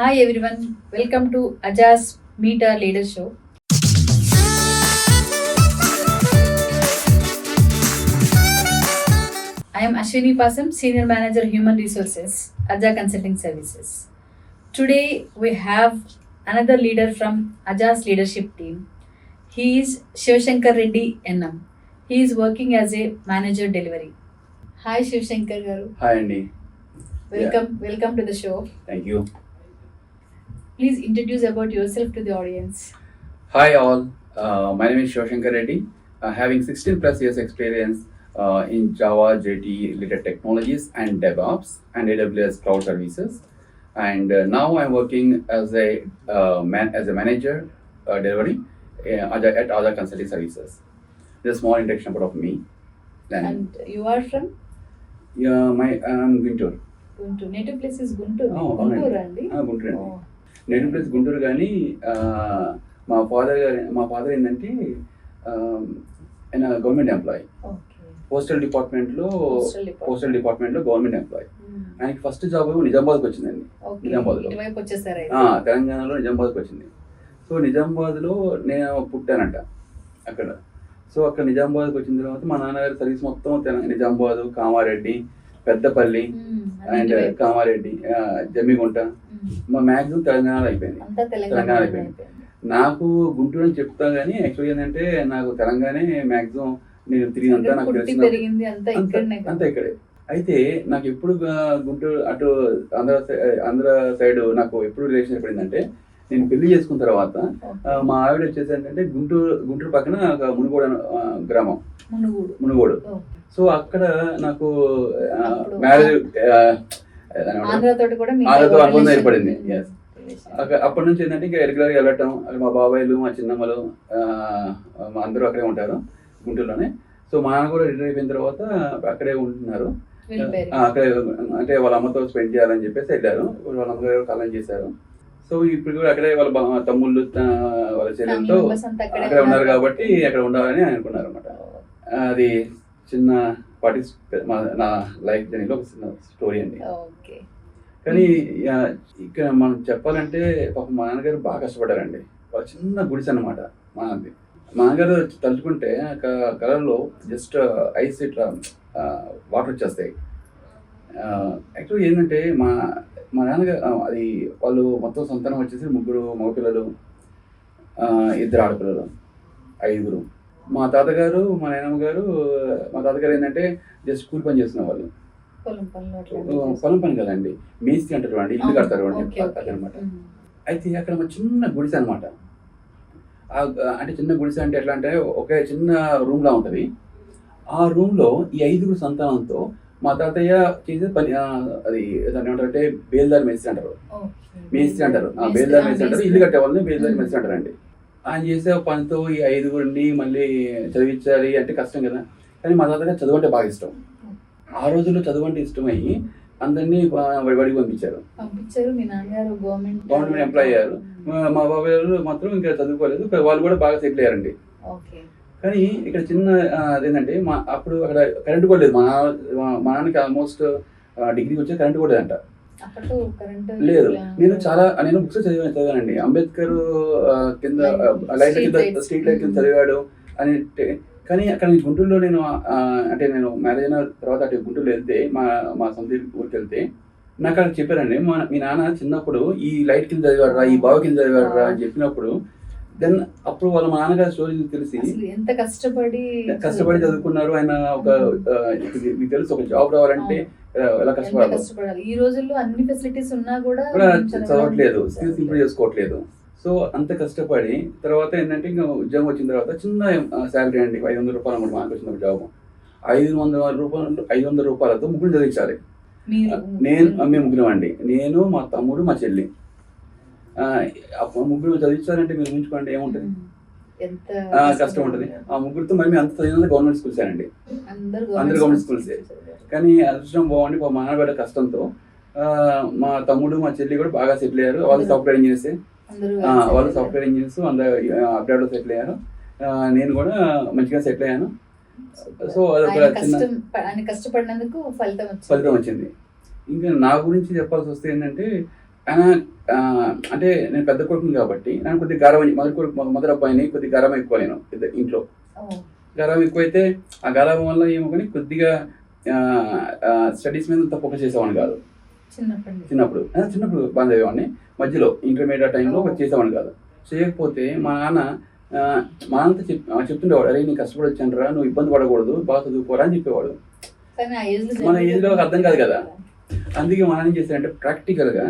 Hi everyone, welcome to Aja's Meet Our Leader Show. I am Ashwini Pasam, Senior Manager Human Resources, Aja Consulting Services. Today we have another leader from Aja's leadership team. He is Shivashankar Reddy NM. He is working as a manager delivery. Hi Shivashankar garu. Hi Andy. Welcome to the show. Thank you. Please introduce about yourself to the audience. Hi all. My name is Shivashankar Reddy. Having 16 plus years experience in Java, JT related technologies and DevOps and AWS cloud services. And now I'm working as a manager delivery at Aja Consulting Services. This is a small introduction about of me. And you are from? I'm Guntur. Guntur. Native place is Guntur. Oh, Guntur అండి. Guntur అండి. Native place Guntur. కానీ మా father ఏంటంటే ఆయన government employee. Postal డిపార్ట్మెంట్లో government employee. ఆయనకి first job నిజామాబాద్కి వచ్చిందండి. నిజామాబాద్లో తెలంగాణలో నిజామాబాద్కి వచ్చింది. సో నిజామాబాద్లో నేను పుట్టానంట అక్కడ. సో అక్కడ నిజామాబాద్కి వచ్చిన తర్వాత మా నాన్నగారి సర్వీస్ మొత్తం నిజామాబాద్, కామారెడ్డి, పెద్దపల్లి అండ్ కామారెడ్డి, జమ్మిగుంట, మా మ్యాక్సిమం తెలంగాణలో అయిపోయింది. నాకు గుంటూరు అని చెప్తా కానీ యాక్చువల్గా ఏంటంటే నాకు తెలంగాణ మ్యాక్సిమం నేను తిరిగినంతా నాకు తెలిసిన అంతా ఇక్కడే. అయితే నాకు ఎప్పుడు గుంటూరు అటు ఆంధ్ర సైడ్ నాకు ఎప్పుడు రిలేషన్ ఏర్పడిందంటే నేను పెళ్లి చేసుకున్న తర్వాత మా ఆవిడ వచ్చేసి ఏంటంటే గుంటూరు పక్కన ఒక మునుగోడు గ్రామం, మునుగోడు. సో అక్కడ నాకు మ్యారేజ్ ఆంధ్రతో అనుబంధం ఏర్పడింది. అప్పటి నుంచి ఏంటంటే ఇంకా రెగ్యులర్గా వెళ్ళటం, అక్కడ మా బాబాయిలు, మా చిన్నమ్మలు అందరూ అక్కడే ఉంటారు గుంటూరులోనే. సో మా నాన్న కూడా రిటైర్ అయిపోయిన తర్వాత అక్కడే ఉంటున్నారు. అక్కడే అంటే వాళ్ళ అమ్మతో స్పెండ్ చేయాలని చెప్పేసి వెళ్ళారు. వాళ్ళ అమ్మగారు కాలం చేశారు. సో ఇప్పుడు కూడా అక్కడే వాళ్ళ తమ్ముళ్ళు, వాళ్ళ చెల్లెలతో అక్కడే ఉన్నారు కాబట్టి అక్కడ ఉండాలని అనుకున్నారు అనమాట. అది చిన్న నా లైఫ్ జర్నీలో ఒక చిన్న స్టోరీ అండి. కానీ ఇక్కడ మనం చెప్పాలంటే పాపం మా నాన్నగారు బాగా కష్టపడ్డారండి. వాళ్ళ చిన్న గుడిసె అనమాట మా నాన్నగారు తలుచుకుంటే కలర్లో జస్ట్ ఐస్ ఇట్లా వాటర్ వచ్చేస్తాయి. యాక్చువల్గా ఏంటంటే మా నాన్నగారు అది వాళ్ళు మొత్తం సంతానం వచ్చేసి 3 మగపిల్లలు, 2 ఆడపిల్లలు, 5. మా తాతగారు, మా నాయనమ్మ గారు, మా తాతగారు ఏంటంటే జస్ట్ కూలి పని చేస్తున్న వాళ్ళు. పొలం పని కదండి, మేస్త్రి అంటారు అండి, ఇల్లు కడతారు అండి అనమాట. అయితే అక్కడ మా చిన్న గుడిసె అనమాట. అంటే చిన్న గుడిసె అంటే ఎట్లా అంటే ఒకే చిన్న రూమ్ లా ఉంటది. ఆ రూమ్ లో ఈ 5 సంతానంతో మా తాతయ్య చేసే పని అది దాన్ని ఏమంటారంటే బేల్దారి మేస్త్రి అంటారు. బేల్దారి మేస్త్రి అంటారు. ఇల్లు కట్టే వాళ్ళని బేల్దారి మేస్త్రి అంటారండి. ఆయన చేసే పనితో ఈ 5 మళ్ళీ చదివించాలి అంటే కష్టం కదా. కానీ మా తాతగారు చదువు అంటే బాగా ఇష్టం. ఆ రోజుల్లో చదువు అంటే ఇష్టమయ్యి అందరినీ బడికి పంపించారు. మీ నాన్నగారు గవర్నమెంట్ ఎంప్లాయ్ అయ్యారు. మా బాబాయ్ గారు మాత్రం ఇంకా చదువుకోలేదు. వాళ్ళు కూడా బాగా సెటిల్ అయ్యారండి. కానీ ఇక్కడ చిన్న అదేంటంటే అప్పుడు అక్కడ కరెంట్ కూడా లేదు. మా నాన్నకి ఆల్మోస్ట్ డిగ్రీకి వచ్చే కరెంట్ కూడా లేదంట. లేదు. నేను బుక్స్ చదివానండి. అంబేద్కర్ కింద లైట్ కింద స్ట్రీట్ లైట్ కింద చదివాడు అని. కానీ అక్కడ గుంటూరులో నేను మ్యారేజ్ అయిన తర్వాత అటు గుంటూరులో వెళ్తే మా సొంత ఊరికి వెళ్తే నాకు అక్కడ చెప్పారండి, మీ నాన్న చిన్నప్పుడు ఈ లైట్ కింద చదివాడరా, ఈ బావి కింద చదివాడరా అని చెప్పినప్పుడు దెన్ అప్పుడు వాళ్ళ మా నాన్నగారి స్టోరీ తెలిసి ఎంత కష్టపడి చదువుకున్నారు ఆయన. మీకు తెలుసు ఒక జాబ్ రావాలంటే ఎలా కష్టపడాలి. ఈ రోజుల్లో అన్ని ఫెసిలిటీస్ ఉన్నా కూడా చదవట్లేదు, స్కిల్స్ ఇంప్రూవ్ చేసుకోవట్లేదు. సో అంత కష్టపడి తర్వాత ఏంటంటే ఇంకా ఉద్యోగం వచ్చిన తర్వాత చిన్న శాలరీ అండి, 500 రూపాయలు అన్నమాట. మాకు వచ్చిన జాబ్ 500 రూపాయలతో 3 చదివించాలి. మేము 3 అండి, నేను, మా తమ్ముడు, మా చెల్లి. 3 చదివించాలంటే మీరు ఊహించుకోండి ఏముంటుంది, కష్టం ఉంటుంది. ఆ 3తో మరి అంత చదివిన గవర్నమెంట్ స్కూల్స్ అండి, అందరు గవర్నమెంట్ స్కూల్సే. కానీ అదృష్టం బాగుండి మా నాన్నబడ్డ కష్టంతో మా తమ్ముడు, మా చెల్లి కూడా బాగా సెటిల్ అయ్యారు. వాళ్ళు సాఫ్ట్వేర్ ఇంజనీర్స్ అబ్రాడ్ లో సెటిల్ అయ్యారు. నేను కూడా మంచిగా సెటిల్ అయ్యాను. సో అదొక కష్టపడినందుకు ఫలితం వచ్చింది. ఇంకా నా గురించి చెప్పాల్సి వస్తే ఏంటంటే ఆయన అంటే నేను పెద్ద కొడుకుని కాబట్టి నేను కొద్దిగా గారం మొదటి అబ్బాయిని కొద్దిగా గారం ఎక్కువ నేను ఇంట్లో గారం ఎక్కువైతే ఆ గారం వల్ల ఏమో కానీ కొద్దిగా స్టడీస్ మీద అంత ఫోకస్ చేసేవాడిని కాదు. చిన్నప్పుడు బాగా చదివేవాడిని, మధ్యలో ఇంటర్మీడియట్ టైంలో చేసేవాడిని కాదు. చేయకపోతే మా నాన్నతో చెప్తుండేవాడు, అరే నీకు కష్టపడి వచ్చాను రా, నువ్వు ఇబ్బంది పడకూడదు, బాగా చదువుకోరా అని చెప్పేవాడు. మన ఏజ్లో అర్థం కాదు కదా. అందుకే మా నాన్న ఏం చేశారంటే ప్రాక్టికల్గా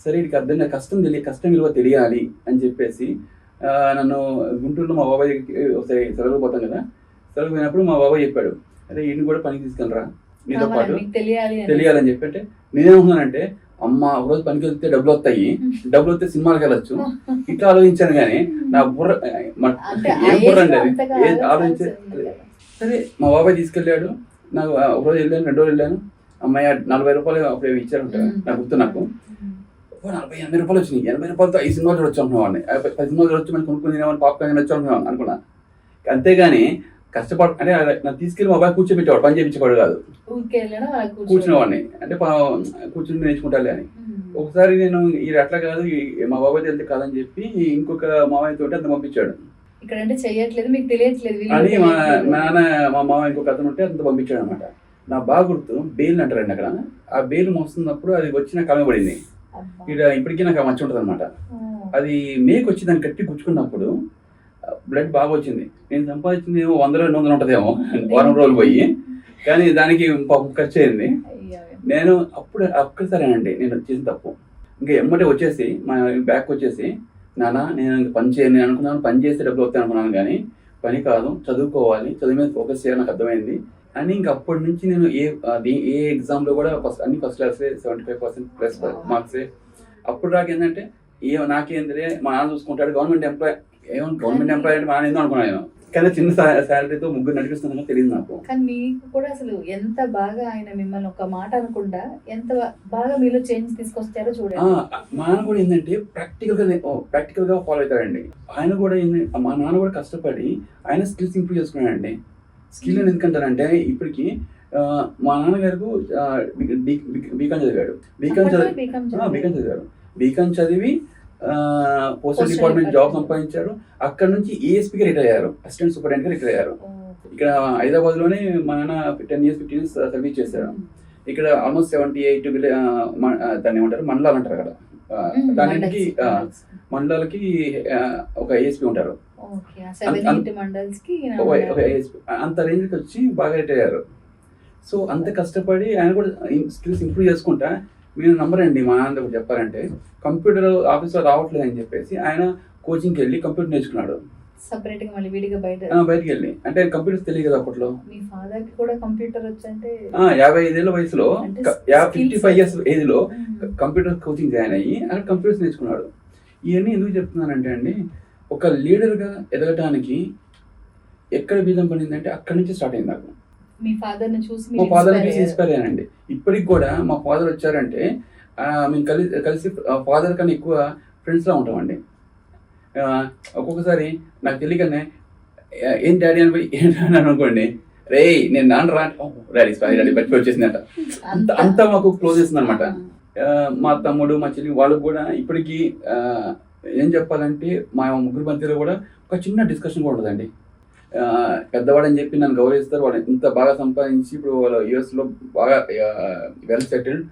సరే వీడికి అర్థం కాదు, కష్టం విలువ తెలియాలి అని చెప్పేసి నన్ను గుంటూరులో మా బాబాయ్ ఒకసారి సెలవు పోతాం కదా, సెలవు పోయినప్పుడు మా బాబాయ్ చెప్పాడు, అరే ఈయన కూడా పనికి తీసుకెళ్ళరా నీతో పాటు తెలియాలని చెప్పి. అంటే నేనేమన్నానంటే అమ్మ ఒకరోజు పనికి వెళ్తే డబ్బులు వస్తే సినిమాలకు వెళ్ళొచ్చు ఇట్లా ఆలోచించాను. కానీ నా బుర్ర ఏం బుర్ర అండి అది ఆలోచించే. సరే మా బాబాయ్ తీసుకెళ్ళాడు, నాకు ఒకరోజు వెళ్ళాను, 2 రోజులు వెళ్ళాను. అమ్మాయి 40 రూపాయలు అప్పుడు ఇచ్చారు నాకు గుర్తు. నాకు 40-80 రూపాయలు వచ్చినాయి. 80 రూపాయలతో 5 సినిమాలు చూడొచ్చు అనుకునేవాడిని. 10 సినిమాలు చూడొచ్చు, మనం కొనుక్కుని తినేవాడిని, పాప్కార్న్ తినొచ్చు అనుకున్నా. అంతేగాని కష్టపడ అంటే నాకు తీసుకెళ్ళి మా బాబాయ్ కూర్చోబెట్టేవాడు, పని చేయించేవాడు కాదు, కూర్చునేవాడిని. అంటే కూర్చుని నేర్చుకుంటాలే అని. ఒకసారి నేను ఇది అట్లా కాదు, మా బాబాయ్ వెళ్తే కాదని చెప్పి ఇంకొక మామయ్య తోటి అంత పంపించాడు. అని మా నాన్న మా మామ ఇంకొక అతను ఉంటే అంత పంపించాడు అనమాట. నా బాగా గుర్తు బెయిల్ అంటారండి అక్కడ. ఆ బెయిల్ మోస్తున్నప్పుడు అది వచ్చి నాకు కలమ పడింది. ఇక్కడ ఇప్పటికీ నాకు మచ్చ ఉంటుంది అనమాట. అది మేకు వచ్చి దాన్ని కట్టి గుచ్చుకున్నప్పుడు బ్లడ్ బాగా వచ్చింది. నేను సంపాదించింది ఏమో 100-200 ఉంటుందేమో వారం రోజులు పోయి, కానీ దానికి ఖర్చు అయింది. నేను ఒక్కసారేనండి నేను చేసిన తప్పు. ఇంకా ఎమ్మటే వచ్చేసి మా బ్యాక్ వచ్చేసి, నాన్న నేను పని చేయను అనుకున్నాను, పని చేస్తే డబ్బులు వస్తాయి అనుకున్నాను, కానీ పని కాదు, చదువుకోవాలి, చదువు మీద ఫోకస్ చేయాలని నాకు అర్థమైంది అని. ఇంక అప్పటి నుంచి నేను ఏ ఎగ్జామ్లో కూడా అన్ని ఫస్ట్ క్లాసే 75% ప్లస్ మార్క్సే. అప్పుడు నాకు ఏంటంటే నాకేందే మా నాన్న చూసుకుంటాడు, గవర్నమెంట్ ఎంప్లాయ్ అంటే మా నాన్న ఏందో అనుకున్నాను నేను. కానీ చిన్న శాలరీతో ముగ్గురు నడిపిస్తున్నానో తెలియదు నాకు. కానీ మీకు కూడా అసలు ఎంత బాగా ఆయన మిమ్మల్ని ఒక మాట అనకుండా ఎంత బాగా మీలో చేంజ్ తీసుకొస్తారో చూడండి. మా నాన్న కూడా ఏంటంటే ప్రాక్టికల్ గా ఫాలో అవుతాడండి. ఆయన కూడా మా నాన్న కూడా కష్టపడి ఆయన స్కిల్స్ ఇంప్రూవ్ చేసుకున్నాడండి. స్కిల్ ఎందుకంటారంటే ఇప్పటికి మా నాన్నగారు బీకాం చదివాడు. బీకాం చదివి పోస్టల్ డిపార్ట్మెంట్ జాబ్ సంపాదించారు. అక్కడ నుంచి ఏఎస్పీగా రిటైర్ అయ్యారు, అసిస్టెంట్ సూపరింటెండెంట్ గా రిటైర్ అయ్యారు. ఇక్కడ హైదరాబాద్ లోనే మా నాన్న 10 years 15 years సర్వీస్ చేశారు. ఇక్కడ ఆల్మోస్ట్ 78 దాన్ని ఏమంటారు మండలాలు అంటారు అక్కడ. దానికి మండలాలకి ఒక ఏఎస్పీ ఉంటారు. అంత రేంజ్కి వచ్చి బాగా రిటైర్ అయ్యారు. సో అంత కష్టపడి ఆయన కూడా స్కిల్స్ ఇంప్రూవ్ చేసుకుంటా. మీరు నమ్మరండి, మా నాన్న చెప్పారంటే కంప్యూటర్ ఆఫీస్లో రావట్లేదు అని చెప్పేసి ఆయన కోచింగ్కి వెళ్ళి కంప్యూటర్ నేర్చుకున్నాడు. బయటకి వెళ్ళి. అంటే కంప్యూటర్స్ తెలియదు కదా అప్పట్లో. 55 ఏళ్ళ వయసులో 55 years ఏజ్ లో కంప్యూటర్ కోచింగ్ జాయిన్ అయ్యి అక్కడ కంప్యూటర్స్ నేర్చుకున్నాడు. ఇవన్నీ ఎందుకు చెప్తున్నానంటే అండి, ఒక లీడర్గా ఎదగటానికి ఎక్కడ బీజం పడిందంటే అక్కడి నుంచి స్టార్ట్ అయింది నాకు. మా ఫాదర్ని చూసి ఇన్స్పైర్ అయ్యానండి. ఇప్పటికి కూడా మా ఫాదర్ వచ్చారంటే మేము కలిసి ఫాదర్ కన్నా ఎక్కువ ఫ్రెండ్స్లా ఉంటామండి. ఒక్కొక్కసారి నాకు తెలియకనే ఏం డాడీ అని ఏంటని అనుకోండి, రే నేను నాన్న రా, డాడీ బట్టి వచ్చేసిందట. అంతా మాకు క్లోజ్ చేస్తుంది అనమాట. మా తమ్ముడు మా చెల్లి వాళ్ళకు కూడా ఇప్పటికీ ఏం చెప్పాలంటే మా ముగ్గురు మధ్యలో కూడా ఒక చిన్న డిస్కషన్ కూడా ఉండదండి. పెద్దవాడని చెప్పి నన్ను గౌరవిస్తారు. వాళ్ళు ఇంత బాగా సంపాదించి ఇప్పుడు వాళ్ళ యూఎస్లో బాగా వెల్ సెటిల్డ్.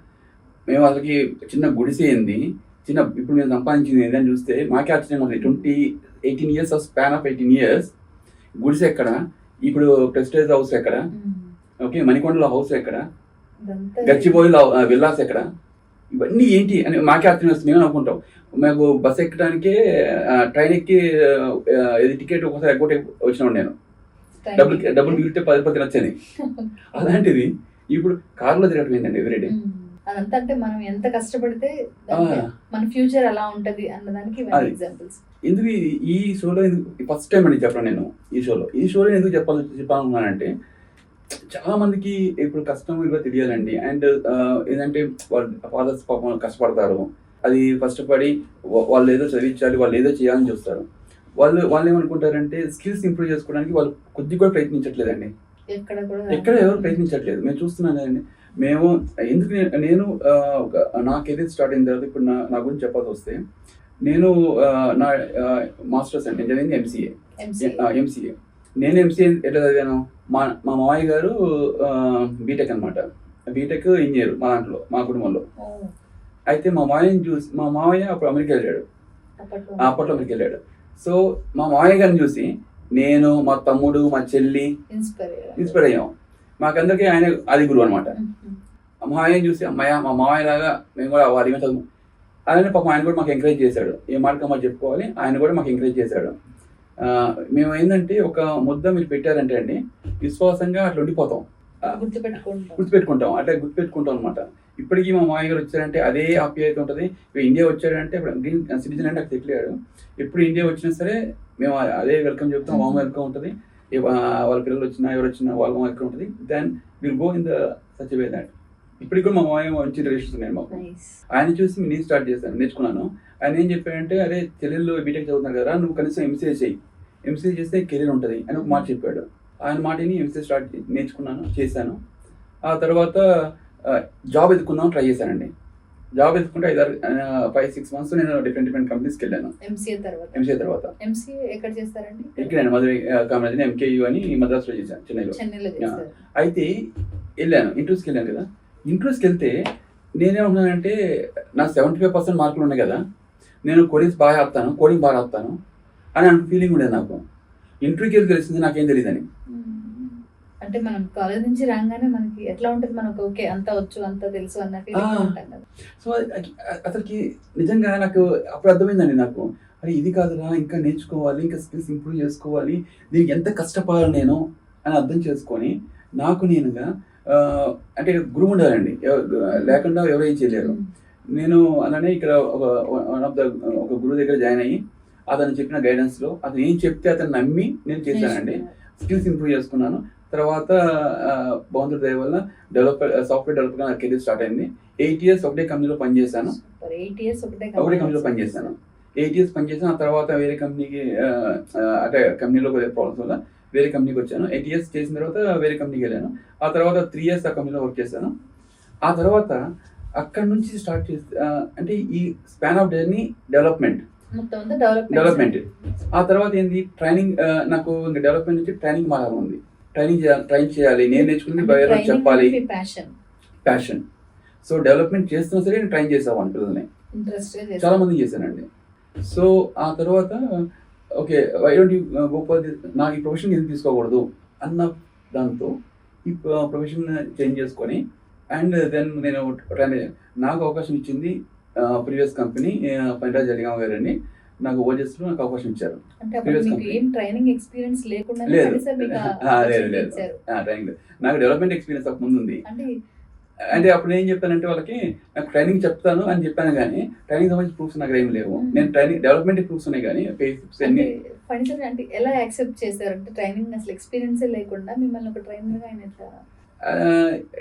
మేము అసలుకి చిన్న గుడిసేయింది, ఇప్పుడు మేము సంపాదించింది ఏంటని చూస్తే మాకే ఆశ్చర్యంగా ఉంది. 18 years స్పాన్ ఆఫ్ 18 years గుడిసె ఎక్కడ, ఇప్పుడు ప్రెస్టేజ్ హౌస్ ఎక్కడ, ఓకే మణికొండలో హౌస్ ఎక్కడ, గచ్చిబౌలిలో విల్లాస్ ఎక్కడ, ఇవన్నీ ఏంటి అని మాకే ఆశ్చర్యం వస్తుంది. మేము అనుకుంటాం మాకు బస్ ఎక్కడానికే ట్రైన్ ఎక్కి టికెట్ ఒకసారి ఎగ్గొట్టి వచ్చినాడు నేను. డబ్బులు మిగిలితే 10 రూపాయలు తినొచ్చని. అలాంటిది ఇప్పుడు కారులో తిరగడం ఏంటండి ఎవ్రీడే. అదంతా అంటే మనం ఎంత కష్టపడితే మన ఫ్యూచర్ ఎలా ఉంటది అన్నదానికి ఎగ్జాంపుల్స్. ఎందుకు ఈ షోలో ఫస్ట్ టైం అండి చెప్పడం నేను ఈ షోలో ఎందుకు చెప్పాలనుకున్నానంటే, చాలా మందికి ఇప్పుడు కష్టం విలువ తెలియాలండి. అండ్ ఏంటంటే వాళ్ళ ఫాదర్స్ పాపం కష్టపడతారు, అది కష్టపడి వాళ్ళు ఏదో చదివించాలి, వాళ్ళు ఏదో చేయాలని చూస్తారు. వాళ్ళు ఏమనుకుంటారంటే స్కిల్స్ ఇంప్రూవ్ చేసుకోవడానికి వాళ్ళు కొద్దిగా కూడా ప్రయత్నించట్లేదండి. ఎక్కడ ఎవరు ప్రయత్నించట్లేదు. మేము చూస్తున్నాం కదండి, మేము ఎందుకు నేను నా కెరీర్ స్టార్ట్ అయిన తర్వాత ఇప్పుడు నా గురించి చెప్పాల్సి వస్తే నేను నా మాస్టర్స్ అంటే చదివింది ఎంసీఏ. నేను ఎంసీఏ ఎట్లా చదివాను, మా మామయ్య గారు బీటెక్ అనమాట. బీటెక్ ఇంజనీర్ మా దాంట్లో, మా కుటుంబంలో. అయితే మా మామయ్య అప్పుడు అమెరికా వెళ్ళాడు, అప్పట్లో అమెరికా వెళ్ళాడు. సో మా మామయ్య గారిని చూసి నేను, మా తమ్ముడు, మా చెల్లి ఇన్స్పైర్ అయ్యాం. మాకందరికీ ఆయన అది గురువు అనమాట. మా మామయ్యని చూసి అమ్మాయ మా మామయ్య లాగా మేము కూడా వారి చదువు. అలానే పాపం ఆయన కూడా మాకు ఎంకరేజ్ చేశాడు. ఏ మాట మాకు చెప్పుకోవాలి, ఆయన కూడా మాకు ఎంకరేజ్ చేశాడు. మేము ఏంటంటే ఒక ముద్ద మీరు పెట్టారంటే అండి విశ్వాసంగా అట్లా ఉండిపోతాం, గుర్తుపెట్టుకుంటాం, అట్లా గుర్తుపెట్టుకుంటాం అనమాట. ఇప్పటికీ మా మామయ్య గారు వచ్చారంటే అదే ఆప్యాయత ఉంటుంది. ఇప్పుడు ఇండియా వచ్చాడంటే ఇప్పుడు గ్రీన్ సిటిజన్ అంటే అక్కడ తెలియడు. ఎప్పుడు ఇండియా వచ్చినా సరే మేము అదే వెల్కమ్ చెప్తాం, వామ్ వెల్కమ్ ఉంటుంది. వాళ్ళ పిల్లలు వచ్చినా ఎవరు వచ్చినా వాళ్ళ వెల్కమ్ ఉంటుంది. Then will go in the such way that. ఇప్పటికి కూడా మా మామయ్య మంచి రిలేషన్స్ ఉన్నాయి మాకు. ఆయన చూసి నేను స్టార్ట్ చేశాను, నేర్చుకున్నాను. ఆయన ఏం చెప్పాడంటే అరే చెల్లెళ్ళు బీటెక్ చదువుతున్నారు కదా, నువ్వు కనీసం ఎంసీఏ చేయి, ఎంసీఏ చేస్తే కెరీర్ ఉంటుంది అని ఒక మాట చెప్పాడు. ఆయన మాటని ఎంసీఏ స్టార్ట్ నేర్చుకున్నాను, చేశాను. ఆ తర్వాత జాబ్ ఎత్తుకుందాం ట్రై చేశానండి. జాబ్ ఎత్తుకుంటే 5-6 months నేను డిఫరెంట్ కంపెనీస్కి వెళ్ళాను. ఎంసీఏ తర్వాత ఇక్కడ మధురై కామరాజ్ ఎంకేయూ అని మద్రాసులో చేశాను, చెన్నైలో. అయితే వెళ్ళాను, ఇంటర్వ్యూస్కి వెళ్ళాను కదా. ఇంటర్వ్యూస్కి వెళ్తే నేనేమన్నానంటే నా 75% మార్కులు ఉన్నాయి కదా, నేను కోడింగ్ బాగా ఆపుతాను అని ఫీలింగ్ ఉండేది నాకు. ఇంటర్వ్యూకి వెళ్ళి తెలిసింది నాకేం తెలియదని. అంటే మనం కాలేజ్ నుంచి రాగానే మనకి ఎట్లా ఉంటుంది, మనకు ఓకే అంత వచ్చు అంత తెలుసు అన్న ఫీలింగ్ ఉంటాం కదా. సో అసలుకి నిజంగా నాకు అప్పుడు అర్థమైందండి నాకు, అరే ఇది కాదురా, ఇంకా నేర్చుకోవాలి, ఇంకా స్కిల్స్ ఇంప్రూవ్ చేసుకోవాలి, దీనికి ఎంత కష్టపడాలి నేను అని అర్థం చేసుకొని నాకు నేనుగా అంటే గురువు ఉండాలండి, లేకుండా ఎవరు ఏం చేయలేరు. నేను అలానే ఇక్కడ ఒక గురువు దగ్గర జాయిన్ అయ్యి అతను చెప్పిన గైడెన్స్లో అతను ఏం చెప్తే అతను నమ్మి నేను చేశానండి. స్కిల్స్ ఇంప్రూవ్ చేసుకున్నాను. తర్వాత భగవంతుడి దయ వల్ల సాఫ్ట్వేర్ డెవలపర్గా నా కెరీర్ స్టార్ట్ అయింది. 8 years ఒకటే కంపెనీలో పనిచేశాను. 8 years పనిచేశాను. 8 years పనిచేసాను. ఆ తర్వాత వేరే కంపెనీకి అంటే కంపెనీలో ప్రాబ్లమ్స్ వల్ల వేరే కంపెనీకి వచ్చాను. 8 years చేసిన తర్వాత వేరే కంపెనీకి వెళ్ళాను. ఆ తర్వాత 3 years ఆ కంపెనీలో వర్క్ చేశాను. ఆ తర్వాత అక్కడ నుంచి స్టార్ట్ చేసి అంటే ఈ స్పాన్ ఆఫ్ జర్నీ డెవలప్మెంట్. ఆ తర్వాత ఏంది ట్రైనింగ్, నాకు ఇంకా డెవలప్మెంట్ నుంచి ట్రైనింగ్ మారాలి ఉంది. ట్రైన్ చేయాలి, నేను నేర్చుకుని బయట చెప్పాలి, ప్యాషన్. సో డెవలప్మెంట్ చేస్తున్నా సరే నేను ట్రైన్ చేసాను పిల్లల్ని, చాలా మంది చేశానండి. సో ఆ తర్వాత okay why don't you go for this, నాకు ఈ ప్రొఫెషన్ ఎందుకు తీసుకోకూడదు అన్న దాంతో ఈ ప్రొఫెషన్ చేంజ్ చేసుకొని అండ్ దెన్ నేను నాకు అవకాశం ఇచ్చింది ప్రీవియస్ కంపెనీ పండిరాజ్ జలిగామ గారండి. నాకు ఓజెస్లో నాకు అవకాశం ఇచ్చారు. ట్రైనింగ్ నాకు డెవలప్మెంట్ ఎక్స్పీరియన్స్ అప్పుడు ముందు ఉంది. అంటే అప్పుడు ఏం చెప్పానంటే వాళ్ళకి నాకు ట్రైనింగ్ చెప్తాను అని చెప్పాను, కానీ ట్రైనింగ్ సంబంధించి ప్రూఫ్స్ నాకు ఏం లేవు. నేను ట్రైనింగ్ డెవలప్మెంట్ ప్రూఫ్స్ ఉన్నాయి కానీ ప్రూఫ్స్ అన్ని అంటే ఎలా యాక్సెప్ట్ చేశారు? అంటే ట్రైనింగ్ అసలు ఎక్స్పీరియన్స్ లేకుండా మిమ్మల్ని ఒక ట్రైనర్ గా ఆయన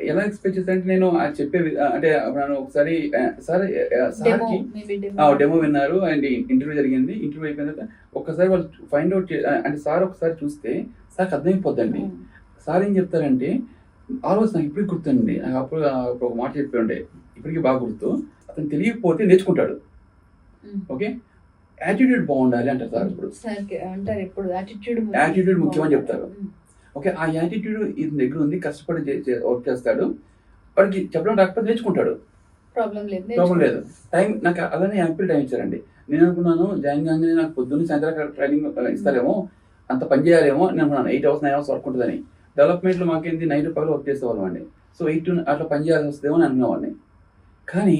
ఎలా ఎక్స్పెక్ట్ చేస్తానంటే నేను చెప్పే అంటే ఒకసారి సార్కి డెమో విన్నారు అండ్ ఇంటర్వ్యూ జరిగింది. ఇంటర్వ్యూ అయిపోయిన తర్వాత ఒక్కసారి వాళ్ళు ఫైండ్ అవుట్ అంటే సార్ ఒకసారి చూస్తే సార్కి అర్థమైపోద్దండి. సార్ ఏం చెప్తారంటే ఆల్మోస్ట్ నాకు ఇప్పటికి గుర్తుండి, నాకు అప్పుడు ఒక మాట చెప్పి ఉండే ఇప్పటికీ బాగా గుర్తు, అతను తెలియకపోతే నేర్చుకుంటాడు. ఓకే, యాటిట్యూడ్ బాగుండాలి అంటారు సార్. ఇప్పుడు యాటిట్యూడ్ ముఖ్యమని చెప్తారు. ఓకే, ఆ యాటిట్యూడ్ ఇతని దగ్గర ఉంది, కష్టపడి వర్క్ చేస్తాడు, వాడికి చెప్పడం రాకపోతే నేర్చుకుంటాడు, ప్రాబ్లం లేదు. టైం నాకు అలానే యాంపిల్ టైం ఇచ్చారండి. నేను అనుకున్నాను జాయిన్ కాగానే నాకు పొద్దున్న సాయంత్రం ట్రైనింగ్ ఇస్తారేమో, అంత పని చేయాలేమో నేను అనుకున్నాను. 8 hours 9 hours వర్క్ ఉంటుందని. డెవలప్మెంట్లో మాకేంది 9 to 5 వర్క్ చేసేవాళ్ళం అండి. సో 8 to అట్లా పని చేయాల్సి వస్తుందేమో అని అనుకునేవాడిని. కానీ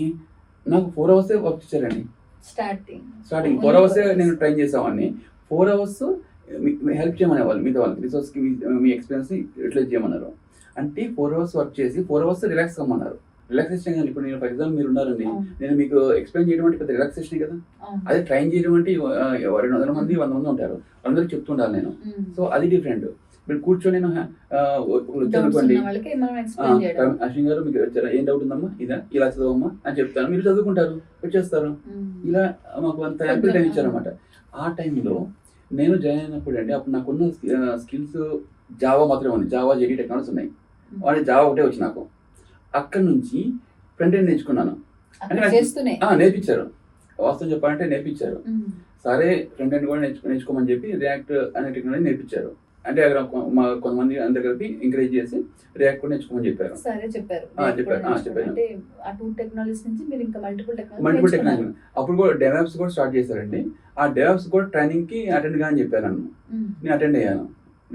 నాకు 4 hours వర్క్ ఇచ్చారండి. స్టార్టింగ్ 4 hours నేను ట్రైన్ చేసేవాడిని. 4 hours హెల్ప్ చేయమనేవాళ్ళు, మిగతా వాళ్ళకి రిసోర్స్కి మీ ఎక్స్పీరియన్స్ యూటిలైజ్ చేయమన్నారు. అంటే 4 hours వర్క్ చేసి 4 hours రిలాక్స్ కమ్మన్నారు. రిలాక్సేషన్ కానీ ఇప్పుడు నేను ఫర్ ఎగ్జాంపుల్ మీరు ఉన్నారండి, నేను మీకు ఎక్స్ప్లెయిన్ చేయడం అంటే పెద్ద రిలాక్సేషన్ కదా. అదే ట్రైన్ చేయడం అంటే 200 మంది 100 మంది ఉంటారు, అందరికి చెప్తుండాలి నేను. సో అది డిఫరెంట్. మీరు కూర్చొని నేను వచ్చానుకోండి, అశ్విన్ గారు మీకు వచ్చారా, ఏం డౌట్ ఉందమ్మా, ఇదా ఇలా చదవమ్మా అని చెప్తాను, మీరు చదువుకుంటారు, వచ్చేస్తారు. ఇలా మాకు అంత యాంపిల్ టైం ఇచ్చారనమాట. ఆ టైంలో నేను జాయిన్ అయినప్పుడు అండి, అప్పుడు నాకున్న స్కిల్స్ జావా మాత్రమే ఉంది. జావా జేడీ టెక్నాలజీస్ ఉన్నాయి, వాడి జావా ఒకటే వచ్చి నాకు. అక్కడ నుంచి ఫ్రంట్ ఎండ్ నేర్చుకున్నాను. అంటే నాకు చేస్తూనే నేర్పించారు, వాస్తవం చెప్పాలంటే నేర్పించారు. సరే ఫ్రంట్ ఎండ్ కూడా నేర్చుకోమని చెప్పి రియాక్ట్ అనే టెక్నాలజీ నేర్పించారు. అంటే అక్కడ కొంతమంది అందరు కలిపి ఎంకరేజ్ చేసి రియాక్ట్ కూడా నేర్చుకోమని చెప్పారు. సరే చెప్పారు. చెప్పాను. అంటే ఆ టూ టెక్నాలజీస్ నుంచి మీరు ఇంకా మల్టిపుల్ టెక్నాలజీ అప్పుడు కూడా డెవాప్స్ కూడా స్టార్ట్ చేశారండి. ఆ డెవాప్స్ కూడా ట్రైనింగ్ కి అటెండ్ గా అని చెప్పారు నన్ను. నేను అటెండ్ అయ్యాను,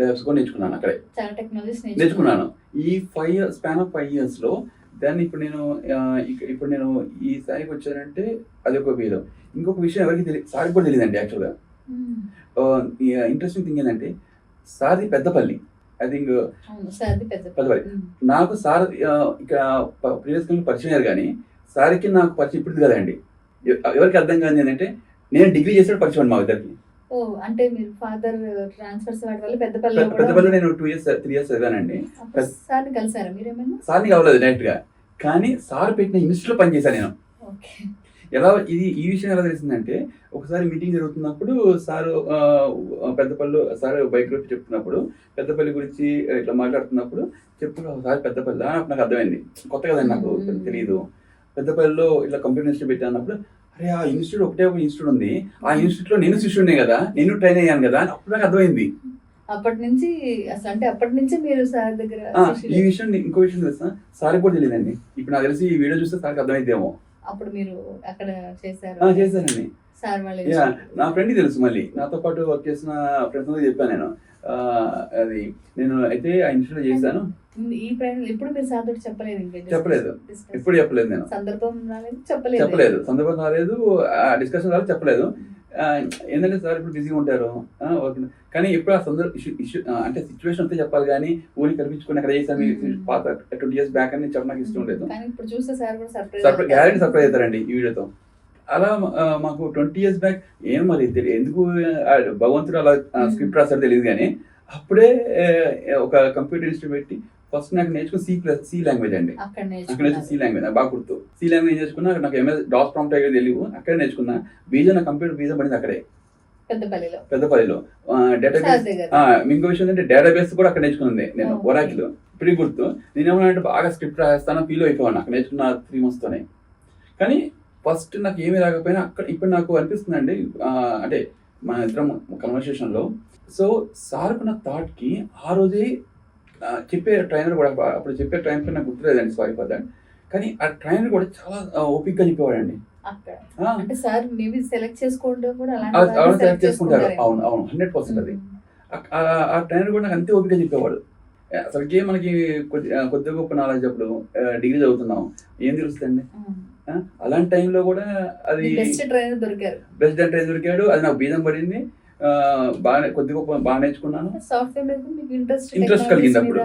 డెవాప్స్ కూడా నేర్చుకున్నాను, అక్కడే చాలా టెక్నాలజీస్ నేర్చుకున్నాను. ఈ 5 years లో దాన్ని ఇప్పుడు నేను ఈ స్థాయికి వచ్చానంటే అది ఒక భేదం. ఇంకొక విషయం ఎవరికి తెలియదు, సార్కి కూడా తెలియదండి యాక్చువల్గా. ఇంట్రెస్టింగ్ థింగ్ ఏంటంటే సార్ది పెద్దపల్లి, ఐ థింక్ పెద్దపల్లి. నాకు సార్ ఇక్కడ ప్రీవియస్ పరిచయం అయ్యారు, కానీ సార్కి నాకు పరిచయం ఇప్పుడు కదండి. ఎవరికి అర్థం కాదు ఏంటంటే నేను డిగ్రీ చేసిన పరిచయం మా ఇద్దరికి. అంటే మీరు ఫాదర్ ట్రాన్స్ఫర్స్ వాటి వల్ల పెద్దపల్లి నేను 3 years చదివానండి. సార్ని కలిసారా మీరేమైనా? సార్ని కావలేదు డైరెక్ట్ గా, కానీ సార్ పెట్టిన ఇన్స్టిట్యూట్ లో పనిచేశాను నేను. ఎలా ఈ విషయం ఎలా తెలిసిందంటే, ఒకసారి మీటింగ్ జరుగుతున్నప్పుడు సారు పెద్దపల్లి సార్ బయోగ్రఫీ చెప్తున్నప్పుడు పెద్దపల్లి గురించి ఇట్లా మాట్లాడుతున్నప్పుడు సార్ పెద్దపల్లి నాకు అర్థమైంది. కొత్త కదండి, నాకు తెలియదు. పెద్దపల్లిలో ఇట్లా కంప్యూటర్ ఇన్స్టిట్యూట్ పెట్టానప్పుడు అరే ఆ ఇన్స్టిట్యూట్ ఒకటే ఒక ఇన్స్టిట్యూట్ ఉంది, ఆ ఇన్స్టిట్యూట్ లో నేను శిష్యుడినే కదా, నేను ట్రైన్ అయ్యాను కదా అని అప్పుడు నాకు అర్థమైంది. అప్పటి నుంచి మీరు సార్ దగ్గర ఈ విషయం ఇంకో విషయం తెలుసా, సార్కి కూడా తెలియదండి. ఇప్పుడు నాకు తెలిసి ఈ వీడియో చూస్తే సార్కి అర్థమైద్దేమో. అప్పుడు మీరు అక్కడ చేశానండి. నా ఫ్రెండ్కి తెలుసు, మళ్ళీ నాతో పాటు వర్క్ చేసిన ఫ్రెండ్స్ అందరికి చెప్పాను నేను. అది నేను అయితే ఆ ఇన్స్టిట్యూట్ చేశాను. ఈ ప్రయాణం ఎప్పుడు మీరు సార్ తోటి చెప్పలేదు? ఎప్పుడు చెప్పలేదు నేను. సందర్భం రాలేదు, డిస్కషన్ రాలేదు, చెప్పలేదు. ఏంటంటే సార్ ఇప్పుడు బిజీగా ఉంటారు, కానీ ఎప్పుడు ఆ ఇష్యూ అంటే సిచ్యువేషన్ అంతే చెప్పాలి, కానీ ఊరికి కల్పించుకుని అక్కడ చేశాను పాత 20 years బ్యాక్ అని చెప్పడానికి ఇష్టం లేదు. గ్యారెంటీ సర్ప్రైజ్ అవుతారండి ఈ వీడియోతో. అలా మాకు 20 years బ్యాక్ ఏం మరి ఎందుకు భగవంతుడు అలా స్క్రిప్ట్ రాస్తారో తెలియదు, కానీ అప్పుడే ఒక కంప్యూటర్ ఇన్స్టిట్యూట్ పెట్టి ఫస్ట్ నాకు నేర్చుకుని సి లాంగ్వేజ్ అండి. అక్కడ నేర్చుకున్న సి లాంగ్వేజ్ నాకు బాగా గుర్తు. సి లాంగ్వేజ్ నేర్చుకున్నా, నాకు డాస్ ప్రాంప్ట్ అయితే తెలియదు, అక్కడే నేర్చుకున్నా. బీజా నా కంప్యూటర్ బీజా పడింది అక్కడే పెద్దపల్లిలో. డేటాబేస్ ఇంకో విషయం ఏంటంటే డేటాబేస్ కూడా అక్కడ నేర్చుకున్నది నేను, ఒరాకిల్. ఇప్పుడు గుర్తు. నేనేమన్నా బాగా స్క్రిప్ట్ రాస్తాను ఫీల్ అయిపోయాను అక్కడ నేర్చుకున్న 3 months తోనే. కానీ ఫస్ట్ నాకు ఏమీ రాకపోయినా అక్కడ ఇప్పుడు నాకు అనిపిస్తుందండి, అంటే మన ఇద్దరం కన్వర్సేషన్లో. సో సార్కున్న థాట్కి ఆ రోజే చెప్పే ట్రైనర్ కూడా, అప్పుడు చెప్పే ట్రైనర్ నాకు గుర్తులేదండి, సారీ ఫర్ దాట్. కానీ ఆ ట్రైనర్ కూడా చాలా ఓపిక్గా చెప్పేవాడండి. సెలెక్ట్ చేసుకుంటారు. అవును 100% అది. ఆ ట్రైనర్ కూడా నాకు అంతే ఓపిక్గా చెప్పేవాడు. అసలుకే మనకి కొద్ది గొప్ప నాలెడ్జ్ అప్పుడు డిగ్రీ చదువుతున్నాం, ఏం తెలుస్తుందండి. అలాంటి టైంలో కూడా అది బెస్ట్ ట్రైనర్ దొరికాడు. అది నాకు బీజం పడింది, బాగా కొద్ది గొప్ప బాగా నేర్చుకున్నాను. ఇంట్రెస్ట్ కలిగింది అప్పుడు,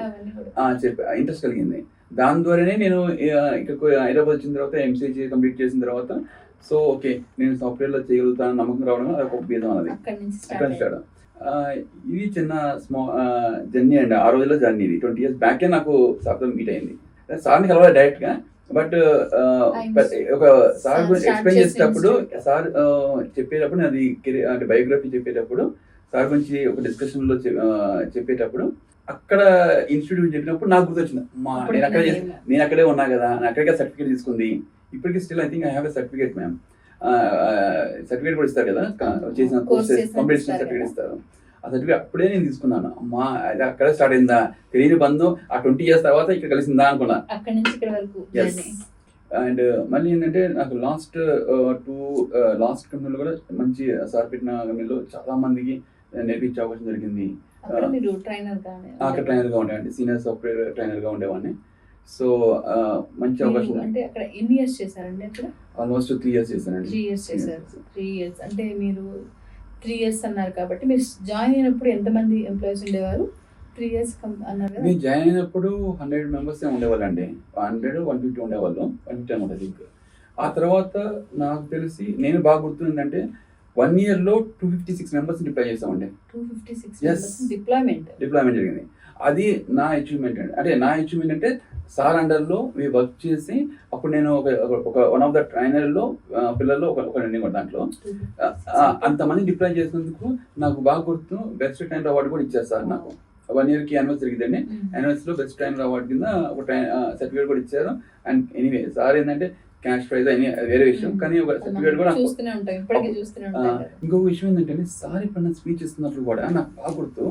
ఇంట్రెస్ట్ కలిగింది. దాని ద్వారానే నేను ఇక్కడికి హైదరాబాద్ వచ్చిన తర్వాత ఎంసీఏ కంప్లీట్ చేసిన తర్వాత సో ఓకే నేను సాఫ్ట్వేర్లో చేయగలుగుతాను నమ్మకం రావడం అది ఒక బీజం అన్నది. అక్కడ స్టార్ట్. ఇది చిన్న జర్నీ అండి, ఆ రోజుల్లో జర్నీ. ఇది 20 years బ్యాకే నాకు సార్తో మీట్ అయింది. సార్ని కలవాలి డైరెక్ట్గా, బట్ ఒక సార్ గురించి ఎక్స్ప్లెయిన్ చేసేటప్పుడు, సార్ చెప్పేటప్పుడు అది అంటే బయోగ్రఫీ చెప్పేటప్పుడు, సార్ గురించి ఒక డిస్కషన్లో చెప్పేటప్పుడు అక్కడ ఇన్స్టిట్యూట్ గురించి చెప్పినప్పుడు నాకు గుర్తొచ్చింది, నేను అక్కడే ఉన్నా కదా, నేను అక్కడికే సర్టిఫికేట్ తీసుకుంది. ఇప్పటికీ still I think I have a certificate ma'am. Certificate కూడా ఇస్తారు కదా, చేసిన కోర్సెస్ కంప్లీట్ సర్టిఫికేట్ ఇస్తారు. ఆ సర్టిఫికేట్ అప్పుడే నేను తీసుకున్నాను. అమ్మా అది అక్కడే స్టార్ట్ అయిందా, తెలియని బంధం ఆ 20 years తర్వాత ఇక్కడ కలిసిందా అనుకున్నా. అండ్ మళ్ళీ ఏంటంటే నాకు లాస్ట్ కంపెనీలో కూడా మంచి సార్ పెట్టిన కంపెనీలో చాలా మందికి నేర్పించే అవకాశం జరిగింది. అక్కడ ట్రైనర్గా ఉండేవాడిని, సీనియర్ సాఫ్ట్వేర్ ట్రైనర్గా ఉండేవాడిని. సో మంచి అవకాశం. అంటే అక్కడ ఎన్ని ఇయర్స్ చేశారండి? అక్కడ ఆల్మోస్ట్ 3 years చేశానండి. 3 years చేశారు. 3 years అంటే మీరు 3 years అన్నారు కాబట్టి, మీరు జాయిన్ అయినప్పుడు ఎంతమంది ఎంప్లాయీస్ ఉండేవారు? 3 years అన్నారు కదా. నేను జాయిన్ అయినప్పుడు 100 members ఉండేవాళ్ళండి. 100-150 ఉండేవాళ్ళు, 150 అనుకుంటా థింక్. ఆ తర్వాత నాకు తెలిసి నేను బాగా గుర్తుందంటే 1 yearలో 256 members డిప్లాయ్ చేసామండి. 256 డిప్లాయ్మెంట్ జరిగింది. అది నా అచీవ్మెంట్ అండి. అంటే నా అచీవ్మెంట్ అంటే సార్ అండర్లో మేము వర్క్ చేసి అప్పుడు నేను ఒక వన్ ఆఫ్ ద ట్రైనర్లో పిల్లల్లో ఒక దాంట్లో అంతమంది డిప్లాయ్ చేసినందుకు నాకు బాగా గుర్తు బెస్ట్ ట్రైనర్ అవార్డు కూడా ఇచ్చారు సార్ నాకు. 1 year కి యానివర్సరీ జరిగిందండి. యానివర్సరీలో బెస్ట్ ట్రైనర్ అవార్డు కింద ఒక సర్టిఫికేట్ కూడా ఇచ్చారు. అండ్ ఎనీవే సార్ ఏంటంటే క్యాష్ ప్రైజ్ అని వేరే విషయం, కానీ ఒక సర్టిఫికేట్ కూడా చూస్తూనే ఉంటాం, ఇప్పటికీ చూస్తూనే ఉంటాం. ఇంకొక విషయం ఏంటంటే సార్ ఎప్పుడన్నా స్పీచ్ ఇస్తున్నప్పుడు కూడా నాకు బాగా గుర్తు,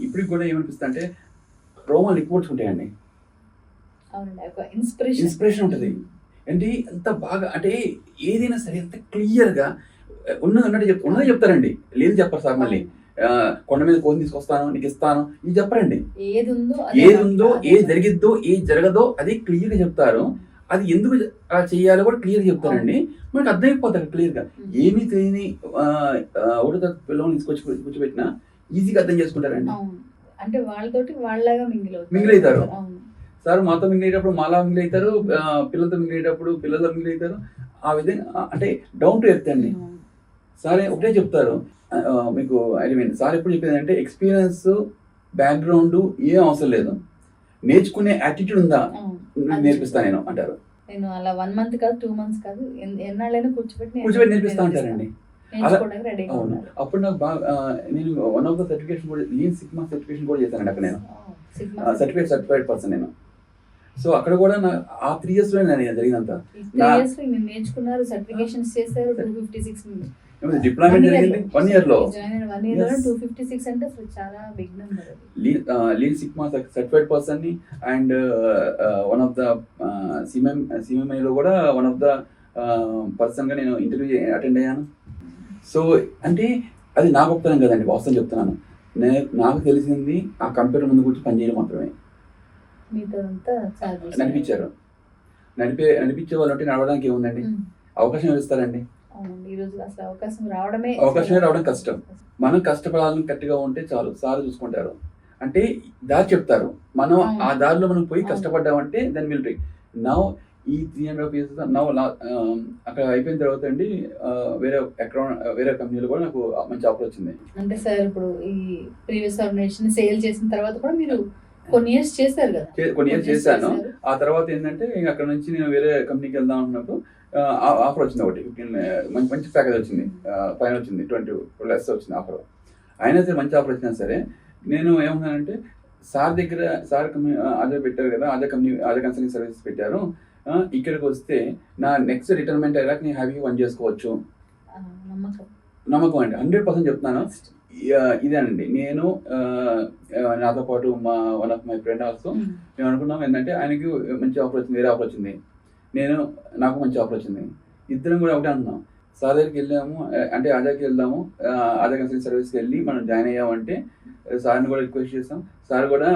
ఇప్పటికి కూడా ఏమనిపిస్తుంది అంటే రోమాలు ఎక్కువ ఉంటాయండి. ఇన్స్పిరేషన్ ఉంటుంది. అంటే ఎంత బాగా అంటే ఏదైనా సరే ఎంత క్లియర్గా ఉన్నది చెప్తారండి, లేదు చెప్పరు సార్. మళ్ళీ కొండ మీద కోని తీసుకొస్తాను నీకు ఇస్తాను ఇది చెప్పరండి. ఏది ఉందో ఏది జరిగిద్దో ఏది జరగదో అది క్లియర్గా చెప్తారు. అది ఎందుకు చెయ్యాలో కూడా క్లియర్గా చెప్తారండి. మనకు అర్థమైపోతారు క్లియర్గా. ఏమీ తెలియని ఒకటో పిల్లల్ని తీసుకొచ్చి కూర్చోబెట్టినా ఈజీగా అర్థం చేసుకుంటారండి. అంటే వాళ్ళతోటి వాళ్ళగా మింగిల్ అవుతారు. సార్ మాతో మింగిల్ అయ్యేటప్పుడు మాలా మింగిల్ అవుతారు, పిల్లలతో మింగిల్ అయ్యేటప్పుడు పిల్లలతో మింగిల్ అవుతారు. ఆ విధంగా అంటే డౌన్ టు ఎర్త్ అండి. సార్ ఒకటే చెప్తారు మీకు, ఐ మీన్ సార్ ఎప్పుడు చెప్పేది అంటే ఎక్స్పీరియన్స్ బ్యాక్గ్రౌండ్ ఏం అవసరం లేదు, నేర్చుకునే యాటిట్యూడ్ ఉందా నేర్పిస్తా నేను అంటారు. నేను అలా 1 month కాదు 2 months కాదు ఎన్నాళ్ళైనా కూర్చోబెట్టి నేర్పిస్తా అంటారండి. అవును. అప్పుడు నాకు బాగా నేను వన్ ఆఫ్ ద సర్టిఫికేషన్ కూడా లీన్ సిగ్మా సర్టిఫికేషన్ కూడా చేశానండి అక్కడ. నేను సర్టిఫైడ్ పర్సన్ నేను. సో అక్కడ కూడా ఆ 3 years లో నేను జరిగినంత నేర్చుకున్నారు, సర్టిఫికేషన్స్ చేశారు. 256 డిప్లాయ్మెంట్ జరిగింది 1 year లో. 256 అంటే చాలా big number. Lean sigma certified person ని and one of the CMI లో కూడా వన్ ఆఫ్ ద పర్సన్ గా నేను ఇంటర్వ్యూ అటెండ్ అయ్యాను. సో అంటే అది నా గొప్పతనం కదండి, వాస్తవం చెప్తున్నాను. నాకు తెలిసింది ఆ కంప్యూటర్ ముందు కూర్చొని పనిచేయడం మాత్రమే. నడిపించారు. నడిపించే వాళ్ళు అంటే నడవడానికి ఏముందండి, అవకాశం ఇస్తారండి. అవకాశం రావడం కష్టం. మనం కష్టపడాలని గట్టిగా ఉంటే చాలు, సార్ చూసుకుంటారు. అంటే దారి చెప్తారు, మనం ఆ దారిలో మనం పోయి కష్టపడ్డామంటే దాని మిలిటరీ నౌ ఈ 3.5 years నౌ అక్కడ అయిపోయిన తర్వాత అండి వేరే కంపెనీలో కూడా నాకు మంచి ఆఫర్ వచ్చింది. అంటే సార్ ఇప్పుడు ఈ ప్రీవియస్ ఆర్గనైజేషన్ సేల్ చేసిన తర్వాత కూడా మీరు కొన్ని ఇయర్స్ చేశారు కదా? కొన్ని ఇయర్స్ చేశాను. ఆ తర్వాత ఏంటంటే అక్కడ నుంచి నేను వేరే కంపెనీకి వెళ్దాం అన్నప్పుడు ఆఫర్ వచ్చింది ఒకటి 15 మంచి ప్యాకేజ్ వచ్చింది, పైన వచ్చింది 20+ వచ్చింది ఆఫర్. అయినా సరే మంచి ఆఫర్ వచ్చినా సరే నేను ఏమన్నానంటే సార్ దగ్గర సార్ కంపెనీ అదే పెట్టారు కదా, అదే కంపెనీ అదే కన్సల్టింగ్ సర్వీసెస్ పెట్టారు, ఇక్కడికి వస్తే నా నెక్స్ట్ రిటైర్మెంట్ అయ్యాక నేను హ్యాపీగా పని చేసుకోవచ్చు. నమ్మకం అండి, 100% చెప్తున్నాను. ఇదేనండి నేను నాతో పాటు one of my friend also మేము అనుకున్నాం ఏంటంటే ఆయనకి మంచి ఆఫర్ వచ్చింది, వేరే ఆఫర్ వచ్చింది, నాకు మంచి ఆఫర్ వచ్చింది. ఇద్దరం కూడా ఒకటే అంటున్నాం, సార్ దగ్గరికి వెళ్ళాము అంటే ఆజాకి వెళ్దాము, ఆజా కన్సల్టింగ్ సర్వీస్కి వెళ్ళి మనం జాయిన్ అయ్యామంటే సార్ని కూడా రిక్వెస్ట్ చేస్తాం. సార్ కూడా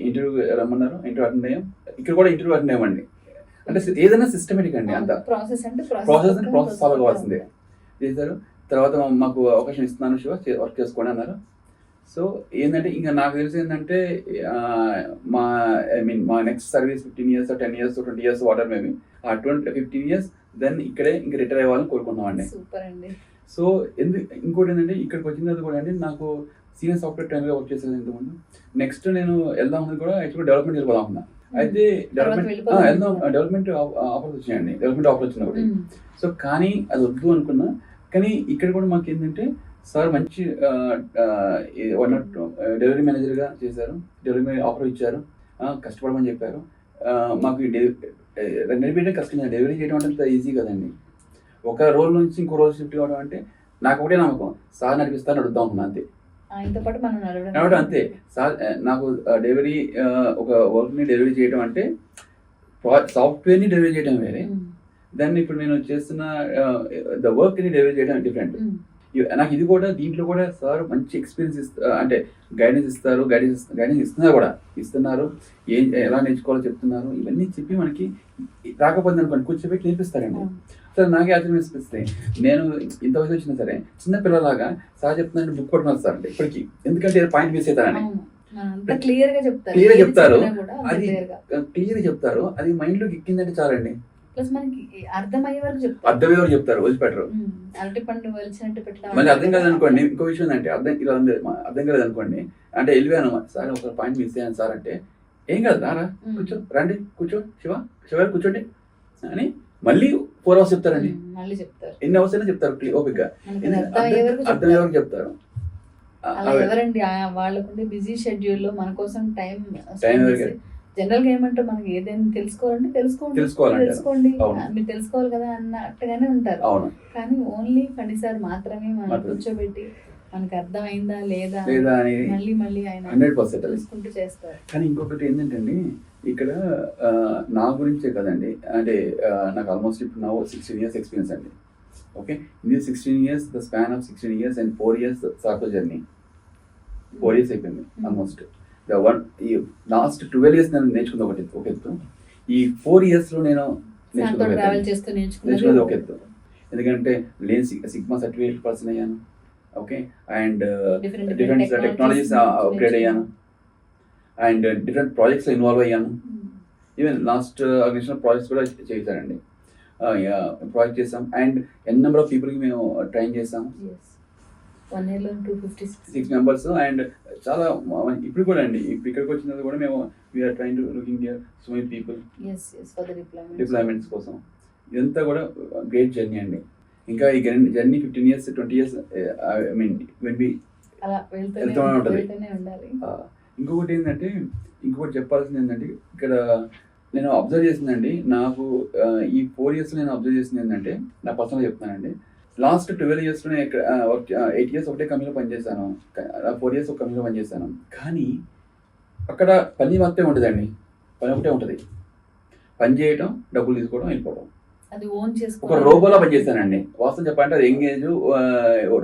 ఇంటర్వ్యూ రమ్మన్నారు, ఇంటర్వ్యూ అటెండ్ అయ్యాం. ఇక్కడ కూడా ఇంటర్వ్యూ అటెండ్ అయ్యామండి. అంటే ఏదైనా సిస్టమేటిక్ అండి, అంత ప్రాసెస్ ఫాలో కావాల్సిందే. చేశారు. తర్వాత మాకు అవకాశం ఇస్తున్నాను శివ వర్క్ చేసుకోండి అన్నారు. సో ఏంటంటే ఇంకా నాకు తెలిసి ఏంటంటే మా next service 15 years 10 years 20 years water maybe ఆ 15 years దెన్ ఇక్కడే ఇంకా రిటైర్ అవ్వాలని కోరుకున్నామండి. సో ఇంకోటి ఏంటంటే ఇక్కడికి వచ్చిన తర్వాత కూడా అండి నాకు సీనియర్ సాఫ్ట్వేర్ ట్రైనర్గా వర్క్ చేసేది ఇంతకుముందు. నెక్స్ట్ నేను వెళ్దామని కూడా యాక్చువల్గా డెవలప్మెంట్ వెళ్ళిపోదాం అనుకున్నా. అయితే డెవలప్మెంట్ ఆఫర్స్ వచ్చాయండి, డెవలప్మెంట్ ఆఫర్ వచ్చింది ఒకటి. సో కానీ అది వద్దు అనుకున్నా. కానీ ఇక్కడ కూడా మాకు ఏంటంటే సార్ మంచి డెలివరీ మేనేజర్గా చేశారు, డెలివరీ ఆఫర్ ఇచ్చారు, కష్టపడమని చెప్పారు. మాకు నడిపేయడం కష్టం, డెలివరీ చేయడం అంటే ఈజీ కదండి. ఒక రోల్ నుంచి ఇంకో రోల్ షిఫ్ట్ కావడం అంటే నాకు ఒకటే నమ్మకం, సార్ నడిపిస్తాను అడుగుతా ఉన్నా అంతే. నడవడం అంతే. సార్ నాకు డెలివరీ ఒక వర్క్ని డెలివరీ చేయడం అంటే సాఫ్ట్వేర్ని డెలివరీ చేయడం వేరే, దాన్ని ఇప్పుడు నేను చేస్తున్న ద వర్క్ని డెలివరీ చేయడం డిఫరెంట్. నాకు ఇది కూడా దీంట్లో కూడా సార్ మంచి ఎక్స్పీరియన్స్ అంటే గైడెన్స్ ఇస్తారు, గైడెన్స్ ఇస్తున్నారు, ఎలా నేర్చుకోవాలో చెప్తున్నారు. ఇవన్నీ చెప్పి మనకి రాకపోతే అనుకోండి కూర్చోబెట్టి నేర్పిస్తారండి. సార్ నాకే ఆశ్చర్యం అనిపిస్తాయి. నేను ఇంత వయసు వచ్చినా సరే చిన్న పిల్లలాగా సార్ చెప్తున్నాను బుక్ పట్టుకున్నారు సార్ అంటే ఇప్పటికీ, ఎందుకంటే పాయింట్ మిస్ అవుతారని క్లియర్ చెప్తారు. అది క్లియర్గా చెప్తారు, అది మైండ్లోకి ఎక్కిందంటే చాలండి. అర్థమయ్యే వరకు చెప్తారు, వదిలిపెట్టరు. మళ్ళీ అర్థం కాదనుకోండి, ఇంకో విషయం ఏంటంటే అర్థం కాలేదనుకోండి అంటే వెళ్ళిపోయాను సార్ ఒక పాయింట్ మిస్ అయ్యాను సార్ అంటే ఏం కాదు రారా కూర్చో రండి కూర్చో శివ కూర్చోండి అని మళ్ళీ 4 hours చెప్తారండి. ఎన్ని అవర్స్ అయినా చెప్తారు ఓపికగా, అర్థమయ్యే వరకు చెప్తారు. అలా ఎవరండి వాళ్ళకుండే బిజీ షెడ్యూల్లో మన కోసం టైం దొరికే- జనరల్ గా ఏమంటారు, మనకి ఏదైనా తెలుసుకోవాలంటే తెలుసుకోవాలంటారు. తెలుసుకోండి అవును. మీరు తెలుసుకోవాలి కదా అన్నట్టుగానే ఉంటారు. అవును. కానీ ఓన్లీ ఫండిసార్ మాత్రమే మనం మాత్రమే. కూర్చోబెట్టి మనకి అర్థమైందా లేదా లేదా అని మళ్ళీ ఆయన 100% అది. చూసుకుంటూ చేస్తారు. కానీ ఇంకొకటి ఏంటంటే అండి, ఇక్కడ నా గురించే కదండి, అంటే నాకు ఆల్మోస్ట్ ఇప్పుడు నా 16 years ఎక్స్పీరియన్స్ అండి. ఓకే, ఇది 16 years, the span of 16 years and 4 years software journey. 4 years అయిపోయింది ఆల్మోస్ట్. ఈ లాస్ట్ 12 years నేను నేర్చుకుంది ఒక ఎత్తు. ఈ 4 years లో నేను ట్రావెల్ చేస్తూ నేర్చుకున్నది ఒక ఎత్తు. ఎందుకంటే లేని సిగ్మా సర్టిఫికేట్ పర్సన్ అయ్యాను. Okay, and different technologies upgrade అయ్యాను, అండ్ డిఫరెంట్ ప్రాజెక్ట్స్లో ఇన్వాల్వ్ అయ్యాను. ఈవెన్ లాస్ట్ ఆర్గనైజేషన్ ప్రాజెక్ట్స్ కూడా చేశానండి. ప్రాజెక్ట్ చేసాం, అండ్ ఎన్ నెంబర్ ఆఫ్ పీపుల్కి మేము ట్రైన్ చేసాం. 1 year లో 256 members, అండ్ చాలా ఇప్పుడు కూడా అండి, ఇప్పుడు ఇక్కడికి వచ్చినది కూడా మేము we are trying to looking here so many people for the deployments కోసం. ఇదంతా కూడా గ్రేట్ జర్నీ అండి. ఇంకా ఈ journey 15 years 20 years I mean when be అలా వెళ్తూనే ఉంటుంది. వెళ్తూనే ఉండాలి. ఇంకొకటి ఏంటంటే, ఇంకొకటి చెప్పాల్సింది ఏంటంటే, ఇక్కడ నేను అబ్జర్వ్ చేసిందండి, నాకు ఈ 4 years నేను అబ్జర్వ్ చేసింది ఏంటంటే, నా పర్సనల్గా చెప్తానండి, లాస్ట్ 12 years నేను 8 years ఒకటే కంపెనీలో పనిచేశాను, 4 years ఒక కంపెనీలో పనిచేశాను. కానీ అక్కడ పని మొత్తం ఉంటుందండి, పని ఒకటే ఉంటుంది, పని చేయడం, డబ్బులు తీసుకోవడం, వెళ్ళిపోవడం. అది ఓన్ చేసుకో ఒక రోబోలో పనిచేస్తానండి. వాస్తవం చెప్పాలంటే అది ఎంగేజ్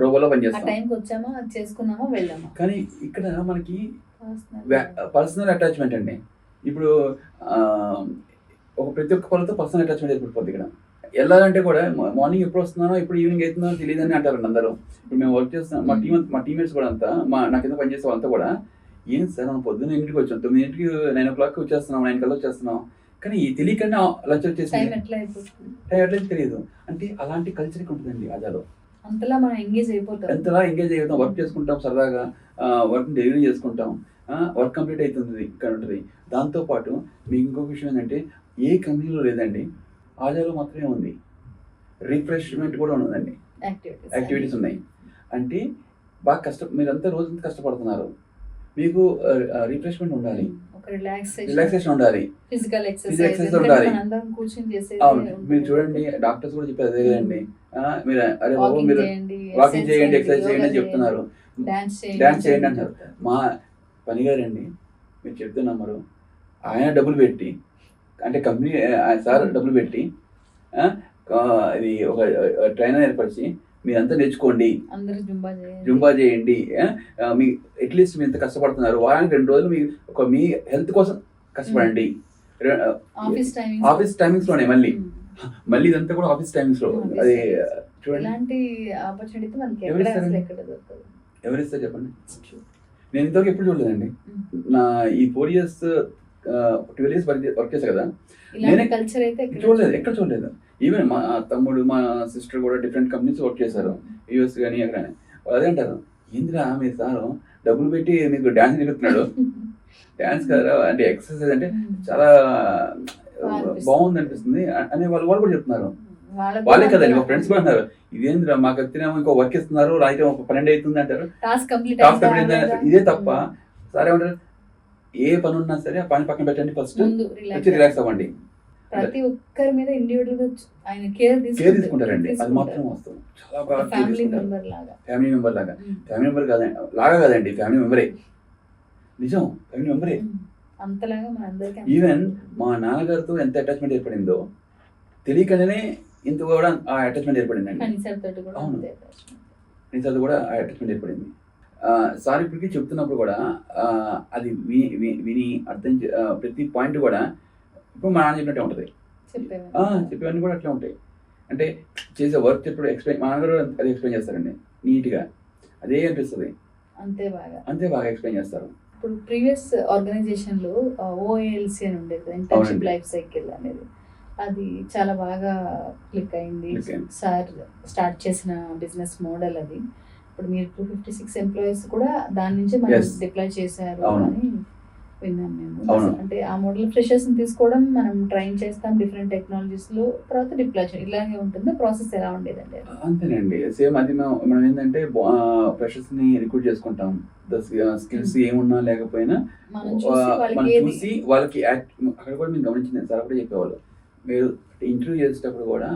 రోబోలో ఆ పనిచేస్తాం. టైంకి వచ్చామా, అది చేసుకున్నామా, వెళ్ళామా. కానీ ఇక్కడ మనకి పర్సనల్ అటాచ్మెంట్ అండి. ఇప్పుడు ప్రతి ఒక్క పనులతో పర్సనల్ అటాచ్మెంట్ ఏర్పడిపోద్ది. ఇక్కడ వెళ్ళాలంటే కూడా మార్నింగ్ ఎప్పుడు వస్తున్నానో ఎప్పుడు ఈవినింగ్ అవుతుందో తెలియదు అని అంటారండి అందరూ. ఇప్పుడు మేము వర్క్ చేస్తున్నాం, మా టీమేట్స్ కూడా అంతా, నా కింద పనిచేసే వాళ్ళంతా కూడా, ఏం సార్ మనం పొద్దున్న 8కి వచ్చాం, 9కి 9 o'clock వచ్చేస్తున్నాం, 9 కల్లా వచ్చేస్తున్నాం, కానీ తెలియకుండా లంచ్ వచ్చేసి టైం ఎట్లయితే తెలియదు. అంటే అలాంటి కల్చర్కి ఉంటుందండి ఆజాలో. అంతలా మనం ఎంగేజ్ అయిపోతాం, ఎంతలా ఎంగేజ్ అయిపోతాం, వర్క్ చేసుకుంటాం, సరదాగా వర్క్ డెలివరీ చేసుకుంటాం, వర్క్ కంప్లీట్ అవుతుంది ఇక్కడ ఉంటుంది. దాంతోపాటు మీకు ఇంకొక విషయం ఏంటంటే, ఏ కంపెనీలో లేదండి, ఆజాలో మాత్రమే ఉంది, రిఫ్రెష్మెంట్ కూడా ఉన్నదండి, యాక్టివిటీస్ ఉన్నాయి. అంటే బాగా మీరంతా రోజంతా కష్టపడుతున్నారు, మీకు రిఫ్రెష్మెంట్ ఉండాలి, రిలాక్సేషన్ ఉండాలి, ఫిజికల్ ఎక్సర్సైజ్ ఎక్సర్సైజ్ ఉండాలి. కూర్చొని చేసేది. అవును, మీరు చూడండి, డాక్టర్స్ కూడా చెప్పారు అదే కదండి, మీరు అరే బాబు మీరు వాకింగ్ చేయండి, ఎక్సర్సైజ్ చేయండి అని చెప్తున్నారు, డాన్స్ చేయండి అంటారు. మా పని గారండి, మీరు చెప్తే నమ్మరు, ఆయన డబ్బులు పెట్టి, అంటే కంపెనీ సార్ డబ్బులు పెట్టి ఇది ఒక ట్రైనర్ ఏర్పరిచి మీరంతా నేర్చుకోండి, జుంబా చేయండి, మీ అట్లీస్ట్ మీరు ఎంత కష్టపడుతున్నారు, వారానికి 2 రోజులు మీ హెల్త్ కోసం కష్టపడండి. ఆఫీస్ టైమింగ్స్ లోనే మళ్ళీ ఇదంతా కూడా ఆఫీస్ టైమింగ్స్ లో. అది చూడండి, ఎవరిస్తారు చెప్పండి. నేను ఇంతవరకు ఎప్పుడు చూడలేదండి. నా ఈ 4 years 12 years వర్క్ చేశా కదా, నేనే చూడలేదు, ఎక్కడ చూడలేదు. ఈవెన్ మా తమ్ముడు, మా సిస్టర్ కూడా డిఫరెంట్ కంపెనీస్ వర్క్ చేశారు, యూఎస్ కానీ ఎక్కడ. అదే అంటారు, ఏందిరా మీ సారు డబ్బులు పెట్టి మీకు డ్యాన్స్ నేర్పుతున్నాడు, డ్యాన్స్ కదా అంటే ఎక్సర్సైజ్ అంటే చాలా బాగుంది అనిపిస్తుంది అని వాళ్ళు కూడా చెప్తున్నారు. వాళ్ళే కదండి, మా ఫ్రెండ్స్ కూడా అంటారు, ఇదేంద్రా మాకు వచ్చినేమో ఇంకో వర్క్ ఇస్తున్నారు, రాయితే 12 అవుతుంది అంటారు, టాస్క్ కంప్లీట్. ఇదే తప్ప సరే ఏమంటారు, ఏ పని ఉన్నా సరే ఆ పని పక్కన పెట్టండి, ఫస్ట్ వచ్చి రిలాక్స్ అవ్వండి. ప్రతి ఒక్కరి మీద ఇండివిజువల్ గా ఆయన కేర్ తీసుకుంటారండి, అది మాత్రం వస్తుంది. చాలా బాగా ఫ్యామిలీ మెంబర్ లాగా. ఫ్యామిలీ మెంబర్ కాదండి, ఫ్యామిలీ మెంబరే, నిజం, ఫ్యామిలీ మెంబరే. అంతలాగా మనందరికీ ఈవెన్ మా నాన్నగారితో ఎంత అటాచ్మెంట్ ఏర్పడిందో తెలియకనే ఇంత కూడా ఆ అటాచ్మెంట్ ఏర్పడిందండి. అవును, నిజాలు కూడా ఆ అటాచ్మెంట్ ఏర్పడింది. సార్ ఇప్పటికీ చెప్తున్నప్పుడు కూడా అది విని అర్థం ప్రతి పాయింట్ కూడా ఇప్పుడు మా నాన్న చెప్పినట్టే ఉంటుంది, చెప్పేవన్నీ కూడా అట్లా ఉంటాయి. అంటే చేసే వర్క్ ఎప్పుడు ఎక్స్ప్లెయిన్, మా నాన్నగారు అది ఎక్స్ప్లెయిన్ చేస్తారండి నీట్గా, అదే అనిపిస్తుంది, అంతే బాగా ఎక్స్ప్లెయిన్ చేస్తారు. ఇప్పుడు ప్రీవియస్ ఆర్గనైజేషన్ లో ఓఏఎల్సి అని ఉండేది, ఇంటర్న్షిప్ లైఫ్ సైకిల్ అనేది, అది చాలా బాగా క్లిక్ అయింది. సార్ స్టార్ట్ చేసిన బిజినెస్ మోడల్ అది. ఇప్పుడు మీరు 256 ఎంప్లాయీస్ కూడా దాని నుంచి మనం డిప్లాయ్ చేశారు అని విన్నాం మేము. అవును. అంటే ఆ మోడల్ ఫ్రెషర్స్ ని తీసుకోవడం, మనం ట్రైన్ చేస్తాం డిఫరెంట్ టెక్నాలజీస్ లో, తర్వాత డిప్లాయ్ ఇలాగే ఉంటుంది. ప్రాసెస్ ఎలా ఉండేదండి? అంతేనండి. సేమ్ అది మనం ఏంటంటే ఫ్రెషర్స్ ని రిక్రూట్ చేసుకుంటాం. స్కిల్స్ ఏమున్నా లేకపోయినా మనం చూసి మనం వాళ్ళకి ఏది చూసి వాళ్ళకి అక్కడ కూడా మేము గమనించింది సార్ కూడా చెప్పేవాళ్ళు. మీరు ఇంటర్వ్యూ చేసేటప్పుడు కూడా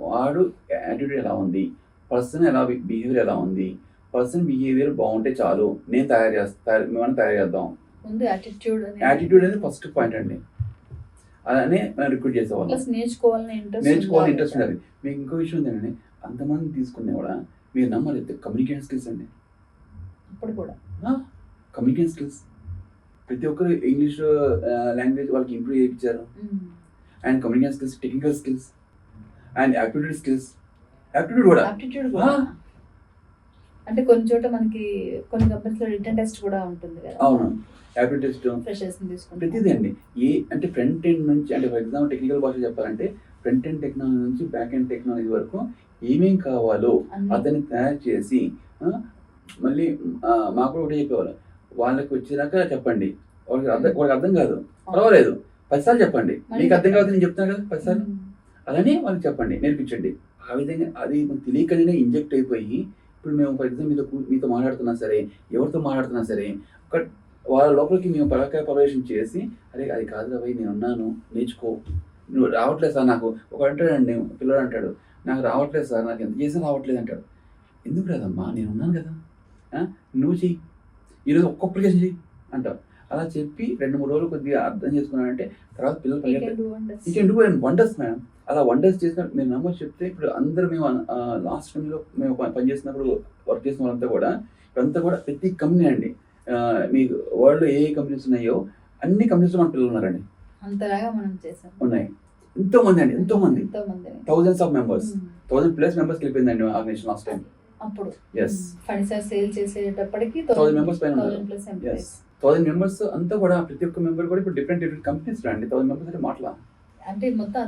వాడు యాటిట్యూడ్ ఎలా ఉంది, పర్సన్ ఎలా బిహేవియర్ ఎలా ఉంది, పర్సన్ బిహేవియర్ బాగుంటే చాలు, నేను మిమ్మల్ని తయారు చేద్దాం. ముందు యాటిట్యూడ్ యాటిట్యూడ్ అనేది ఫస్ట్ పాయింట్ అండి. అలానే మనం రిక్రూట్ చేసేవాళ్ళం. ప్లస్ నేర్చుకోవాలని ఇంట్రెస్ట్ ఉండదు. మీకు ఇంకో విషయం ఏంటంటే అంతమంది తీసుకునే కూడా మీరు నమ్మలేదు, కమ్యూనికేషన్ స్కిల్స్ అండి. అప్పుడు కూడా కమ్యూనికేషన్ స్కిల్స్ ప్రతి ఒక్కరు ఇంగ్లీష్ లాంగ్వేజ్ వాళ్ళకి ఇంప్రూవ్ చేయించారు. And communication skills, technical skills and aptitude కూడా. అంటే కొన్ని చోట మనకి కొన్ని కంపెనీస్ లో రిటన్ టెస్ట్ కూడా ఉంటుంది కదా. అవును, యాప్టిట్యూడ్ టెస్ట్ ఫ్రెషర్స్ ని తీసుకుంటే ప్రతిదీ అండి. అంటే ఫ్రంట్ ఎండ్ నుంచి, అంటే ఫర్ ఎగ్జాంపుల్ టెక్నికల్ భాష చెప్పాలంటే ఫ్రంట్ ఎండ్ టెక్నాలజీ నుంచి బ్యాక్ ఎండ్ టెక్నాలజీ వరకు ఏమేం కావాలో అతన్ని తయారు చేసి మళ్ళీ మాకు కూడా ఒకటి చెప్పేవాళ్ళు, వాళ్ళకి వచ్చినాక చెప్పండి, వాళ్ళకి అర్థం కాదు పర్వాలేదు 10 సార్లు చెప్పండి, మీకు అర్థం కాదు నేను చెప్తాను కదా 10 సార్లు, అలానే వాళ్ళకి చెప్పండి, నేర్పించండి. ఆ విధంగా అది తెలియకనే ఇంజెక్ట్ అయిపోయి ఇప్పుడు మేము ఫర్ ఎగ్జాంపుల్ మీతో మాట్లాడుతున్నా సరే, ఎవరితో మాట్లాడుతున్నా సరే, ఒక వాళ్ళ లోపలికి మేము ప్రవేశం చేసి, అరే అది కాదు కాబట్టి నేను ఉన్నాను, నేర్చుకో, నువ్వు రావట్లేదు సార్ నాకు. ఒక అంటాడండి పిల్లడు అంటాడు, నాకు రావట్లేదు సార్, నాకు ఎంత చేసినా రావట్లేదు అంటాడు. ఎందుకు రాదమ్మా, నేను ఉన్నాను కదా, నువ్వు చెయ్యి, ఈరోజు ఒక్క అప్లికేషన్ చెయ్యి అంటావు. అలా చెప్పి 2-3 రోజులు కొద్దిగా అర్థం చేసుకున్నానంటే తర్వాత పిల్లలు వండర్స్ మేడం. అలా వండర్స్ చేసిన మీరు నమ్మో చెప్తే ఇప్పుడు అందరూ మేము లాస్ట్ టైంలో మేము పనిచేసినప్పుడు వర్క్ చేసిన వాళ్ళంతా కూడా ఇప్పుడంతా కూడా ప్రతి కంపెనీ అండి, మీకు వరల్డ్లో ఏ కంపెనీస్ ఉన్నాయో అన్ని కంపెనీస్లో మన పిల్లలు ఉన్నారండి. అంతలాగా మనం చేసాం. ఉన్నాయి ఎంతో మంది అండి, థౌజండ్స్ ఆఫ్ మెంబర్స్, 1000+ మెంబర్స్ వెళ్ళిపోయిందండి ఆర్గనైజేషన్ లాస్ట్ టైం. అప్పుడు ఎస్, ఫర్నిచర్ సేల్ చేసేటప్పటికి 1000 మెంబర్స్ పైన 1000 మెంబర్స్ అంతా కూడా ప్రతి ఒక్క మెంబర్ కూడా ఇప్పుడు డిఫరెంట్ కంపెనీస్ అండి. 1000 మెంబర్స్ అంటే మాటలా అంటే మొత్తం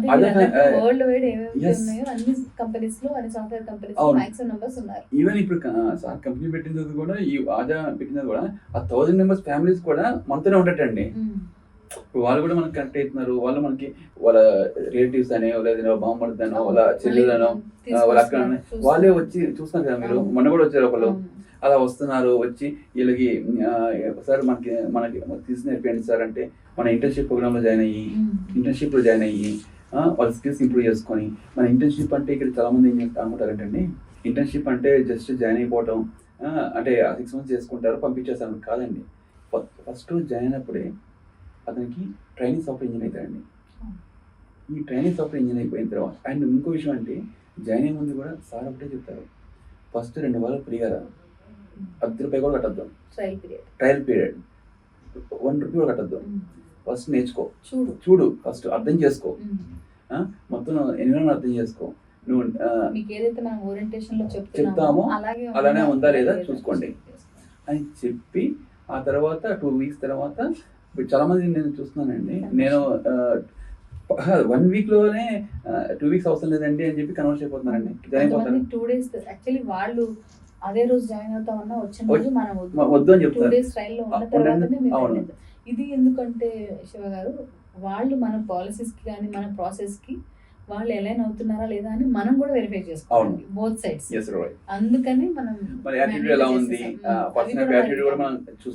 వరల్డ్ వైడ్ ఏవైతే ఉన్నాయో అన్ని కంపెనీస్ లో, అన్ని సాఫ్ట్వేర్ కంపెనీస్ లో మాక్సిమం మెంబర్స్ ఉన్నారు. ఈవెన్ ఇప్పుడు సార్ కంపెనీ పెట్టినది కూడా, ఈ ఆజా పెట్టినది కూడా, ఆ 1000 మెంబర్స్ ఫ్యామిలీస్ కూడా మనతోనే ఉండటండి. ఇప్పుడు వాళ్ళు కూడా మనకి కనెక్ట్ అవుతున్నారు. వాళ్ళు మనకి వాళ్ళ రిలేటివ్స్ అనే, లేదా బామ్మర్దనో, వాళ్ళ చెల్లెలనో, వాళ్ళ అక్క వాళ్ళే వచ్చి చూస్తున్నారు కదా. మీరు మొన్న కూడా వచ్చారు ఒకళ్ళు, అలా వస్తున్నారు, వచ్చి వీళ్ళకి సార్ మనకి తీసి నేర్పండి సార్ అంటే, మన ఇంటర్న్షిప్ ప్రోగ్రామ్లో జాయిన్ అయ్యి వాళ్ళ స్కిల్స్ ఇంప్రూవ్ చేసుకొని, మన ఇంటర్న్షిప్ అంటే ఇక్కడ చాలా మంది ఏం అనుకుంటారంటే, ఇంటర్న్షిప్ అంటే జస్ట్ జాయిన్ అయిపోవటం, అంటే 6 months చేసుకుంటారు పంపించేస్తాను కాదండి. ఫస్ట్ జాయిన్ అయినప్పుడే అతనికి ట్రైనింగ్ సాఫ్ట్వేర్ ఇంజనీర్ అవుతాడండి. ఈ ట్రైనింగ్ సాఫ్ట్వేర్ ఇంజనీర్ అయిపోయిన తర్వాత అండ్ ఇంకో విషయం అంటే, జాయిన్ అయ్యే ముందు కూడా సార్ ఒకటే చెప్తారు, ఫస్ట్ 2 వారాలు ఫ్రీగా రా, ₹10 కూడా కట్టద్దు, ట్రయల్ పీరియడ్ 1 రూపీ కూడా కట్టద్దు, ఫస్ట్ నేర్చుకో, చూడు ఫస్ట్ అర్థం చేసుకో, మొత్తం ఎన్విరాన్మెంట్ అర్థం చేసుకో, నువ్వు ఏదైతే మనం ఓరియంటేషన్ లో చెప్తామో అలానే ఉందా లేదా చూసుకోండి అని చెప్పి, ఆ తర్వాత 2 weeks తర్వాత చాలా మంది నేను చూస్తున్నానండి, నేను 1 week లోనే 2 weeks అవసరం లేదండి అని చెప్పి కన్వర్ట్ అయిపోతున్నారండి. జాయిన్ అయిపోతారు 2 days. యాక్చువల్లీ వాళ్ళు అదే రోజు జాయిన్ అవుతామన్నా వచ్చిన రోజు మనం వద్దు అని చెప్తారు. 2 days ట్రైల్ లో ఉన్న తర్వాతనే. ఇది ఎందుకంటే శివ గారు, వాళ్ళు మన పాలసీస్ కి కానీ మన ప్రాసెస్ కి వాళ్ళు అలైన్ అవుతున్నారా లేదా అని మనం కూడా వెరిఫై చేసుకోవాలి, బోత్ సైడ్స్. అందుకని మనం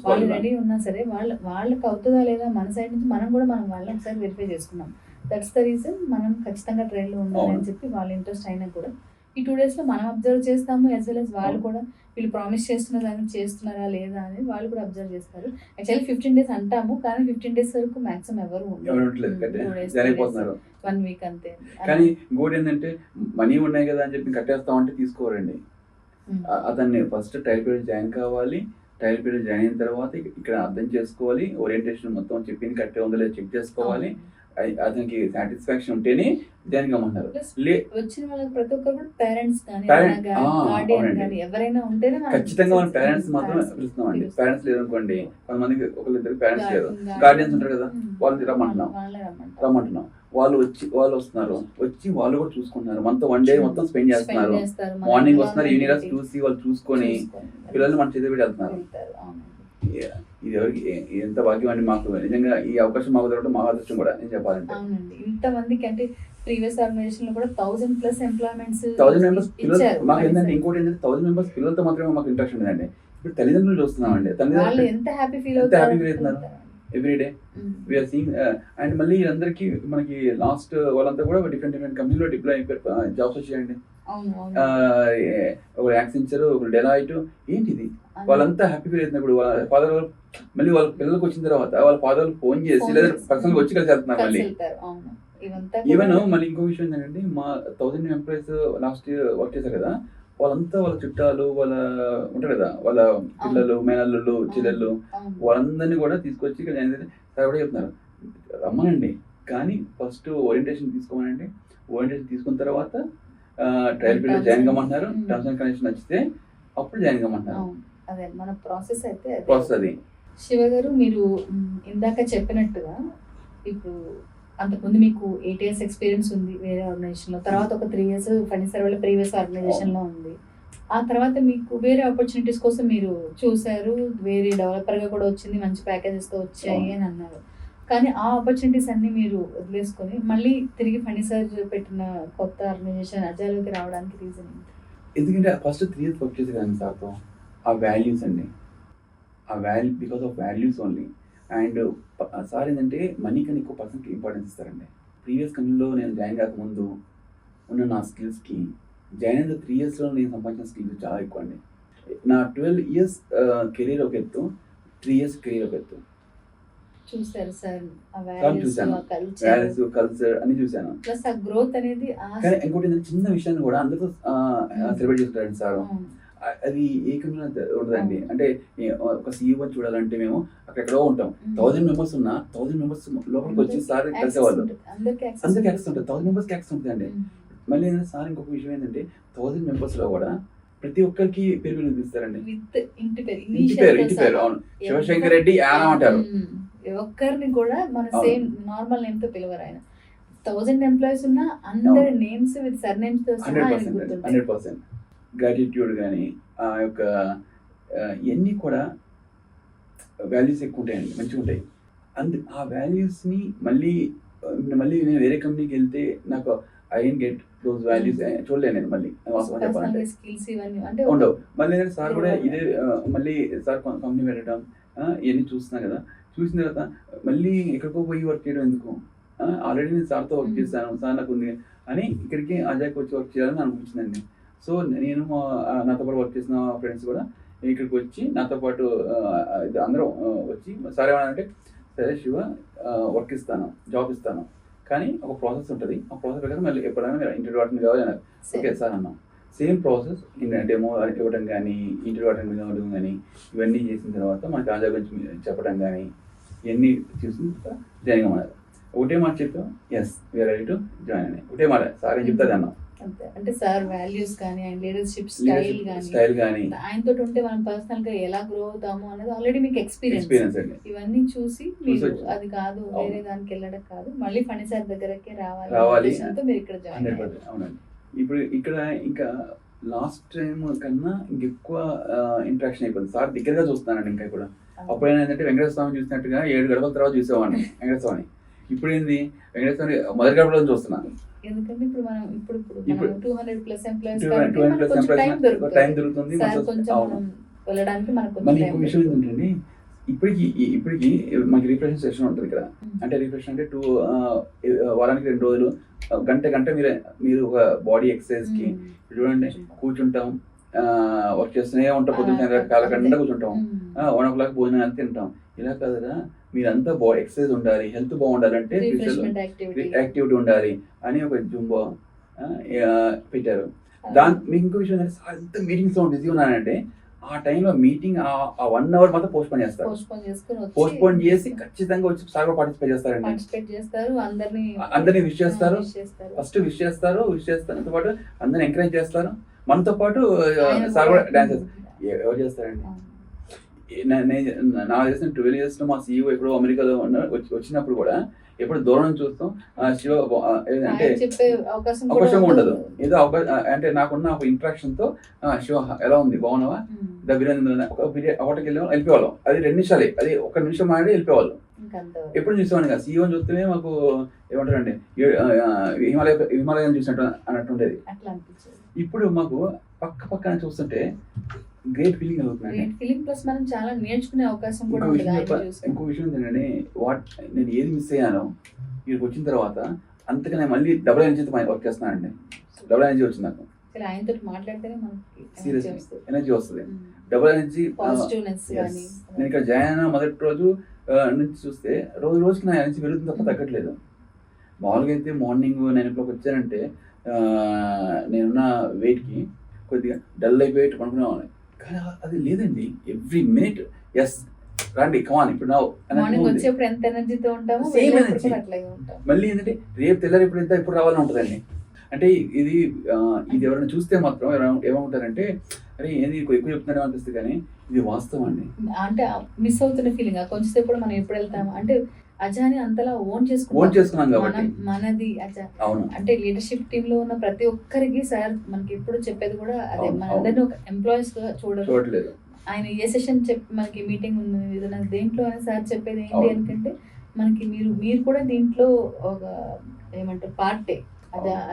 వాళ్ళు రెడీ ఉన్నా సరే వాళ్ళకి అవుతుందా లేదా మన సైడ్ నుంచి మనం వాళ్ళని ఒకసారి వెరిఫై చేసుకున్నాం. దట్స్ ద రీజన్ మనం ఖచ్చితంగా ట్రైల్ లో ఉండాలని చెప్పి వాళ్ళ ఇంట్రెస్ట్ అయినా కూడా ఈ 2 days లో మనం అబ్జర్వ్ చేస్తాము. యాజ్ వెల్ as వాళ్ళు కూడా వీళ్ళు ప్రామిస్ చేస్తున్నారా లేదా అని వాళ్ళు కూడా అబ్జర్వ్ చేస్తారు. యాక్చువల్లీ 15 days అంటాము, కానీ 15 days వరకు మాక్సిమం ఎవరు ఉండరు, 1 week అంతే. కానీ ఇంకోటి ఏంటంటే, మనీ ఉన్నాయి కదా అని చెప్పి కట్టేస్తామంటే తీసుకోరండి. అతన్ని ఫస్ట్ ట్రయల్ పీరియడ్ జాయిన్ కావాలి. ట్రయల్ పీరియడ్ జాయిన్ అయిన తర్వాత ఇక్కడ అర్థం చేసుకోవాలి, ఓరియంటేషన్ మొత్తం చెప్పింది కరెక్ట్ ఉందో లేదో చెక్ చేసుకోవాలి. అతనికి సాటిస్ఫాక్షన్ ఉంటేనే జాయిన్ కమ్మన్నారు. వచ్చిన వాళ్ళకి ప్రతి ఒక్కరు పేరెంట్స్ కానీ ఎవరైనా ఉంటేనే ఖచ్చితంగా మన పేరెంట్స్ మాత్రం పిలుస్తున్నాం అండి. పేరెంట్స్ లేదనుకోండి, కొంతమందికి ఒకరిద్దరు పేరెంట్స్ లేరు, గార్డియన్స్ ఉంటారు కదా, వాళ్ళని రమ్మంటున్నాం. వాళ్ళు వస్తున్నారు, వచ్చి వాళ్ళు కూడా చూసుకుంటున్నారు, మనతో 1 day మొత్తం స్పెండ్ చేస్తున్నారు. మార్నింగ్ వస్తున్నారు, ఈవినింగ్ చూసి వాళ్ళు చూసుకొని పిల్లల్ని మన చేతి పెట్టి వెళ్తున్నారు. ఇది ఎవరికి ఎంత భాగ్యం అండి మాకు. నిజంగా ఈ అవకాశం మాకు దొరకడం మా అదృష్టం కూడా నేను చెప్పాలంటే. అవునండి. ఇంతమందికి అంటే ప్రీవియస్ ఆర్గనైజేషన్ లో కూడా 1000+ ఎంప్లాయ్మెంట్స్ 1000 మెంబర్స్ పిల్లలు ఇచ్చారు. మాకు ఏంటంటే ఇంకోటి ఏంటంటే 1000 మెంబర్స్ పిల్లలతో మాత్రమే మాకు ఇంట్రెస్ట్ ఉండదండి. ఇప్పుడు తల్లిదండ్రులు చూస్తున్నామండి. వాళ్ళు తల్లిదండ్రులు ఎంత హ్యాపీ ఫీల్ ఎంత అవుతారు హ్యాపీ ఫీల్ అవుతున్నారు every day. We are seeing and మళ్ళీ అందరికీ మనకి లాస్ట్ వాళ్ళంతా కూడా డిఫరెంట్ కంపెనీలో డిప్లాయ్ అయిపోయారు, జాబ్స్ వచ్చాయండి. అవును అవును. ఒక యాక్సెంచర్, ఒక డెలాయిట్, ఏంటిది వాళ్ళంతా హ్యాపీ ఫీల్ అవుతున్నారు. ఇప్పుడు వాళ్ళ ఫాదర్ మళ్ళీ వాళ్ళ పిల్లలకు వచ్చిన తర్వాత వాళ్ళ ఫాదర్ ఫోన్ చేసి లేదా పర్సనల్ వచ్చి కలిసి వెళ్తున్నారు మళ్ళీ. అవును. ఇవంతా ఈవెన్ మళ్ళీ ఇంకో విషయం ఏంటంటే మా 1000 ఎంప్లాయీస్ లాస్ట్ ఇయర్ వర్క్ చేశారు కదా, వాళ్ళంతా వాళ్ళ చుట్టాలు వాళ్ళ ఉంటారు కదా, వాళ్ళ పిల్లలు మేనల్లుళ్ళు చెల్లెళ్ళు వాళ్ళందరినీ కూడా తీసుకొచ్చి ఇక్కడ సార్ కూడా చెప్తున్నారు రమ్మనండి, కానీ ఫస్ట్ ఓరియంటేషన్ తీసుకోమనండి. ఓరియంటేషన్ తీసుకున్న తర్వాత ట్రయల్ పీరియడ్ జాయిన్ కమ్మంటున్నారు. టర్మ్స్ అండ్ కండిషన్ నచ్చితే అప్పుడు జాయిన్ కమ్మంటున్నారు. అదే మన ప్రాసెస్ అయితే ప్రాసెస్ అది. శివ గారు, మీరు ఇందాక చెప్పినట్టుగా ఇప్పుడు అంతకుముందు మీకు 8 years ఎక్స్పీరియన్స్ ఉంది వేరే ఆర్గనైజేషన్ లో, తర్వాత ఒక 3 years ఫర్నిచర్ వాళ్ళ ప్రీవియస్ ఆర్గనైజేషన్ లో ఉంది. ఆ తర్వాత మీకు వేరే ఆపర్చునిటీస్ కోసం మీరు చూసారు, వేరే డెవలపర్ గా కూడా వచ్చింది, మంచి ప్యాకేజెస్ తో వచ్చాయి అని అన్నారు. కానీ ఆ ఆపర్చునిటీస్ అన్ని మీరు వదిలేసుకొని మళ్ళీ తిరిగి ఫర్నిచర్ పెట్టిన కొత్త ఆర్గనైజేషన్ అజాలోకి రావడానికి రీజన్ ఏంటి? ఎందుకంటే ఫస్ట్ 3 years వర్క్ చేసే కానీ సార్తో ఆ వాల్యూస్ అండి, ఆ value because of values only. And sir ఏంటంటే మనీ కన్నా ఎక్కువ పర్సన్కి ఇంపార్టెన్స్ ఇస్తారండి. ప్రీవియస్ కంపెనీలో నేను జాయిన్ కాకముందు ఉన్న నా స్కిల్స్కి జాయిన్ అయిన 3 yearsలో నేను సంపాదించిన స్కిల్స్ చాలా ఎక్కువ అండి. నా 12 years కెరీర్ ఒక ఎత్తు, 3 years కెరీర్ ఒక ఎత్తు. చూసారు సార్, చూసాను, వాల్యూస్ కల్చర్ అన్ని చూసాను. ప్లస్ ఆ గ్రోత్ అనేది. కానీ ఇంకోటి చిన్న విషయాన్ని కూడా అందరితో సెలబ్రేట్ చేసుకుంటారండి సార్. అది ఏ కంపెనీ ఉండదండి. అంటే ఒక CEO చూడాలంటే మేము అక్కడెక్కడో ఉంటాం. 1000 మెంబర్స్ ఉన్న 1000 మెంబర్స్ లోపలికి వచ్చి సార్ కలిసేవాళ్ళు. అందరికి యాక్సెస్ ఉంటుంది, 1000 మెంబర్స్కి యాక్సెస్ ఉంటుంది అండి. మళ్ళీ సార్ ఇంకొక విషయం ఏంటంటే 1000 మెంబర్స్ లో కూడా ప్రతి ఒక్కరికి పేరు పేరు పిలుస్తారండి. ఇంటి పేరు అవును, శివశంకర్ రెడ్డి యానా అంటారు. ఒక్కరిని కూడా మన సేమ్ నార్మల్ నేమ్ తో పిలవరు ఆయన. 1000 ఎంప్లాయీస్ ఉన్న అందరి నేమ్స్ విత్ సర్ నేమ్స్ తో 100% గ్రాటిట్యూడ్ కానీ ఆ యొక్క ఇవన్నీ కూడా వాల్యూస్ ఎక్కువ ఉంటాయండి, మంచిగా ఉంటాయి. ఆ వాల్యూస్ని మళ్ళీ నేను వేరే కంపెనీకి వెళ్తే నాకు I don't get those values చూడలేను నేను. మళ్ళీ వాస్తవం చెప్పాలంటే ఉండవు. మళ్ళీ సార్ కూడా ఇదే మళ్ళీ సార్ కంపెనీ వెళ్ళడం ఇవన్నీ చూస్తున్నా కదా, చూసిన తర్వాత మళ్ళీ ఎక్కడికో పోయి వర్క్ చేయడం ఎందుకు, ఆల్రెడీ నేను సార్తో వర్క్ చేస్తాను, సార్ నాకు ఉంది అని ఇక్కడికి అజాకి వచ్చి వర్క్ చేయాలని అనిపించిందండి. సో నేను నాతో పాటు వర్క్ చేసిన ఫ్రెండ్స్ కూడా ఇక్కడికి వచ్చి నాతో పాటు అందరం వచ్చి సార్ ఏమన్నారంటే, సరే శివ వర్క్ ఇస్తాను, జాబ్ ఇస్తాను, కానీ ఒక ప్రాసెస్ ఉంటుంది, ఆ ప్రాసెస్ ప్రకారం మళ్ళీ ఎప్పుడైనా మీరు ఇంటర్వ్యూ అటెండ్ కావాలి అన్నారు. ఓకే సార్ అన్నాం. సేమ్ ప్రాసెస్ డెమో ఇవ్వడం కానీ ఇంటర్వ్యూ అటెండ్ కావడం కానీ ఇవన్నీ చేసిన తర్వాత మనకి ఆజా గురించి చెప్పడం కానీ ఇవన్నీ చూసిన తర్వాత జాయిన్ అవ్వమన్నారు. ఒకటే మాట చెప్పాం, yes we are ready to join అని ఒకటే మాట. సార్ ఏం చెప్తుంది అన్నాం. అంటే సార్ వాల్యూస్ కానీ ఆయన లీడర్షిప్ స్టైల్ కానీ ఆయనతో ఉంటే మనం పర్సనల్ గా ఎలా గ్రో అవుతాము అనేది ఆల్రెడీ మీకు ఎక్స్పీరియన్స్ అండి. ఇవన్నీ చూసి మీరు అది కాదు వేరే దానికి వెళ్ళడం కాదు, మళ్ళీ ఫర్నిచర్ దగ్గరకే రావాలి మీరు ఇక్కడ జాయిన్ అయ్యారు. అవునండి. ఇప్పుడు ఇక్కడ ఇంకా లాస్ట్ టైం కన్నా ఇంకెక్కువ ఇంట్రాక్షన్ అయిపోయింది. సార్ దగ్గరగా చూస్తున్నానండి ఇంకా కూడా. అప్పుడు ఏంటంటే వెంకటేశ్వర స్వామి చూసినట్టుగా 7 గడపల తర్వాత చూసేవాడిని వెంకటేశ్వర స్వామి. ఇప్పుడు ఏంది వెంకటేశ్వర స్వామి మొదటి గడపలో చూస్తున్నాను. ఎందుకంటే ఇప్పుడు మనం ఇప్పుడు 200+ ఎంప్లాయీస్ టైం దొరుకుతుంది. మళ్ళీ ఇంకో విషయం ఏంటంటే ఇప్పటికి మనకి రిఫ్రెష్ సెషన్ ఉంటుంది ఇక్కడ. అంటే రిఫ్రెష్ అంటే వారానికి 2 రోజులు గంట మీరు ఒక బాడీ ఎక్సర్సైజ్ కి చూడండి కూర్చుంటాం, వర్క్ చేస్తూనే ఉంటాం, పొద్దున్న కాలకండా కూర్చుంటాం, 1 o'clock భోజనాలు తింటాం. ఇలా కాదురా, మీరంతా ఎక్సర్సైజ్ ఉండాలి, హెల్త్ బాగుండాలంటే యాక్టివిటీ ఉండాలి అని ఒక జూంబా పెట్టారు. మీకు ఇంకో విషయం ఏంటంటే సార్ ఎంత మీటింగ్స్ లో బిజీ ఉన్నానంటే ఆ టైంలో మీటింగ్ ఆ 1 hour మాత్రం పోస్ట్పోన్ చేస్తారు. పోస్ట్పోన్ చేసి ఖచ్చితంగా వచ్చి సార్ కూడా పార్టిసిపేట్ చేస్తారండి. అందరినీ విష్ చేస్తారు. ఫస్ట్ విష్ చేస్తారు, పాటు అందరిని ఎంకరేజ్ చేస్తారు. మనతో పాటు సార్ కూడా డాన్స్ చేస్తారు. ఎవరు చేస్తారండి? నాకు తెలిసిన 12 years లో మా CEO ఎప్పుడో అమెరికాలో వచ్చినప్పుడు కూడా ఎప్పుడు దూరం నుంచి చూస్తాం. శివ అంటే ఆయన చెప్పే అవకాశం కూడా అవకాశం ఉండదు. ఏదో అంటే నాకున్న ఒక ఇంట్రాక్షన్ తో శివ ఎలా ఉంది, బాగున్నావా, బిర్యానీ ఒక హోటల్కి వెళ్ళిపోవాళ్ళం. అది 2 నిమిషాలే, అది 1 నిమిషం మాడి వెళ్ళిపోవాళ్ళం. ఎప్పుడు చూసేవాడిని కదా, సీఓని చూస్తేనే మాకు ఏమంటారండి హిమాలయం చూసినట్టు అన్నట్టు ఉండేది. ఇప్పుడు మాకు పక్కన చూస్తుంటే గ్రేట్ ఫీలింగ్ అవుతుంది. చాలా నేర్చుకునే అవకాశం కూడా ఇంకో విషయం ఏంటంటే నేను ఏది మిస్ అయ్యానో ఇక్కడికి వచ్చిన తర్వాత అంతకనే మళ్ళీ డబుల్ ఎనర్జీతో వర్క్ చేస్తున్నానండి. డబుల్ ఎనర్జీ వచ్చింది నాకు. ఆయనతో మాట్లాడితేనే సీరియస్లీ ఎనర్జీ వస్తుంది, డబుల్ ఎనర్జీ. నేను ఇక్కడ జాయిన్ అయిన మొదటి రోజు నుంచి చూస్తే రోజుకి నా ఎనర్జీ పెరుగుతుంది తప్ప తగ్గట్లేదు. మామూలుగా అయితే మార్నింగ్ 9 o'clock వచ్చానంటే నేనున్న వెయిట్కి కొద్దిగా డల్ అయిపోయేట్టు అనుకునేవాడిని. కానీ అది లేదండి, ఎవ్రీ మినిట్ ఎస్ రండి కమాన్ ఇప్పుడు మళ్ళీ ఏంటంటే రేపు తెల్లారి ఇప్పుడు రావాలని ఉంటుందండి. అంటే ఇది ఎవరైనా చూస్తే మాత్రం ఏమంటారంటే అరే ఏది ఎక్కువ చెప్తున్నారో అనిపిస్తుంది, కానీ ఇది వాస్తవం అండి. అంటే మిస్ అవుతున్న ఫీలింగ్ కొంచెంసేపు కూడా మనం ఎప్పుడు వెళ్తాము అంటే అజాని అంతలా ఓన్ చేసుకున్నాం కాబట్టి మనది అజా. అంటే లీడర్షిప్ టీమ్ లో ఉన్న ప్రతి ఒక్కరికి సార్ మనకి ఎప్పుడు చెప్పేది కూడా అదే, మన అందరినీ ఒక ఎంప్లాయీస్ గా చూడలేదు. ఆయన ఏ సెషన్ మనకి మీటింగ్ ఉంది ఏదైనా దేంట్లో అయినా సార్ చెప్పేది ఏంటి ఎందుకంటే మనకి మీరు కూడా దీంట్లో ఒక ఏమంటారు పార్టే.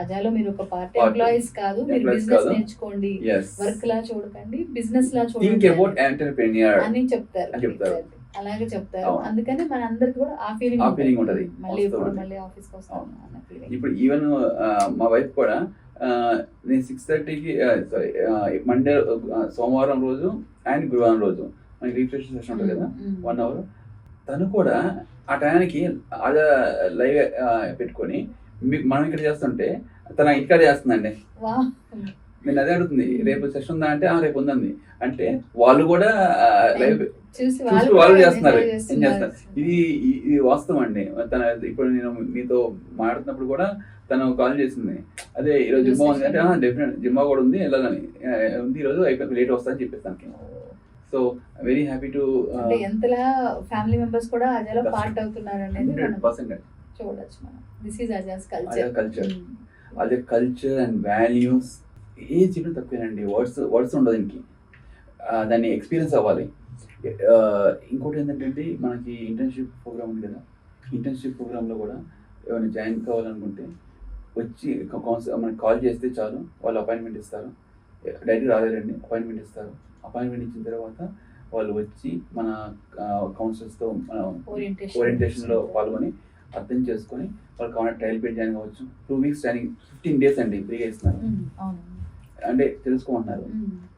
అజాలో మీరు ఒక పార్ట్ ఎంప్లాయీస్ కాదు, మీరు బిజినెస్ నేర్చుకోండి, వర్క్ లా చూడకండి, బిజినెస్ లా చూడండి అని చెప్తారు. అలాగే చెప్తారు. అందుకని మన అందరికి కూడా ఆ ఫీలింగ్ ఉంటది. మళ్ళీ ఆఫీస్ కి వస్తాం అన్న ఫీలింగ్. ఇప్పుడు ఈవెన్ మా వైఫ్ కూడా నేను 6:30కి మండే సోమవారం రోజు అండ్ గురువారం రోజు మనకి రిఫ్రెష్ సెషన్ ఉంటుంది కదా 1 hour, తను కూడా ఆ టైంకి అదే లైవ్ పెట్టుకొని మనం ఇక్కడ చేస్తుంటే తన ఇంటికాడ చేస్తుందండి. నేను అదే అడుగుతుంది, రేపు సెషన్ ఉందా అంటే రేపు ఉందండి. అంటే వాళ్ళు కూడా లైవ్ చూసి వాళ్ళు చేస్తున్నారు, ఏం చేస్తున్నారు. ఇది వాస్తవం అండి. తన ఇప్పుడు నేను మీతో మాట్లాడుతున్నప్పుడు కూడా తను కాల్ చేసింది, అదే ఈరోజు జిమ్మా ఉంది అంటే డెఫినెట్ జిమ్మా కూడా ఉంది, వెళ్ళాలని ఉంది, ఈరోజు అయిపోయి లేట్ వస్తా అని చెప్పేస్తానికి. సో వెరీ హ్యాపీ టు ఎంతలా ఫ్యామిలీ మెంబర్స్ కూడా అజాలో పార్ట్ అవుతున్నారు అనేది 100% చూడొచ్చు మనం. This is Aja's culture. అదే కల్చర్ అండ్ వాల్యూస్ ఏ చెప్పిన తక్కువేనండి. వర్డ్స్ ఉండదు దీనికి, దాన్ని ఎక్స్పీరియన్స్ అవ్వాలి. ఇంకోటి ఏంటంటే మనకి ఇంటర్న్షిప్ ప్రోగ్రామ్ ఉంది కదా, ఇంటర్న్షిప్ ప్రోగ్రాంలో కూడా ఎవరైనా జాయిన్ కావాలనుకుంటే వచ్చి మనకి కాల్ చేస్తే చాలు, వాళ్ళు అపాయింట్మెంట్ ఇస్తారు. డైరెక్ట్ రాలేరండి, అపాయింట్మెంట్ ఇస్తారు. అపాయింట్మెంట్ ఇచ్చిన తర్వాత వాళ్ళు వచ్చి మన కౌన్సిలర్స్తో ఓరియంటేషన్లో పాల్గొని అర్థం చేసుకొని వాళ్ళు కావాలంటే ట్రయల్ పీరియడ్ జాయిన్ అవ్వచ్చు. 2 weeks ట్రైనింగ్, 15 days అండి ఫ్రీగా ఇస్తున్నారు. అంటే తెలుసుకోమంటున్నారు,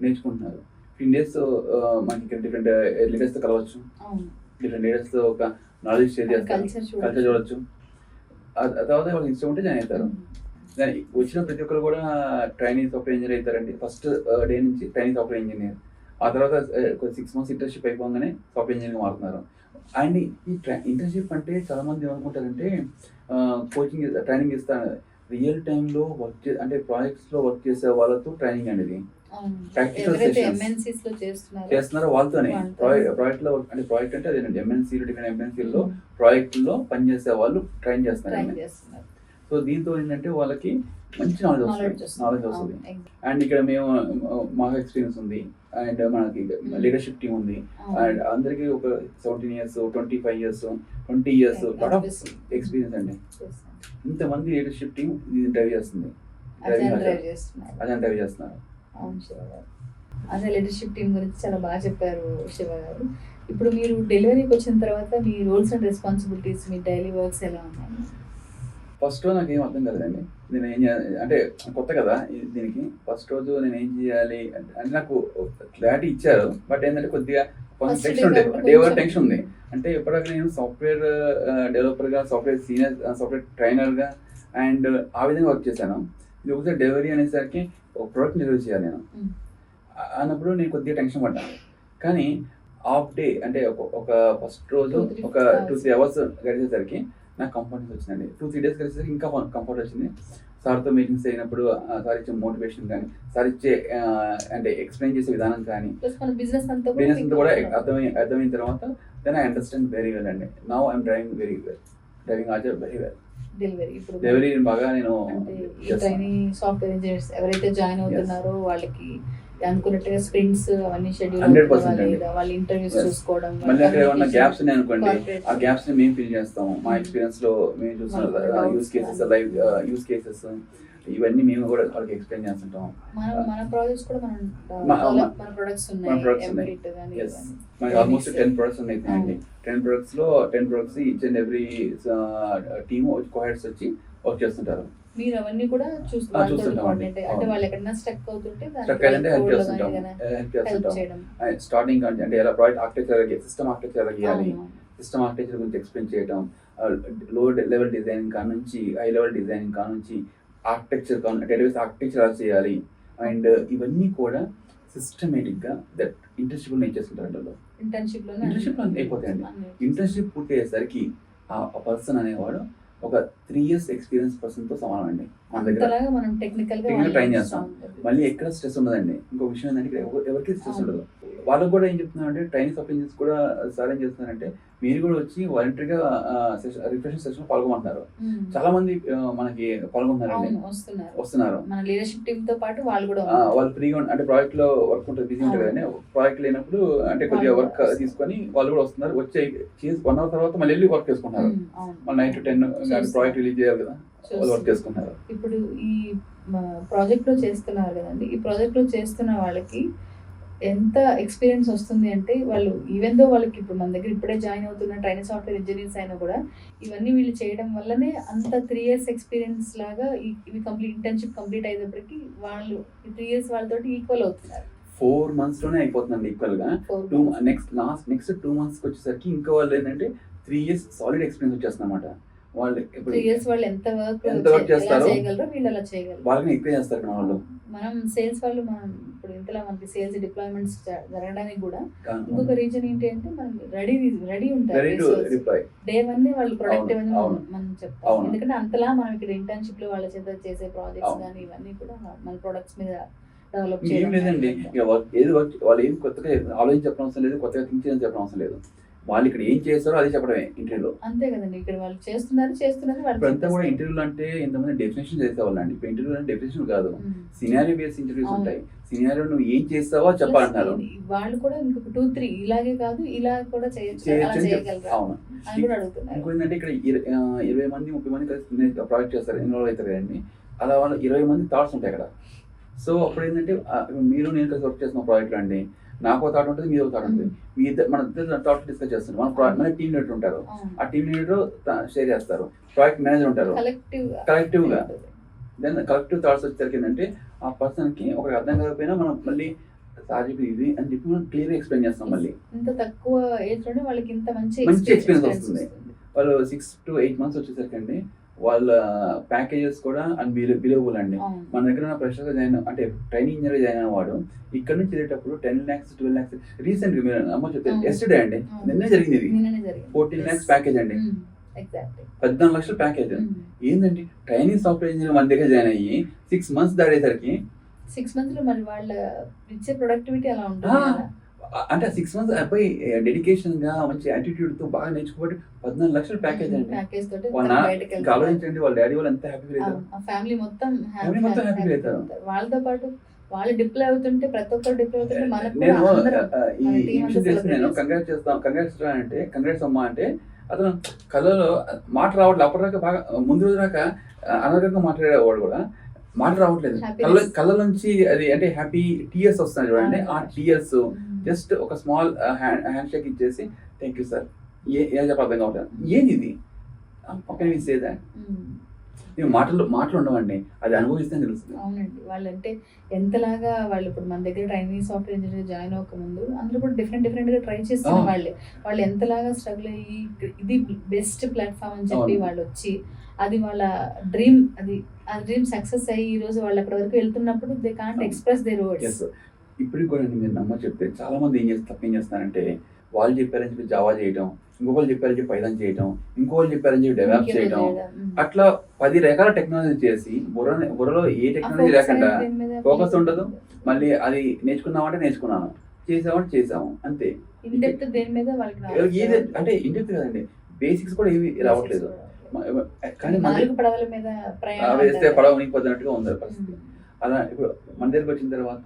నేర్చుకుంటున్నారు. 15 days మనకి డిఫరెంట్ లీడర్స్తో కలవచ్చు, డిఫరెంట్ లీడర్స్తో ఒక నాలెడ్జ్ షేర్ చేస్తారు, కల్చర్ చూడవచ్చు. తర్వాత వాళ్ళకి ఇష్టం ఉంటే జాయిన్ అవుతారు. దాని వచ్చిన ప్రతి ఒక్కరు కూడా ట్రైనింగ్ సాఫ్ట్వేర్ ఇంజనీర్ అవుతారండి. ఫస్ట్ డే నుంచి ట్రైనింగ్ సాఫ్ట్వేర్ ఇంజనీర్, ఆ తర్వాత 6 months ఇంటర్న్షిప్ అయిపోగానే సాఫ్ట్వేర్ ఇంజనీర్ మారుతున్నారు. అండ్ ఈ ఇంటర్న్షిప్ అంటే చాలా మంది ఏమనుకుంటారంటే కోచింగ్ ట్రైనింగ్ ఇస్తాను, రియల్ టైంలో వర్క్ అంటే ప్రాజెక్ట్స్లో వర్క్ చేసే వాళ్ళతో ట్రైనింగ్ అనేది ప్రాక్టికల్ చేస్తున్నారు వాళ్ళతోనే. ప్రాజెక్ట్లో అంటే ప్రాజెక్ట్ అంటే అదేనండి, ఎంఎన్సీలు డిఫరెంట్ ఎంఎన్సీల్లో ప్రాజెక్టుల్లో పనిచేసే వాళ్ళు ట్రైన్ చేస్తున్నారు. సో దీంతో ఏంటంటే వాళ్ళకి మంచి నాలెడ్జ్ వస్తుంది. అండ్ ఇక్కడ మేము మాకు ఎక్స్పీరియన్స్ ఉంది, అండ్ మనకి లీడర్షిప్ టీమ్ ఉంది, అండ్ అందరికీ ఒక 17 years 25 years 20 years lot of experience అండి. ఇంతమంది లీడర్షిప్ టీమ్ ఇది డ్రైవ్ చేస్తుంది, అదే డ్రైవ్ చేస్తున్నారు. అదే లీడర్షిప్ టీమ్ గురించి చాలా బాగా చెప్పారు శివ గారు. ఇప్పుడు మీరు డెలివరీకి వచ్చిన తర్వాత మీ రోల్స్ అండ్ రెస్పాన్సిబిలిటీస్, మీ డైలీ వర్క్స్ ఎలా ఉన్నాయి? ఫస్ట్ రోజు నాకు ఏం అర్థం కలదండి, నేను ఏం చేయాలి అంటే కొత్త కదా దీనికి. ఫస్ట్ రోజు నేను ఏం చేయాలి అంటే నాకు క్లారిటీ ఇచ్చారు, బట్ ఏంటంటే కొద్దిగా టెన్షన్ ఉండే, టెన్షన్ ఉంది. అంటే ఎప్పటికీ నేను సాఫ్ట్వేర్ డెవలపర్గా, సాఫ్ట్వేర్ సీనియర్, సాఫ్ట్వేర్ ట్రైనర్గా అండ్ ఆ విధంగా వర్క్ చేశాను. ఇది ఒకసారి డెలివరీ అనేసరికి ఒక ప్రోడక్ట్ డెలివరీ చేయాలి నేను అన్నప్పుడు నేను కొద్దిగా టెన్షన్ పడ్డాను. కానీ హాఫ్ డే అంటే ఒక ఫస్ట్ రోజు ఒక 2-3 hours గడిచేసరికి నాకు కంఫర్ట్నెస్ వచ్చిందండి. 2-3 days కలిసేసరికి ఇంకా కంఫర్ట్ వచ్చింది. సార్తో మీటింగ్స్ అయినప్పుడు సార్ ఇచ్చే మోటివేషన్ కానీ, సార్ ఇచ్చే అంటే ఎక్స్ప్లెయిన్ చేసే విధానం కానీ, ప్లస్ మన బిజినెస్ అంతా కూడా అర్థమైన తర్వాత then I understand very well అండి. Now I'm driving very well, driving also very well. Delivery బాగా నేను ట్రైనింగ్ సాఫ్ట్వేర్ ఇంజనీర్స్ ఎవరైతే జాయిన్ అవుతున్నారో వాళ్ళకి అనుకున్నట్టుగా స్ప్రింట్స్ అవన్నీ షెడ్యూల్ 100% వాళ్ళ ఇంటర్వ్యూస్ చూసుకోవడం, మళ్ళీ అక్కడ ఏమన్నా గ్యాప్స్ ఉన్నాయి అనుకోండి, ఆ గ్యాప్స్ ని మేము ఫిల్ చేస్తాము. మా ఎక్స్పీరియన్స్ లో మేము చూసిన use cases, live use cases ఇవన్నీ మేము కూడా వాళ్ళకి ఎక్స్ప్లెయిన్ చేస్తుంటాం. మన ప్రాజెక్ట్స్ కూడా మన ప్రొడక్ట్స్ ఉన్నాయి. మనకి ఆల్మోస్ట్ 10 ప్రొడక్ట్స్ ఉన్నాయి. 10 ప్రొడక్ట్స్ లో 10 products each and every team coheads వచ్చి వర్క్ చేస్తుంటారు. మీరు అవన్నీ కూడా చూస్తుంటాం అంటే వాళ్ళు ఎక్కడైనా స్టక్ అవుతుంటే హెల్ప్ చేస్తుంటాం. స్టార్టింగ్ అంటే ఎలా ప్రాజెక్ట్ ఆర్కిటెక్చర్, సిస్టమ్ ఆర్కిటెక్చర్ ఎలా గీయాలి, సిస్టమ్ ఆర్కిటెక్చర్ గురించి ఎక్స్ప్లెయిన్ చేయడం, లో లెవెల్ డిజైనింగ్ కా నుంచి హై లెవెల్ డిజైనింగ్ కా నుంచి ఆర్కిటెక్చర్, డేటాబేస్ ఆర్కిటెక్చర్ ఎలా చేయాలి, అండ్ ఇవన్నీ కూడా సిస్టమేటిక్ గా దట్ ఇంటర్న్షిప్ నేర్చేసుకుంటారు. ఇంటర్న్షిప్ అయిపోతాయండి. ఇంటర్న్షిప్ పూర్తి అయ్యేసరికి ఆ పర్సన్ అనేవాడు ఒక 3 years ఎక్స్పీరియన్స్ పర్సన్ తో సమానం అండి. మన దగ్గర మనం టెక్నికల్ ట్రైన్ చేస్తాం. మళ్ళీ ఎక్కడ స్ట్రెస్ ఉండదండి. ఇంకో విషయం ఏంటంటే ఎవరికి స్ట్రెస్ ఉండదు. వాళ్ళకు కూడా ఏం చెప్తున్నారంటే, ట్రైనింగ్ సప్లైన్స్ కూడా సార్ ఏం చేస్తున్నారంటే, మీరు కూడా వచ్చి వాలంటరీగా రిఫ్రెషింగ్ సెషన్ పాల్గొంటున్నారు. చాలా మంది మనకి పాల్గొంటున్నారండి, వస్తున్నారు. మన లీడర్షిప్ టీమ్ తో పాటు వాళ్ళు కూడా వాళ్ళు ఫ్రీగా అంటే ప్రాజెక్ట్ లో వర్క్ ఉంటుంది, బిజీ ఉంటుంది కానీ ప్రాజెక్ట్ లేనప్పుడు అంటే కొద్దిగా వర్క్ తీసుకొని వాళ్ళు కూడా వస్తున్నారు. వచ్చి 1 hour తర్వాత మళ్ళీ వెళ్ళి వర్క్ చేసుకుంటున్నారు. మళ్ళీ 9 to 10 ప్రాజెక్ట్ రిలీజ్ చేయాలి కదా, వాళ్ళు వర్క్ చేసుకుంటున్నారు. ఇప్పుడు ఈ ప్రాజెక్ట్ లో చేస్తున్నారు కదండి, ఈ ప్రాజెక్ట్ లో చేస్తున్న వాళ్ళకి ఎంత ఎక్స్పీరియన్స్ వస్తుంది అంటే, వాళ్ళు ఈవెన్ దో వాళ్ళకి ఇప్పుడు మన దగ్గర ఇప్పుడే జాయిన్ అవుతున్న ట్రైనింగ్ సాఫ్ట్వేర్ ఇంజనీర్స్ అయినా కూడా ఇవన్నీ వీళ్ళు చేయడం వల్లనే అంత 3 years ఎక్స్పీరియన్స్ లాగా ఇవి ఇంటర్న్షిప్ కంప్లీట్ అయినప్పటికీ వాళ్ళు 3 years వాళ్ళతోటి ఈక్వల్ అవుతున్నారు. 4 months లోనే అయిపోతుందండి ఈక్వల్ గా. నెక్స్ట్ 2 months వచ్చేసరికి ఇంకా వాళ్ళు ఏంటంటే 3 years సాలిడ్ ఎక్స్పీరియన్స్ వచ్చేస్తుంది అనమాట. వాళ్ళు 3 years వాళ్ళు ఎంత వర్క్ చేస్తారో వీళ్ళు అలా చేయగలరు. వాళ్ళని ఎక్కువ చేస్తారు వాళ్ళు. మనం సేల్స్ వాళ్ళు ఇప్పుడు ఇంతలా మనకి సేల్స్ డిప్లాయ్మెంట్స్ జరగడానికి కూడా ఇంకొక రీజన్ ఏంటి అంటే, మనం రెడీ ఉంటారు. డే 1 వాళ్ళు ప్రొడక్టివ్ అని మనం చెప్తాం. ఎందుకంటే అంతలా మనం ఇక్కడ ఇంటర్న్షిప్ లో వాళ్ళ చేత చేసే ప్రాజెక్ట్స్ కానీ ఇవన్నీ కూడా మన ప్రొడక్ట్స్ మీద డెవలప్ ఏం లేదండి. వాళ్ళు ఏం కొత్తగా ఆలోచించడం అవసరం లేదు, కొత్తగా థింక్ చేయడం చెప్పడం అవసరం లేదు. వాళ్ళు ఇక్కడ ఏం చేస్తారో అది చెప్పడమే ఇంటర్వ్యూలో. అంతే కదండి, ఇక్కడ వాళ్ళు చేస్తున్నారు. ఇప్పుడు అంతా కూడా ఇంటర్వ్యూలు అంటే ఇంతమంది డెఫినేషన్ చేసేవాళ్ళండి. ఇప్పుడు ఇంటర్వ్యూ అంటే డెఫినేషన్ కాదు, సినారియో బేస్డ్ ఇంటర్వ్యూస్ ఉంటాయి. సినారియో నువ్వు ఏం చేస్తావో చెప్పాలంటారు. వాళ్ళు కూడా ఇంకొక 2-3 ఇలాగే కాదు, ఇలా కూడా చేయొచ్చు. అవును. ఇంకోంటే ఇక్కడ 20 మంది 30 మంది కలిసి ప్రాజెక్ట్ చేస్తారు, ఇన్వాల్వ్ అవుతారు కదండి. అలా వాళ్ళు 20 మంది థాట్స్ ఉంటాయి అక్కడ. సో అప్పుడు ఏంటంటే మీరు నేను కలిసి వర్క్ చేస్తున్న ప్రాజెక్ట్లో అండి, నాకు థాట్ ఉంటుంది, మీరు థాట్ ఉంటుంది. మన ఇద్దరు థాట్ డిస్కస్ చేస్తున్నారు. మన టీమ్ లీడర్ ఉంటారు, ఆ టీమ్ లీడర్ షేర్ చేస్తారు. ప్రాజెక్ట్ మేనేజర్ ఉంటారు. కలెక్టివ్ గా దెన్ కలెక్టివ్ థాట్స్ వచ్చేసరికి ఏంటంటే, ఆ పర్సన్ కి ఒకరికి అర్థం కాకపోయినా మనం మళ్ళీ సాజిబ్ ఇది అని చెప్పి మనం క్లియర్ గా ఎక్స్ప్లెయిన్ చేస్తాం. మళ్ళీ ఇంత తక్కువ ఏజ్ లోనే వాళ్ళకి ఇంత మంచి ఎక్స్పీరియన్స్ వస్తుంది. వాళ్ళు 6 to 8 months వచ్చేసరికి అండి వాళ్ళ ప్యాకేజెస్ కూడా బిలీవబుల్ అండి. మన దగ్గర ఫ్రెషర్ గా జాయిన్ అంటే ట్రైనింగ్ ఇంజనీర్ జాయిన్ అయిన వాడు ఇక్కడ నుంచి వెళ్ళేటప్పుడు 10 lakhs 12 lakhs రీసెంట్ గా అమ్మ చెప్తే ఎస్టర్డే అండి, నిన్నే జరిగింది ఇది. 14 lakhs ప్యాకేజ్ అండి, 14 లక్షల ప్యాకేజ్. ఏంటంటే ట్రైనింగ్ సాఫ్ట్వేర్ ఇంజనీర్ మన దగ్గర జాయిన్ అయ్యి 6 months దాడేసరికి 6 months లో మరి వాళ్ళ ఇచ్చే ప్రొడక్టివిటీ అలా ఉంటుంది. అంటే 6 months అబ్బాయి డెడికేషన్ గా మంచి యాటిట్యూడ్ తో బాగా నేర్చుకోబట్టి 14 లక్షల ప్యాకేజ్ అండి. ఆలోచించండి, వాళ్ళ డాడీ వాళ్ళు ఎంత హ్యాపీ అవుతారు, ఫ్యామిలీ మొత్తం హ్యాపీ అవుతారు. వాళ్ళతో పాటు వాళ్ళు డిప్లాయ్ అవుతుంటే, ప్రతి ఒక్కరు డిప్లాయ్ అవుతుంటే నేను ఈ విషయం తెలిసి నేను కంగ్రాట్స్ అంటే కంగ్రాట్స్ అమ్మా అంటే అతను కళ్ళలో మాట రావట్లేదు. అప్పటిదాకా బాగా ముందు రోజు దాకా అనర్గంగా మాట్లాడేవాడు కూడా మాట రావట్లేదు. కళ్ళ నుంచి అది అంటే హ్యాపీ టీయర్స్ వస్తున్నాయి చూడండి. ఆ టీయర్స్ జస్ట్ ఒక స్మాల్ హ్యాండ్ షేక్ ఇచ్చేసి థ్యాంక్ యూ సార్ ఏం చెప్ప అర్థం కావట్లేదు, ఏంది ఇది పక్కన ఇచ్చేదా. మాటలు ఉండవండి, అది అనుభవిస్తే తెలుస్తుంది. అవునండి, వాళ్ళంటే ఎంతలాగా వాళ్ళు ఇప్పుడు మన దగ్గర ట్రైనింగ్ సాఫ్ట్వేర్ ఇంజనీర్ జాయిన్ అవ్వక ముందు అందరూ కూడా డిఫరెంట్ గా ట్రై చేస్తున్న వాళ్ళు ఎంతలాగా స్ట్రగుల్ అయ్యి ఇది బెస్ట్ ప్లాట్ఫామ్ అని చెప్పి వాళ్ళు వచ్చి అది వాళ్ళ డ్రీమ్, ఆ డ్రీమ్ సక్సెస్ అయ్యి ఈ రోజు వాళ్ళు అక్కడ వరకు వెళ్తున్నప్పుడు they can't express their words. ఇప్పటికి కూడా మీరు నమ్మ చెప్తే చాలా మంది ఏం చేస్తారంటే వాళ్ళు చెప్పారని చెప్పి జావా చేయడం, ఇంకొకరు చెప్పారని చెప్పి పైదాన్ చేయటం, ఇంకొకరు చెప్పారని చెప్పి డెవలప్ ఇంకేదో చేయటం, చేయడం. అట్లా 10 రకాల టెక్నాలజీ చేసి బుర్రలో ఏ ఆ టెక్నాలజీ focus లేకుండా అనేది దేని మీద ఫోకస్ place ఉండదు. ఉంటుంది. మళ్ళీ అది నేర్చుకున్నామంటే నేర్చుకున్నాను, చేసామంటే చేసాము అంతే. ఇన్ డెప్త్ దేని మీద వాళ్ళకి వీళ్ళకి ఏది అంటే ఇంటెక్ట్ కదండి, బేసిక్స్ కూడా ఏవి రావట్లేదు. కానీ మన 4 పడవల మీద ప్రయాణం వేస్తే అంటారు. పడవ మునిగిపోతున్నట్టుగా ఉంది పరిస్థితి. ఉమ్. అలా ఇప్పుడు మన దగ్గరికి వచ్చిన తర్వాత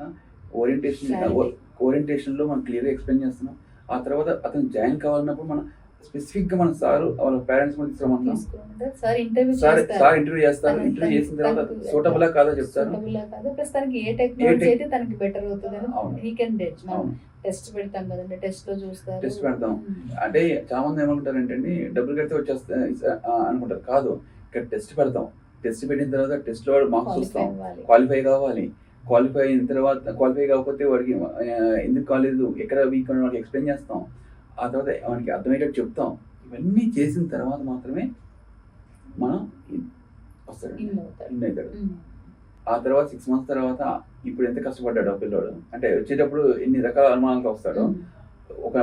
Clarity. ఓరియంటేషన్లో మనం క్లియర్గా ఎక్స్ప్లెయిన్ చేస్తున్నాం. ఆ తర్వాత అతను జాయిన్ కావాలన్నప్పుడు మనం స్పెసిఫిక్గా మన సార్ వాళ్ళ పేరెంట్స్ కూడా తీసుకురమంటున్నాం. తీసుకుంటారు. సార్ ఇంటర్వ్యూ సార్ చేస్తారు. ఇంటర్వ్యూ చేస్తారు. తనకి- ఇంటర్వ్యూ చేసిన తర్వాత తనకు- సూటబులా కాదో చెప్తారు. suitable ఆ కాదు. ప్లస్ తనకి ఏ టెక్నాలజీ అయితే తనకి బెటర్ అవుతుంది అవును. He can dash. మనం అవును. టెస్ట్ పెడతాం కదండి, టెస్ట్ లో చూస్తారు. టెస్ట్ పెడతాం. ఉమ్. అంటే చాలా మంది ఏమనుకుంటారంటే అండి, డబ్బులు కడితే వచ్చేస్తా అనుకుంటారు. కాదు, ఇక్కడ టెస్ట్ పెడతాం. టెస్ట్ పెట్టిన తర్వాత టెస్ట్ లో మార్క్స్ Qualify చూస్తాం. అవ్వాలి. క్వాలిఫై కావాలి. క్వాలిఫై అయిన తర్వాత క్వాలిఫై కాకపోతే వాడికి ఎందుకు కాలేదు, ఎక్కడ వీక్ అని వాడికి ఎక్స్ప్లెయిన్ చేస్తాం. ఆ తర్వాత వాడికి అర్థమయ్యేటట్టు చెప్తాం. ఇవన్నీ చేసిన తర్వాత మాత్రమే మనం వస్తాడు, ఇన్ అవుతారు. ఇన్ అవుతాడు. ఉమ్. ఆ తర్వాత 6 months తర్వాత ఇప్పుడు ఎంత కష్టపడ్డాడు ఆ పిల్లోడు, అంటే వచ్చేటప్పుడు ఎన్ని రకాల అనుమానాలతో వస్తాడు. ఉమ్. ఒక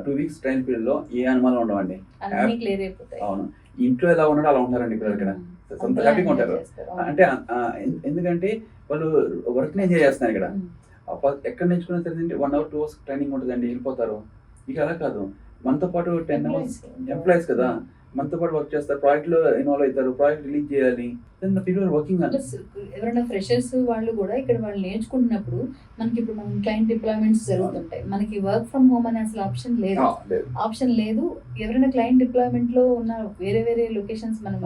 2 weeks ట్రైన్ పీరియడ్ లో ఏ అనుమానం ఉండవండి. అన్ని క్లియర్ అయిపోతాయి. అవును, ఇంట్లో ఎలా ఉన్నాడో అలా ఉంటారండి పిల్లలు ఇక్కడ. సొంత అంతలా హ్యాపీగా enjoy ఉంటారు. చేస్తారు. అవును. అంటే ఎందుకంటే వాళ్ళు వర్క్ ని ఎంజాయ్ చేస్తున్నారు ఇక్కడ. ఉమ్. ఎక్కడ నేర్చుకున్నా సరే 1 hour 2 hours ట్రైనింగ్ ఉంటుందండి, వెళ్ళిపోతారు. ఇక అలా కాదు, మనతో పాటు 10 hours ఎంప్లాయీస్ కదా, మనతో పాటు వర్క్ చేస్తారు, ప్రాజెక్ట్ లో ఇన్వాల్వ్ అవుతారు, ప్రాజెక్ట్ రిలీజ్ చేయాలి. Then the people are working on. Plus ఎవరైనా ఫ్రెషర్స్ వాళ్ళు కూడా ఇక్కడ వాళ్ళు నేర్చుకుంటున్నప్పుడు మనకి ఇప్పుడు మనం క్లయింట్ డిప్లాయ్మెంట్స్ జరుగుతుంటాయి. మనకి వర్క్ ఫ్రమ్ హోమ్ అనే అసలు ఆప్షన్ లేదు. ఆప్షన్ లేదు. ఎవరైనా క్లయింట్ డిప్లాయ్మెంట్ లో ఉన్న వేరే వేరే లొకేషన్స్ మనం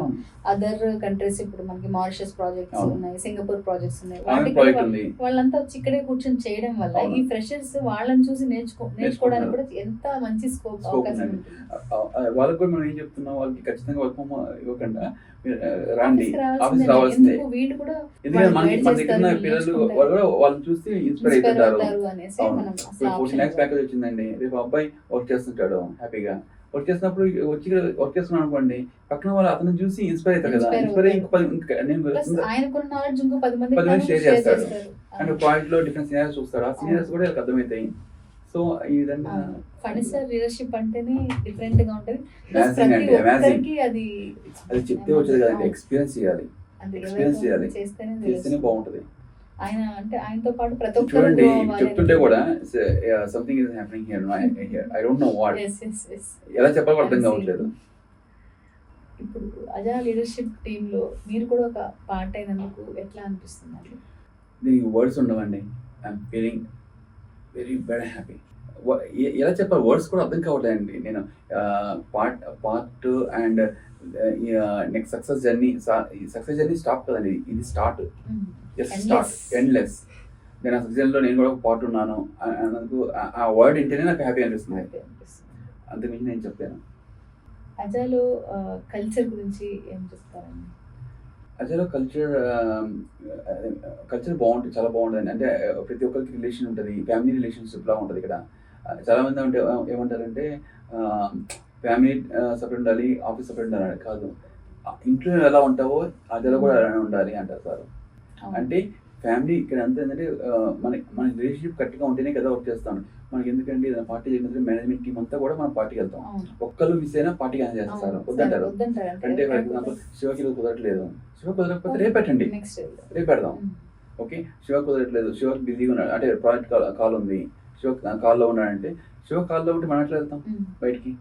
అదర్ కంట్రీస్, ఇప్పుడు మనకి మారిషస్ ప్రాజెక్ట్స్ అవును. ఉన్నాయి, సింగపూర్ ప్రాజెక్ట్స్ ఉన్నాయి. ఆమె ప్రాజెక్ట్ ఉంది. వాళ్ళంతా వచ్చి ఇక్కడే కూర్చొని చేయడం వల్ల అవును. ఈ ఫ్రెషర్స్ వాళ్ళని చూసి నేర్చుకోవడానికి కూడా ఎంత మంచి స్కోప్ Scope అవకాశం ఉందండి. ఉంటుంది. వాళ్ళకి కూడా మనం ఏం చెప్తున్నాం, వాళ్ళకి ఖచ్చితంగా వర్క్ ఫ్రమ్ ఇవ్వకుండా మీరు రండి, ఆఫీస్కి ఆఫీస్ రావాల్సిందే. రావాల్సిందే. ఎందుకు వీళ్ళు కూడా ఎందుకంటే మన guide మన చేస్తారు, దగ్గర ఉన్న పిల్లలు నేర్చుకుంటారు. వాళ్ళు కూడా వాళ్ళని చూసి ఇన్స్పైర్ Inspire అవుతుంటారు. అవుతారు అనేసి అవును. మనం అసలు ఇప్పుడు 14 option lakhs ఇవ్వం. ప్యాకేజ్ వచ్చిందండి, రేపు అబ్బాయి వర్క్ చేస్తుంటాడు హ్యాపీగా. వర్క్ చేసినప్పుడు వచ్చి వర్క్ చేస్తున్నాను అనుకోండి, పక్కన వాళ్ళు అతను చూసి ఇన్స్పైర్ అవుతారు కదా. Inspire ఇన్స్పైర్ అయ్యి అవుతారు. నేను ప్లస్ ఆయనకున్న నాలెడ్జ్ ఇంకో 10 మందికి 10 మంది షేర్ షేర్ చేస్తాడు. చేస్తారు. అండ్ పాయింట్ లో డిఫరెంట్ సీనియర్స్ చూస్తారు, ఆ సీనియర్స్ కూడా వీళ్ళకి అర్థమవుతాయి. సో ఈ విధంగా ఫణిసర్ లీడర్షిప్ అంటేనే డిఫరెంట్ గా ఉంటది. Plus Amazing ప్రతి అండి, amazing. ఒక్కరికి అది అది చెప్తే వచ్చేది కదండి, అవును. ఎక్స్పీరియన్స్ చేయాలి. అది ఎక్స్పీరియన్స్ ఎవరితో చేయాలి, చేస్తేనే చేస్తేనే తెలుస్తుంది. బాగుంటుంది. ఆయన అంటే ఆయనతో పాటు ప్రతి ఒక్కరు చూడండి, grow అవ్వాలి చెప్తుంటే అని. కూడా something is happening here, I don't know what, Yes, yes, yes. ఎలా చెప్పాలో అర్థం I'm కావట్లేదు. ఇప్పుడు అజా లీడర్షిప్ టీమ్ లో మీరు కూడా ఒక పార్ట్ అయినందుకు ఎట్లా అనిపిస్తుంది? దీనికి వర్డ్స్ ఉండవండి. I'm feeling very very happy. ఎలా చెప్పాలి, వర్డ్స్ కూడా అర్థం కావట్లేదండి. నేను part and next success journey stop కదండి, ఇది స్టార్ట్. Start endless. నేను ఆ సక్సెస్లో నేను కూడా ఒక పార్ట్ ఉన్నాను అన్నందుకు ఆ వర్డ్ వింటేనే నాకు హ్యాపీ అనిపిస్తుంది. అంతకుమించి నేను చెప్పాను. అజాలో కల్చర్ గురించి ఏం చెప్తారండి? అజాలో కల్చర్ బాగుంటుంది, చాలా బాగుంటుంది. అంటే ప్రతి ఒక్కరికి రిలేషన్ ఉంటుంది, ఫ్యామిలీ రిలేషన్షిప్ లా ఉంటుంది ఇక్కడ. చాలా మంది అంటే ఏమంటారంటే ఫ్యామిలీ సపరేట్ ఉండాలి, ఆఫీస్ సపరేట్ ఉండాలి. కాదు, ఇంట్లో ఎలా ఉంటావో అజాలో కూడా అలానే ఉండాలి అంటారు సార్. అంటే ఫ్యామిలీ ఇక్కడ అంతా ఏంటంటే మన రిలేషన్షిప్ కరెక్ట్గా ఉంటేనే కదా వర్క్ చేస్తాను. మనకి ఎందుకంటే ఏదైనా పార్టీ జరిగిన మేనేజ్మెంట్ టీం అంతా కూడా మనం పార్టీకి వెళ్తాం. ఒక్కళ్ళు మిస్ అయినా పార్టీ క్యాన్సిల్ చేస్తారు, వద్దంటారు. అంటే ఫర్ ఎగ్జాంపుల్ శివకి ఈరోజు కుదరట్లేదు, శివ కుదరకపోతే రేపు పెట్టండి, రేపు పెడదాం. ఓకే, శివ కుదరట్లేదు, శివకి బిజీగా ఉన్నాడు, అంటే ప్రాజెక్ట్ కాల్ ఉంది, శివ కాల్లో ఉన్నాడంటే శివ కాల్లో ఉంటే మనం ఎట్లా వెళ్తాం బయటికి?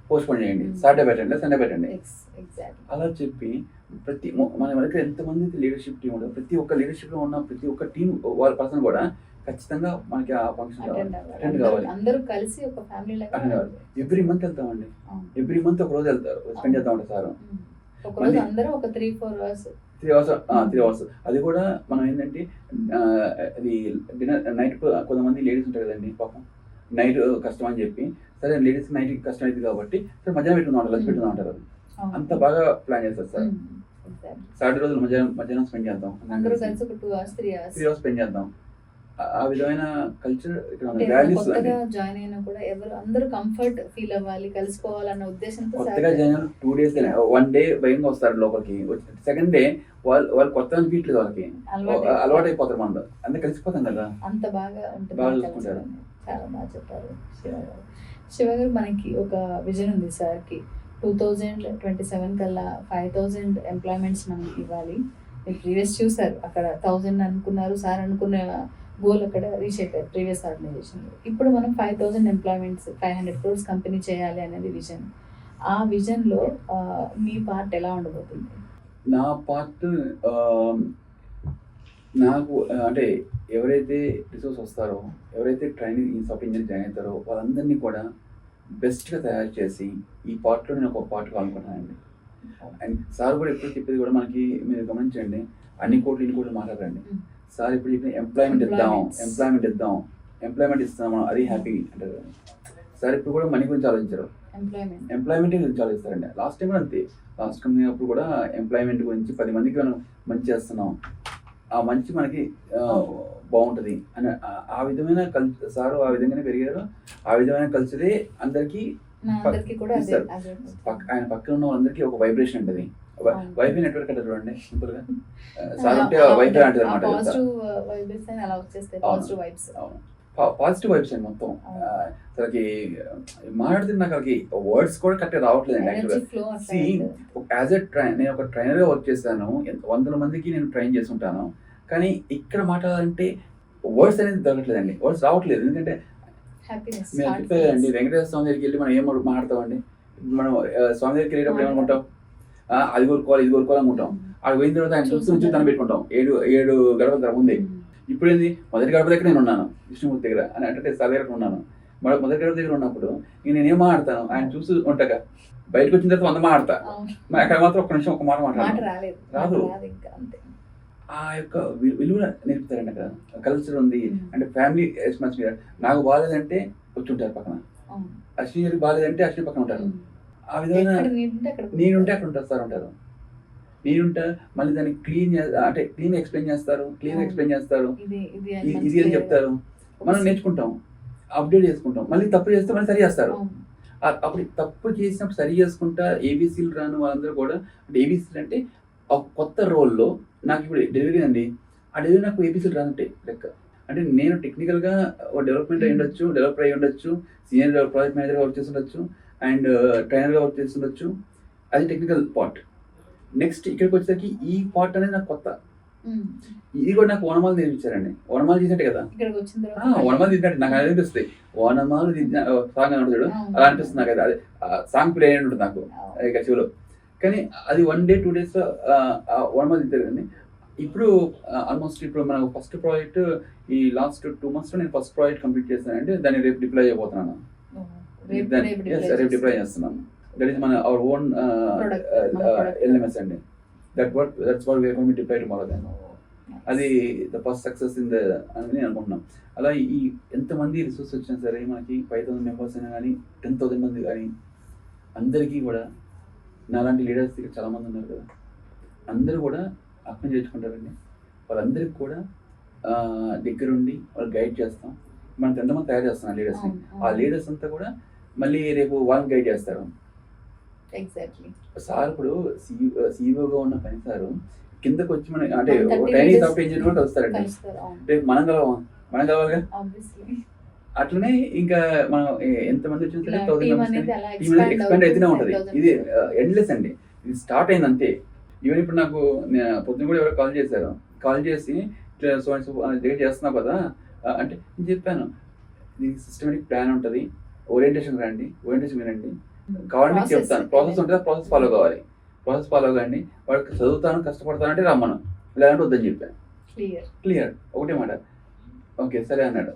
పోస్ట్ పోన్ చేయండి, సాటర్డే పెట్టండి, సండే పెట్టండి. అలా చెప్పి మన దగ్గర ఎంతమంది లీడర్షిప్ టీం ఉంటుంది, ప్రతి ఒక్క లీడర్షిప్లో ఉన్న ప్రతి ఒక్క టీం వాళ్ళ పర్సన్ కూడా ఖచ్చితంగా మనకి ఆ ఫంక్షన్ అటెండ్ కావాలి. అందరూ కలిసి ఒక ఫ్యామిలీ లాగా ఎవ్రీ మంత్ వెళ్తామండి, ఎవ్రీ మంత్ ఒక రోజు వెళ్తారు, స్పెండ్ చేద్దాం ఉంటారు సార్. ఒక రోజు అందరూ ఒక 3-4 hours 3 hours. అది కూడా మనం ఏంటంటే అది డిన్నర్ నైట్, కొంతమంది లేడీస్ ఉంటారు కదండి పాపం, నైట్ కష్టం అని చెప్పి, సరే లేడీస్ నైట్ కష్టం అయింది కాబట్టి సరే మధ్యాహ్నం పెట్టుకుందాం, లంచ్ పెట్టుకుందాం అంటారు. అంత బాగా ప్లాన్ చేస్తారు సార్. సాటర్డే రోజులు మధ్యాహ్నం స్పెండ్ చేద్దాం, అందరూ కలిసి ఒక 2 hours 3 hours 3 hours స్పెండ్ చేద్దాం. ఆ విధమైన కల్చర్ ఇక్కడ వాల్యూస్. కొత్తగా జాయిన్ అయినా కూడా అందరూ కంఫర్ట్ ఫీల్ అవ్వాలి, కలిసిపోవాలన్న ఉద్దేశంతో కొత్తగా జాయిన్ అయిన 2 days 1 day భయంగా వస్తారు లోపలికి, సెకండ్ డే వాళ్ళు కొత్త అనిపించలేదు, వాళ్ళకి అలవాటు అయిపోతారు, మనం అంతా కలిసిపోతాం కదా, అంత బాగా ఉంటుంది. బాగా చూసుకుంటారు. చాలా బాగా చెప్పారు శివ గారు. శివ గారు, మనకి ఒక విజన్ ఉంది సార్కి. 2027 కల్లా 5,000 ఎంప్లాయ్మెంట్స్ మనం ఇవ్వాలి. మీరు ప్రీవియస్ చూసారు, అక్కడ 1,000 అనుకున్నారు సార్, అనుకున్న గోల్ అక్కడ రీచ్ అయిపోయారు ప్రీవియస్ ఆర్గనైజేషన్లో. ఇప్పుడు మనం 5,000 ఎంప్లాయ్మెంట్స్, 500 crores కంపెనీ చేయాలి అనేది విజన్. ఆ విజన్లో మీ పార్ట్ ఎలా ఉండబోతుంది? నా పార్ట్ నాకు అంటే ఎవరైతే రిసోర్స్ వస్తారో, ఎవరైతే ట్రైనింగ్ ఈ సాఫ్ట్వేర్ ఇంజనీర్ జాయిన్ అవుతారో వాళ్ళందరినీ కూడా బెస్ట్గా తయారు చేసి ఈ పార్ట్లో నేను ఒక పార్ట్ కానుకుంటానండి. అండ్ సార్ కూడా ఎప్పుడు చెప్పేది కూడా మనకి, మీరు గమనించండి, ఇన్ని కోట్లు మాట్లాడండి. సార్ ఇప్పుడు చెప్పిన ఎంప్లాయ్మెంట్ ఇస్తాం మనం, అది హ్యాపీ అంటారు. సార్ ఇప్పుడు కూడా మనీ గురించి ఆలోచించారు, ఎంప్లాయ్మెంట్ గురించి ఆలోచిస్తారండి. లాస్ట్ టైం కూడా అంతే, లాస్ట్ కంపెనీ అప్పుడు కూడా ఎంప్లాయ్మెంట్ గురించి 10 మందికి మనం మంచి చేస్తున్నాం, ఆ మంచి మనకి బాగుంటుంది అని ఆ విధమైన కల్చర్ సార్ ఆ విధంగానే పెరిగారు. ఆ విధమైన కల్చరే అందరికీ ఇస్తారు. ఆయన పక్కన ఉన్న వాళ్ళందరికీ ఒక వైబ్రేషన్ ఉంటుంది. వైఫై నెట్వర్క్ అంటారు చూడండి, సింపుల్ గా. సార్ ఉంటే వైఫై అంటారు అనమాట. పాజిటివ్ వైబ్స్ అండి మొత్తం. అసలుకి మాట్లాడుతున్న నాకు అసలుకి వర్డ్స్ కూడా కరెక్ట్గా రావట్లేదండి. యాక్చువల్గా నేను ఒక ట్రైనర్గా వర్క్ చేస్తాను, 100 మందికి నేను ట్రైన్ చేసి ఉంటాను. కానీ ఇక్కడ మాట్లాడాలంటే వర్డ్స్ అనేది దొరకట్లేదండి, వర్డ్స్ రావట్లేదు. ఎందుకంటే మీరు చెప్పేదండి, వెంకటేశ్వర స్వామి దగ్గరికి వెళ్ళి మనం ఏం మాట్లాడతామండి? మనం స్వామి దగ్గరికి వెళ్ళేటప్పుడు ఏమనుకుంటాం? అది కోరుకోవాలి, ఇది కోరుకోవాలి అనుకుంటాం. అది పోయిన తర్వాత ఆయన చూస్తూ నుంచి తన పెట్టుకుంటాం. 7 గడపల తర్వాత ఉంది. ఇప్పుడు ఏంది, మొదటి గడప దగ్గర నేను ఉన్నాను, విష్ణుమూర్తి దగ్గర అని అంటే సార్ దగ్గర ఉన్నాను. మొదటి గడప దగ్గర ఉన్నప్పుడు నేను ఏం మాట్లాడతాను? ఆయన చూస్తూ ఉంటాగా. బయటకు వచ్చిన తర్వాత 100 మాట్లాడతా, అక్కడ మాత్రం ఒక్క నిమిషం ఒక మాట రాదు. ఆ యొక్క విలువ నేర్పుతారండి అక్కడ. కల్చర్ ఉంది అంటే ఫ్యామిలీ రెస్పాన్సిబిలిటీ. నాకు బాగాలేదంటే వచ్చి ఉంటారు పక్కన, అశ్విని గారికి బాగాలేదంటే అశ్విని పక్కన ఉంటారు. ఆ విధంగా నేనుంటే అక్కడ ఉంటారు, సార్ ఉంటారు. నేనుంటా, మళ్ళీ దాన్ని క్లీన్ ఎక్స్ప్లెయిన్ చేస్తారు, ఇది అని చెప్తారు. మనం నేర్చుకుంటాం, అప్డేట్ చేసుకుంటాం. మళ్ళీ తప్పు చేస్తే మళ్ళీ సరి చేస్తారు. అప్పుడు తప్పు చేసినప్పుడు సరి చేసుకుంటా. ఏబీసీలు రాను వాళ్ళందరూ కూడా, అంటే ఏబీసీలు అంటే ఒక కొత్త రోల్లో నాకు ఇప్పుడు డెలివరీ అండి, ఆ డెలివరీ నాకు ఏబీసీలు రానంటే లెక్క. అంటే నేను టెక్నికల్గా డెవలప్మెంట్ డెవలపర్ అయ్యి ఉండొచ్చు, సీనియర్ ప్రాజెక్ట్ మేనేజర్గా వర్క్ చేస్తుండొచ్చు, అండ్ ట్రైనర్గా వర్క్ చేస్తుండొచ్చు. అది టెక్నికల్ పార్ట్. నెక్స్ట్ ఇక్కడికి వచ్చేసరికి ఈ పార్ట్ అనేది నాకు కొత్త. ఇది కూడా నాకు ఓనమాలు నేర్పించారండి. ఓనమాలు చేసినట్టే కదా, ఓనమాలు తీసినట్టు నాకు అది అనిపిస్తుంది. ఓనమాలు సాంగ్ అని ఉంటాడు, అలా అనిపిస్తుంది నాకు. అది సాంగ్ ప్లే అయి ఉంటుంది నాకు ఇక చెవిలో. కానీ అది 1 day 2 days ఓనమాలు తీస్తారండి. ఇప్పుడు ఆల్మోస్ట్ ఇప్పుడు మనకు ఫస్ట్ ప్రాజెక్ట్ ఈ లాస్ట్ 2 months లో నేను ఫస్ట్ ప్రాజెక్ట్ కంప్లీట్ చేస్తానంటే దాన్ని రేపు డిప్లాయ్ చేయబోతున్నాను. రేపు డిప్లాయ్ చేస్తున్నాను. దట్ ఈస్ మన అవర్ ఓన్ ఎల్ఎంఎస్ అండి. that's what we are going to deploy tomorrow then. అది the first success in the అని నేను అనుకుంటున్నాం. అలా ఈ ఎంతమంది రిసోర్స్ వచ్చినా సరే, మనకి 5,000 members అయినా కానీ 10,000 మంది కానీ, అందరికీ కూడా నాలాంటి లీడర్స్ దగ్గర చాలామంది ఉన్నారు కదా, అందరూ కూడా అర్థం చేసుకుంటారండి. వాళ్ళందరికీ కూడా దగ్గరుండి వాళ్ళు గైడ్ చేస్తాం. మనం ఎంతమంది తయారు చేస్తాం ఆ లీడర్స్ని. ఆ లీడర్స్ అంతా కూడా మళ్ళీ రేపు వాళ్ళని గైడ్ చేస్తారు. ఎగ్జాక్ట్లీ. సార్ ఇప్పుడు సీఈఓగా ఉన్న పని సార్ కిందకు వచ్చి మన అంటే ట్రైనింగ్ సాఫ్ట్వేర్ ఇంజనీర్ కూడా వస్తారండి. రేపు మనం కలవాలిగా. అట్లనే ఇంకా మనం ఎంతమంది వచ్చినా సరే 1000 ఎక్స్పాండ్ అయితేనే ఉంటుంది. ఇది ఎండ్లెస్ అండి, ఇది స్టార్ట్ అయింది అంతే. ఈవెన్ ఇప్పుడు నాకు పొద్దున కూడా ఎవరో కాల్ చేసి దగ్గర చేస్తున్నావు కదా అంటే నేను చెప్పాను, దీనికి సిస్టమేటిక్ ప్లాన్ ఉంటుంది, ఓరియంటేషన్ వినండి, కావాలంటే చెప్తాను. ప్రాసెస్ ఉంటుంది, ప్రాసెస్ ఫాలో కావండి. వాడికి చదువుతాను కష్టపడతాను అంటే రమ్మను, లేదంటే వద్దని చెప్పాను. క్లియర్, ఒకటే మాట. ఓకే సరే అన్నాడు.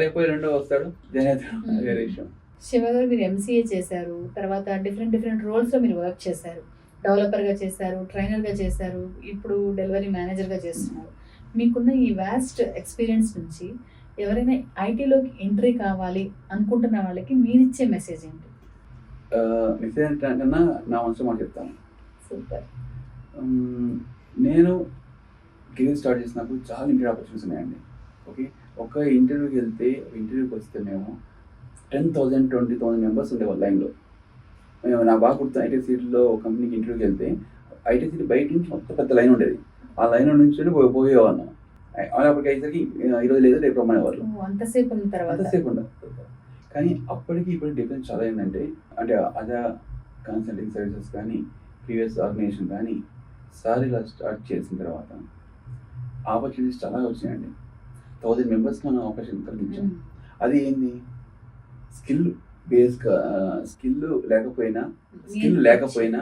రేపు 2 వస్తాడు, వేరే విషయం. శివ గారు, మీరు ఎంసీఏ చేశారు, తర్వాత డిఫరెంట్ రోల్స్లో మీరు వర్క్ చేశారు. డెవలపర్గా చేశారు, ట్రైనర్గా చేశారు, ఇప్పుడు డెలివరీ మేనేజర్గా చేస్తున్నారు. మీకున్న ఈ వాస్ట్ ఎక్స్పీరియన్స్ నుంచి ఎవరైనా ఐటీలోకి ఎంట్రీ కావాలి అనుకుంటున్న వాళ్ళకి మీరిచ్చే మెసేజ్ ఏంటి? మెసేజ్ ఏంటంటే నా మనసు మాట చెప్తాను. సూపర్. నేను కెరీర్ స్టార్ట్ చేసినప్పుడు చాలా ఇంటర్వ్యూ ఆపర్చునిటీస్ ఉన్నాయండి. ఓకే, ఒక ఇంటర్వ్యూకి వస్తే మేము 10,000 20,000 members ఉండేవాళ్ళు లైన్లో. మేము నా బాగా గుర్తు ఐటీ సీట్లో ఒక కంపెనీకి ఇంటర్వ్యూకి వెళ్తే ఐటీ సీట్ బయట నుంచి మొత్తం పెద్ద లైన్ ఉండేది. ఆ లైన్ నుంచి పోయేవాళ్ళం. అప్పటికి అయ్యేసరికి ఈరోజు లేదు రేపు రమ్మనేవాళ్ళు. అంతసేపు ఉండదు. కానీ అప్పటికి ఇప్పుడు డిఫరెన్స్ చాలా ఏంటంటే, అంటే అదర్ కన్సల్టింగ్ సర్వీసెస్ కానీ, ప్రీవియస్ ఆర్గనైజేషన్ కానీ, సార్ ఇలా స్టార్ట్ చేసిన తర్వాత ఆపర్చునిటీస్ చాలా వచ్చినాయండి. 1000 మెంబర్స్కి మనం అవకాశం కలిగించాం. అది ఏంది, స్కిల్ బేస్గా, స్కిల్ లేకపోయినా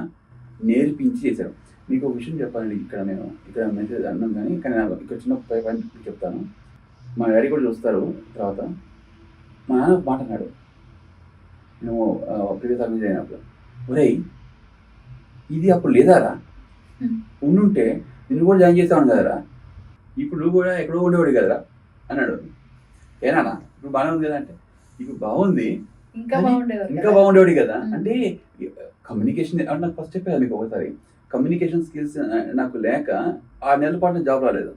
నేర్పించి చేశారు. మీకు ఒక విషయం చెప్పాలండి, ఇక్కడ మెసేజ్ అన్నాం కానీ నాకు ఇక్కడ చిన్న పాయింట్ చెప్తాను. మా డాడీ కూడా చూస్తారు తర్వాత. మా నాన్న మాట అన్నాడు, నేను ప్రీవియస్ ఆర్గనైజ్ అయినప్పుడు, ఒరేయ్ ఇది అప్పుడు లేదారా, ఉండుంటే నిన్ను కూడా జాయిన్ చేసాను కదరా, ఇప్పుడు నువ్వు కూడా ఎక్కడో ఉండేవాడు కదరా అన్నాడు. ఏనా ఇప్పుడు బాగానే ఉంది కదా అంటే, ఇప్పుడు బాగుంది ఇంకా బాగుండేవాడు కదా అంటే కమ్యూనికేషన్ అంటే నాకు ఫస్ట్ చెప్పాను మీకు ఒకసారి, కమ్యూనికేషన్ స్కిల్స్ నాకు లేక 6 నెలల పాటు జాబ్ రాలేదు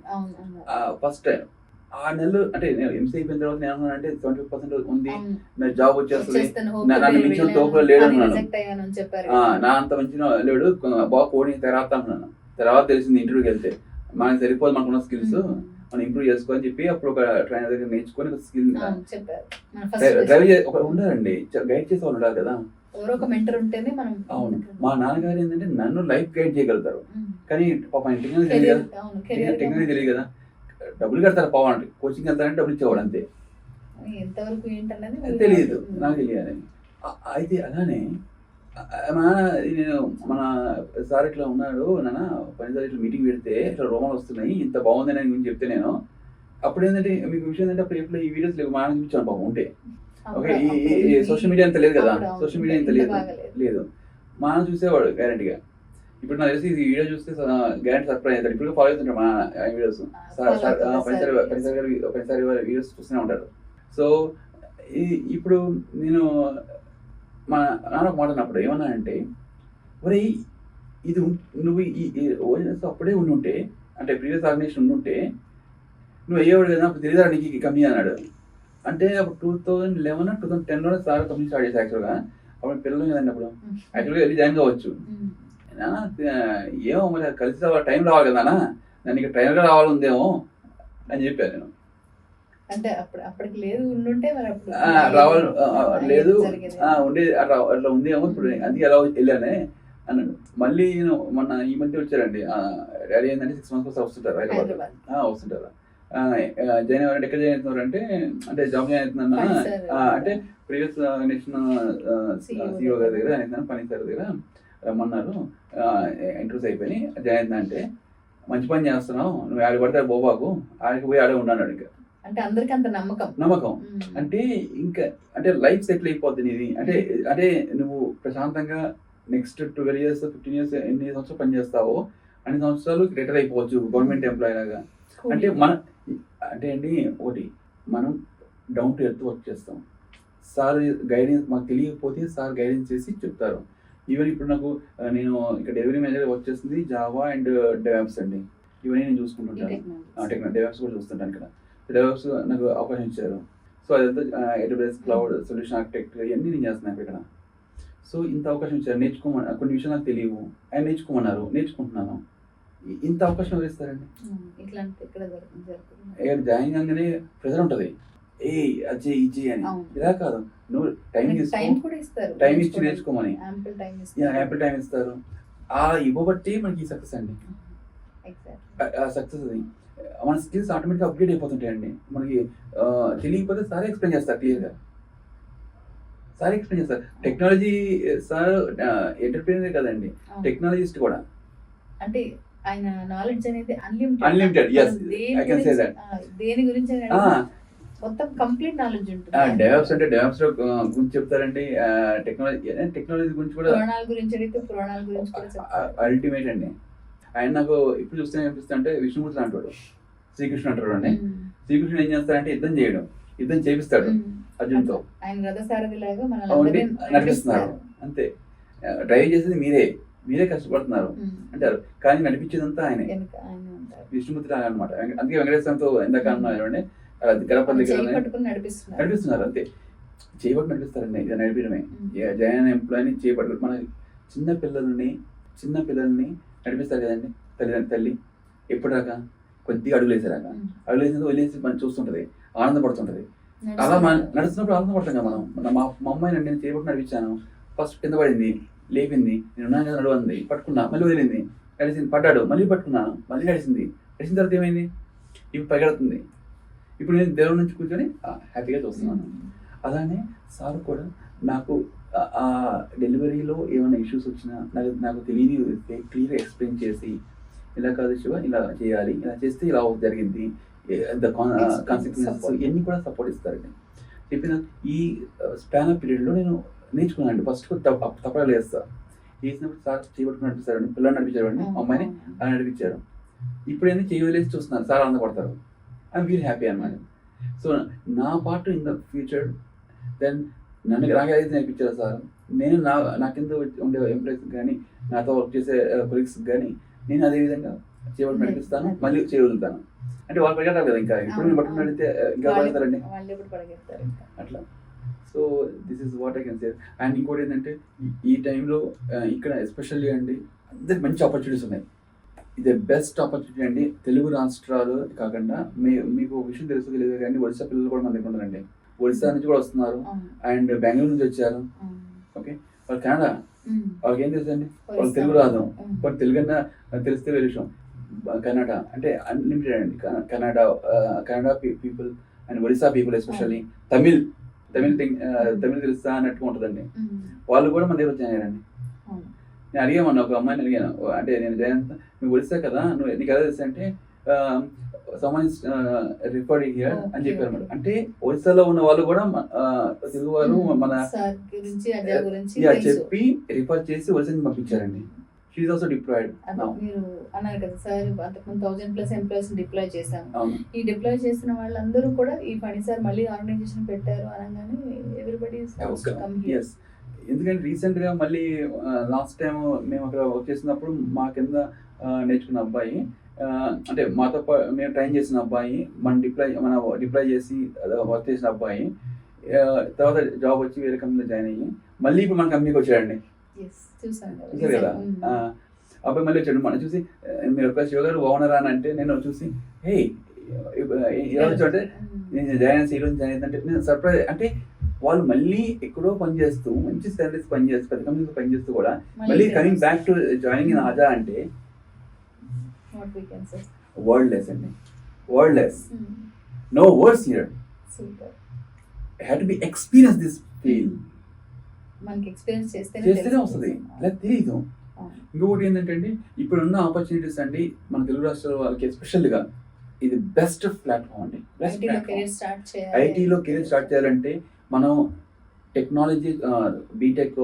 ఫస్ట్ టైం. 6 నెలలు అంటే నేను ఎంసీ అయిపోయిన తర్వాత నేను అన్నానంటే 75% ఉంది, నా జాబ్ వచ్చేస్తుంది, నన్ను మించిన తోపులో లేడు అన్నాను. నా అంత మంచిగా లేడు, బాగా కోడింగ్ తర్వాత తెలిసింది ఇంటర్వ్యూకి వెళ్తే మనకి సరిపోదు, మనకున్న స్కిల్స్ మనం ఇంప్రూవ్ చేసుకోని చెప్పి అప్పుడు ఒక ట్రైనర్ దగ్గర నేర్చుకొని ఒక స్కిల్ డ్రైవ్ ఉండాలండి, గైడ్ చేసే వాళ్ళు ఉండాలి కదా. అవును, మా నాన్నగారు ఏంటంటే నన్ను లైఫ్ గైడ్ చేయగలుగుతారు, కానీ పాపం టెక్నాలజీ తెలియదు కదా, డబ్బులు కడతారు పాపం, కోచింగ్ వెళ్తారంటే డబ్బులు ఇచ్చేవాడు అంతే, తెలియదు నాకు తెలియాలి. అయితే అలానే మన సార్ ఇట్లా ఉన్నాడు నాన్న, పనిసారి ఇట్లా మీటింగ్ పెడితే ఇట్లా రోమాలు వస్తున్నాయి, ఇంత బాగుందని అని చెప్తే నేను అప్పుడు ఏంటంటే మీకు విషయం ఏంటంటే అప్పుడు ఎప్పుడు ఈ వీడియోస్ లేవు, మా నాన్న చూపించాను పాపం ఉంటే. ఓకే, ఈ సోషల్ మీడియా అంత లేదు కదా, సోషల్ మీడియా అంత లేదు, మా నాన్న చూసేవాడు గ్యారంటీగా. ఇప్పుడు నాకు తెలిసి ఈ వీడియో చూస్తే గ్యారంటీ సర్ప్రైజ్ అవుతాడు, ఇప్పుడు ఫాలో అవుతుంటాడు మా వీడియోస్, పనిసారి వీడియోస్ చూస్తూనే ఉంటాడు. సో ఇప్పుడు నేను మా నాన్న మాట్లాడినప్పుడు ఏమన్నా అంటే, ఒరే ఇది నువ్వు ఈ ఓఎన్ఎస్ అప్పుడే ఉండుంటే, అంటే ప్రీవియస్ ఆర్గనైజేషన్ ఉండుంటే నువ్వు అయ్యేవాడు కదా, అప్పుడు తెలియదా నీకు కంపెనీ అన్నాడు. అంటే అప్పుడు 2011 2010లో సార్ కంపెనీ స్టార్ట్ చేశారు. యాక్చువల్గా అప్పుడు పిల్లలు కదండి, అప్పుడు యాక్చువల్గా వెళ్ళి జాయిన్ కావచ్చు. ఏమో మరి కలిసి టైం రావాలి కదా, నన్ను ఇక్కడ ట్రైనర్గా రావాలి ఉందేమో అని చెప్పాను నేను. అంటే అప్పటికి లేదు, ఉండుంటే మరి అప్పుడు రావాలి లేదు ఉండేది అట్లా ఉందేమో, ఇప్పుడు అందుకే ఎలా వెళ్ళానే అన్నాడు. మళ్ళీ నేను మొన్న ఈ మధ్య వచ్చారండి, డాడీ ఏంటంటే 6 months కోసం వస్తుంటారు హైదరాబాద్, వస్తుంటారు. జాయిన్ అవ్వాలంటే ఎక్కడ జాయిన్ అవుతున్నారు అంటే జాబ్ జాయిన్ అవుతున్నా అంటే ప్రీవియస్ నేషనల్ సిఇఓ గారి దగ్గర జాయిన్ అవుతున్నాను, పని సార్ దగ్గర రమ్మన్నారు, ఇంటర్వ్యూస్ అయిపోయి జాయిన్ అవుతున్నా అంటే, మంచి పని చేస్తున్నావు, నువ్వు ఆడ పడితే బోబాకు, ఆడికి పోయి ఆడే ఉన్నాడు. ఇంకా అంటే అందరికి అంత నమ్మకం అంటే ఇంకా అంటే లైఫ్ సెటిల్ అయిపోద్ది నీది, అంటే నువ్వు ప్రశాంతంగా నెక్స్ట్ 12 years 15 years ఎన్ని సంవత్సరాలు పనిచేస్తావో అన్ని సంవత్సరాలు రిటైర్ అయిపోవచ్చు గవర్నమెంట్ ఎంప్లాయీ లాగా. అంటే అండి ఒకటి, మనం డౌన్ టు ఎర్త్ వర్క్ చేస్తాం, సార్ గైడెన్స్ మాకు తెలియకపోతే సార్ గైడెన్స్ చేసి చెప్తారు. ఈవెన్ ఇప్పుడు నేను ఇక్కడ డెలివరీ మేనేజర్ వర్క్ చేస్తుంది జావా అండ్ డెవాప్స్ అండి, ఇవన్నీ నేను చూసుకుంటుంటాను, డెవాప్స్ కూడా చూస్తుంటాను. ఇక్కడ డెవలప్స్ నాకు అవకాశం ఇచ్చారు. సో అదంతా AWS క్లౌడ్ సొల్యూషన్ ఆర్కిటెక్ట్ ఇవన్నీ నేను చేస్తున్నాను ఇక్కడ. సో ఇంత అవకాశం ఇచ్చారు, నేర్చుకోమన్నారు. కొన్ని విషయాలు నాకు తెలియవు, ఆయన నేర్చుకోమన్నారు, నేర్చుకుంటున్నాను. ఇంత అవకాశం ఎవరు ఇస్తారండి? జాయిన్ కాగానే ప్రెజర్ ఉంటుంది, అజయ్ ఇజయ్ అని. ఇలా కాదు, నువ్వు టైం ఇచ్చి నేర్చుకోమని యాంపుల్ టైం ఇస్తారు. ఇవ్వబట్టి మనకి సక్సెస్ అండి, సక్సెస్ అది. మన స్కిల్స్ ఆటోమేటిక్గా అప్గ్రేడ్ అయిపోతుంటాయండి. మనకి తెలియకపోతే సార్ ఎక్స్ప్లెయిన్ చేస్తారు, క్లియర్గా సార్ ఎక్స్ప్లెయిన్ చేస్తారు. టెక్నాలజీ సార్ ఎంటర్ప్రీనర్ కదండి, టెక్నాలజిస్ట్ కూడా. అంటే ఆయన నాలెడ్జ్ అనేది unlimited. yes, I can say that. దేని గురించి మొత్తం కంప్లీట్ నాలెడ్జ్ ఉంటుంది. డెవాప్స్ అంటే డెవాప్స్ గురించి చెప్తారండి, టెక్నాలజీ గురించి కూడా, పురాణాల గురించి అడిగితే పురాణాల గురించి కూడా అల్టిమేట్ అండి. ఆయన నాకు ఇప్పుడు చూస్తే ఏమనిపిస్తుంది అంటే, విష్ణుమూర్తి అంటాడు, శ్రీకృష్ణుడు అంటాడు అండి. శ్రీకృష్ణుడు ఏం చేస్తాడంటే యుద్ధం చేపిస్తాడు అర్జున్తో, ఆయన రథసారథి లాగా నడిపిస్తున్నారు అంతే. డ్రైవ్ చేసేది మీరే కష్టపడుతున్నారు అంటారు, కానీ నడిపించేదంతా ఆయనే, విష్ణుమూర్తి లాగా అనమాట. అందుకే వెంకటేశ్వరంతో ఎందాక అన్నారండి, గణపతి దగ్గర నడిపిస్తున్నారు అంతే, చేయబట్టి నడిపిస్తారండి. ఇది నడిపించడమే. జాయిన్ ఎంప్లాయీని చేయబట్టి మన చిన్న పిల్లల్ని నడిపిస్తారు కదండి తల్లి. ఎప్పుడు రాక కొద్దిగా అడుగులు వేసేరాక, వదిలేసి మనం చూస్తుంటది, ఆనందపడుతుంటది. అలా నడుస్తున్నప్పుడు ఆనంద పడతాం కదా మనం. మా అమ్మాయిని నేను చేయబట్టి నడిపించాను. ఫస్ట్ కింద పడింది, లేపింది, నేను ఉన్నాను కదా నడవంది, పట్టుకున్నా, మళ్ళీ వదిలింది, నడిచింది, పడ్డాడు, మళ్ళీ పట్టుకున్నాను, మళ్ళీ నడిచింది. నడిచిన తర్వాత ఏమైంది? ఇప్పుడు పరిగెడుతుంది. ఇప్పుడు నేను దేవుడి నుంచి కూర్చొని హ్యాపీగా చూస్తున్నాను. అలానే సార్ కూడా నాకు ఆ డెలివరీలో ఏమైనా ఇష్యూస్ వచ్చినా నాకు తెలియని క్లియర్గా ఎక్స్ప్లెయిన్ చేసి, ఇలా కాదు శివ, ఇలా చేయాలి, ఇలా చేస్తే ఇలా జరిగింది, ద కాన్సిక్వెన్సెస్ ఇవన్నీ కూడా సపోర్ట్ ఇస్తారండి. చెప్పిన ఈ స్పాన్ ఆఫ్ పీరియడ్లో నేను నేర్చుకున్నాను. ఫస్ట్ తప్పడాలు వేస్తా వేసినప్పుడు సార్ చేయబట్టుకుని నడిపిస్తారండి, పిల్లలు నడిపించారండి, అమ్మాయిని అలా నడిపించారు. ఇప్పుడు ఏంటి చేయలేసి చూస్తున్నారు, సార్ ఆనందపడతారు. ఐఎమ్ ఫీల్ హ్యాపీ అన్నమాట. సో నా part in the future then నాకు ఏదైతే నేర్పించారు సార్, నేను నా కింద ఉండే ఎంప్లాయీస్ కానీ, నాతో వర్క్ చేసే కొలీగ్స్ కానీ నేను అదే విధంగా చేయబట్టి నడిపిస్తాను, మళ్ళీ చేయగలుగుతాను. అంటే వాళ్ళు పరిగెట్టాలి కదా, ఇంకా ఇప్పుడు నేను పట్టుకుని నడితే ఇంకా పరిగెత్తారండి అట్లా. So this is what I can say. And ఇంకోటి ఏంటంటే ఈ టైంలో ఇక్కడ ఎస్పెషల్లీ అండి అందరికి మంచి ఆపర్చునిటీస్ ఉన్నాయి. ఇది బెస్ట్ ఆపర్చునిటీ అండి. తెలుగు రాష్ట్రాలు కాకుండా మీకు ఒక విషయం తెలుసు తెలియదు కానీ ఒడిశా పిల్లలు కూడా మన దగ్గర ఉన్నారండి. ఒడిశా నుంచి కూడా వస్తున్నారు, అండ్ బెంగళూరు నుంచి వచ్చారు. ఓకే, వాళ్ళు కెనడా, వాళ్ళకి ఏం తెలుసు అండి, వాళ్ళు తెలుగు రాదు, వాళ్ళు తెలుగు అన్నా తెలిస్తే వేరే విషయం. కన్నడ అంటే అన్లిమిటెడ్ అండి. Kannada people and Odisha people especially Tamil తెలుస్తా అన్నట్టుగా ఉంటుందండి. వాళ్ళు కూడా మన దగ్గర వచ్చాయండి. నేను అడిగామన్నా, ఒక అమ్మాయిని అడిగాను, అంటే నేను జయంత్ నువ్వు ఒడిశా కదా, నువ్వు నీకు ఎలా తెలుసు అంటే సమ్మన్ రిఫర్డ్ హియర్ అని చెప్పారు అన్నమాట. అంటే ఒడిశాలో ఉన్న వాళ్ళు కూడా తెలుగు వారు మన చెప్పి రిఫర్ చేసి ఒడిశాకి పంపించారండి. She is also deployed. మీరు అన్నారు కదా సార్, అంతకుముందు 1000+ ఎంప్లాయీస్ డిప్లాయ్ చేశాము. ఈ డిప్లాయ్ చేసిన వాళ్ళందరూ కూడా ఈ పని సార్ మళ్ళీ ఆర్గనైజేషన్ పెట్టారు అనగానే ఎవ్రీబడి ఎందుకంటే రీసెంట్గా మళ్ళీ లాస్ట్ టైం మేము అక్కడ వర్క్ చేసినప్పుడు మా కింద నేర్చుకున్న అబ్బాయి, అంటే మాతో మేము ట్రైన్ చేసిన అబ్బాయి, మన డిప్లాయ్ చేసి వర్క్ చేసిన అబ్బాయి తర్వాత జాబ్ వచ్చి వేరే కంపెనీలో జాయిన్ అయ్యి మళ్ళీ ఇప్పుడు మన కంపెనీకి వచ్చాడండి. చూసారు కదా, అబ్బాయి మళ్ళీ వచ్చాడు. మనం చూసి మీరు ఒక శివ గారు బాగున్నారా అని అంటే నేను చూసి హే ఇలా వచ్చాడంటే నేను జాయిన్ అయ్యి ఈరోజు జాయిన్ అయిందంటే నేను సర్ప్రైజ్. అంటే వాళ్ళు మళ్ళీ ఎక్కడో పనిచేస్తూ మంచి సాలరీస్ పనిచేస్తూ పెద్ద కంపెనీస్ పనిచేస్తూ కూడా మళ్ళీ coming back to joining in Aja అంటే వర్డ్లెస్ అండి, wordless. No words here. Have to be experience this feel. మనకి ఎక్స్పీరియన్స్ చేస్తేనే వస్తుంది, ఇలా తెలియదు. ఇంకొకటి ఏంటంటే అండి, ఇప్పుడున్న ఆపర్చునిటీస్ అండి మన తెలుగు రాష్ట్రాల వాళ్ళకి ఎస్పెషల్గా ఇది బెస్ట్ ప్లాట్ఫామ్ అండి. ఐటీలో కెరీర్ స్టార్ట్ చేయాలంటే మనం టెక్నాలజీ బీటెక్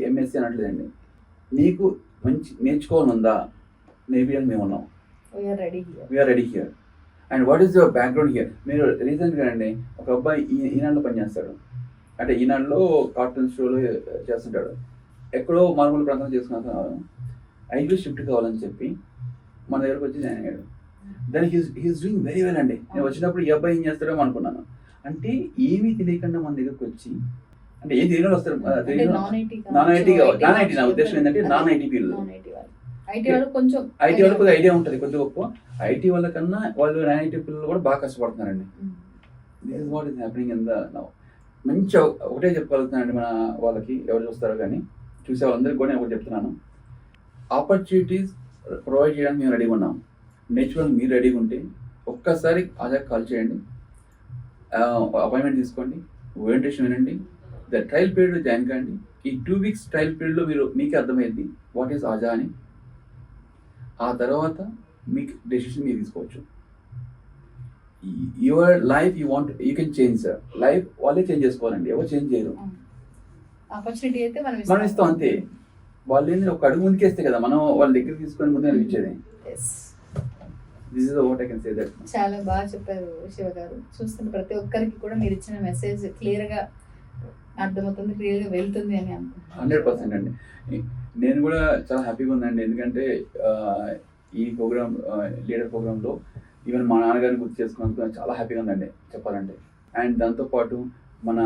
ఎంఎస్సీ అనట్లేదండి. మీకు మంచి నేర్చుకోవాలనుందా, నేర్పించడానికి మేము ఉన్నాం. We are ready here. And what is your background here? మీరు రీసెంట్గా అండి ఒక అబ్బాయి ఈనాడులో పనిచేస్తాడు, అంటే ఈనాడులో కార్టూన్ షోలో చేస్తుంటాడు. ఎక్కడో మారుమూల ప్రాంతం చేసుకున్నారు, ఐటీ షిఫ్ట్ కావాలని చెప్పి మన దగ్గరకు వచ్చి జాయిన్ అయ్యాడు. దానికి హీస్ డూయింగ్ వెరీ వెల్ అండి. నేను వచ్చినప్పుడు ఈ అబ్బాయి ఏం చేస్తాడో అనుకున్నాను. అంటే ఏమీ తెలియకుండా మన దగ్గరకు వచ్చి, అంటే ఏం తెలియని వస్తారు, నాన్ ఐటీ నా ఉద్దేశం ఏంటంటే నాన్ ఐటీ పిల్లలు. ఐటీ వాళ్ళకి కొద్దిగా ఐడియా ఉంటుంది, కొద్ది గొప్ప. ఐటీ వాళ్ళకన్నా వాళ్ళు నాన్ ఐటీ పిల్లలు కూడా బాగా కష్టపడుతున్నారండి. This is what is happening in the now. మంచి ఒకటే చెప్పగలుగుతున్నానండి మన వాళ్ళకి, ఎవరు చూస్తారో కానీ చూసే వాళ్ళందరికీ కూడా నేను ఒకటి చెప్తున్నాను, ఆపర్చునిటీస్ ప్రొవైడ్ చేయడానికి మేము రెడీగా ఉన్నాం. నేర్చుకోవడానికి మీరు రెడీగా ఉంటే ఒక్కసారి ఆజా కాల్ చేయండి, అపాయింట్మెంట్ తీసుకోండి, ఓరియంటేషన్ వినండి, ద ట్రయల్ పీరియడ్లో జాయిన్ కాండి. ఈ 2 weeks ట్రయల్ పీరియడ్లో మీకే అర్థమైంది వాట్ ఈస్ ఆజా అని. ఆ తర్వాత మీకు డెసిషన్ మీరు తీసుకోవచ్చు. Your life you can change sir. Life వాళ్ళే చేంజ్ చేసుకోవాలండి, ఎవరు చేంజ్ చేయరు. ఆపర్చునిటీ అయితే మనం ఇస్తాం అంతే. వాళ్ళు ఏంటి ఒక అడుగు ముందుకేస్తే కదా మనం వాళ్ళ దగ్గర తీసుకొని ముందు అనిపించేది. చాలా బాగా చెప్పారు శివ గారు. చూస్తున్న ప్రతి ఒక్కరికి కూడా మీరు ఇచ్చిన మెసేజ్ క్లియర్గా అర్థమవుతుంది, క్లియర్గా వెళ్తుంది అని అనుకుంటున్నాను. 100% అండి. నేను కూడా చాలా హ్యాపీగా ఉందండి, ఎందుకంటే ఈ ప్రోగ్రామ్ లీడర్ ప్రోగ్రాంలో ఈవెన్ మా నాన్నగారిని గుర్తు చేసుకున్నందుకు చాలా హ్యాపీగా ఉందండి చెప్పాలంటే. అండ్ దాంతోపాటు మన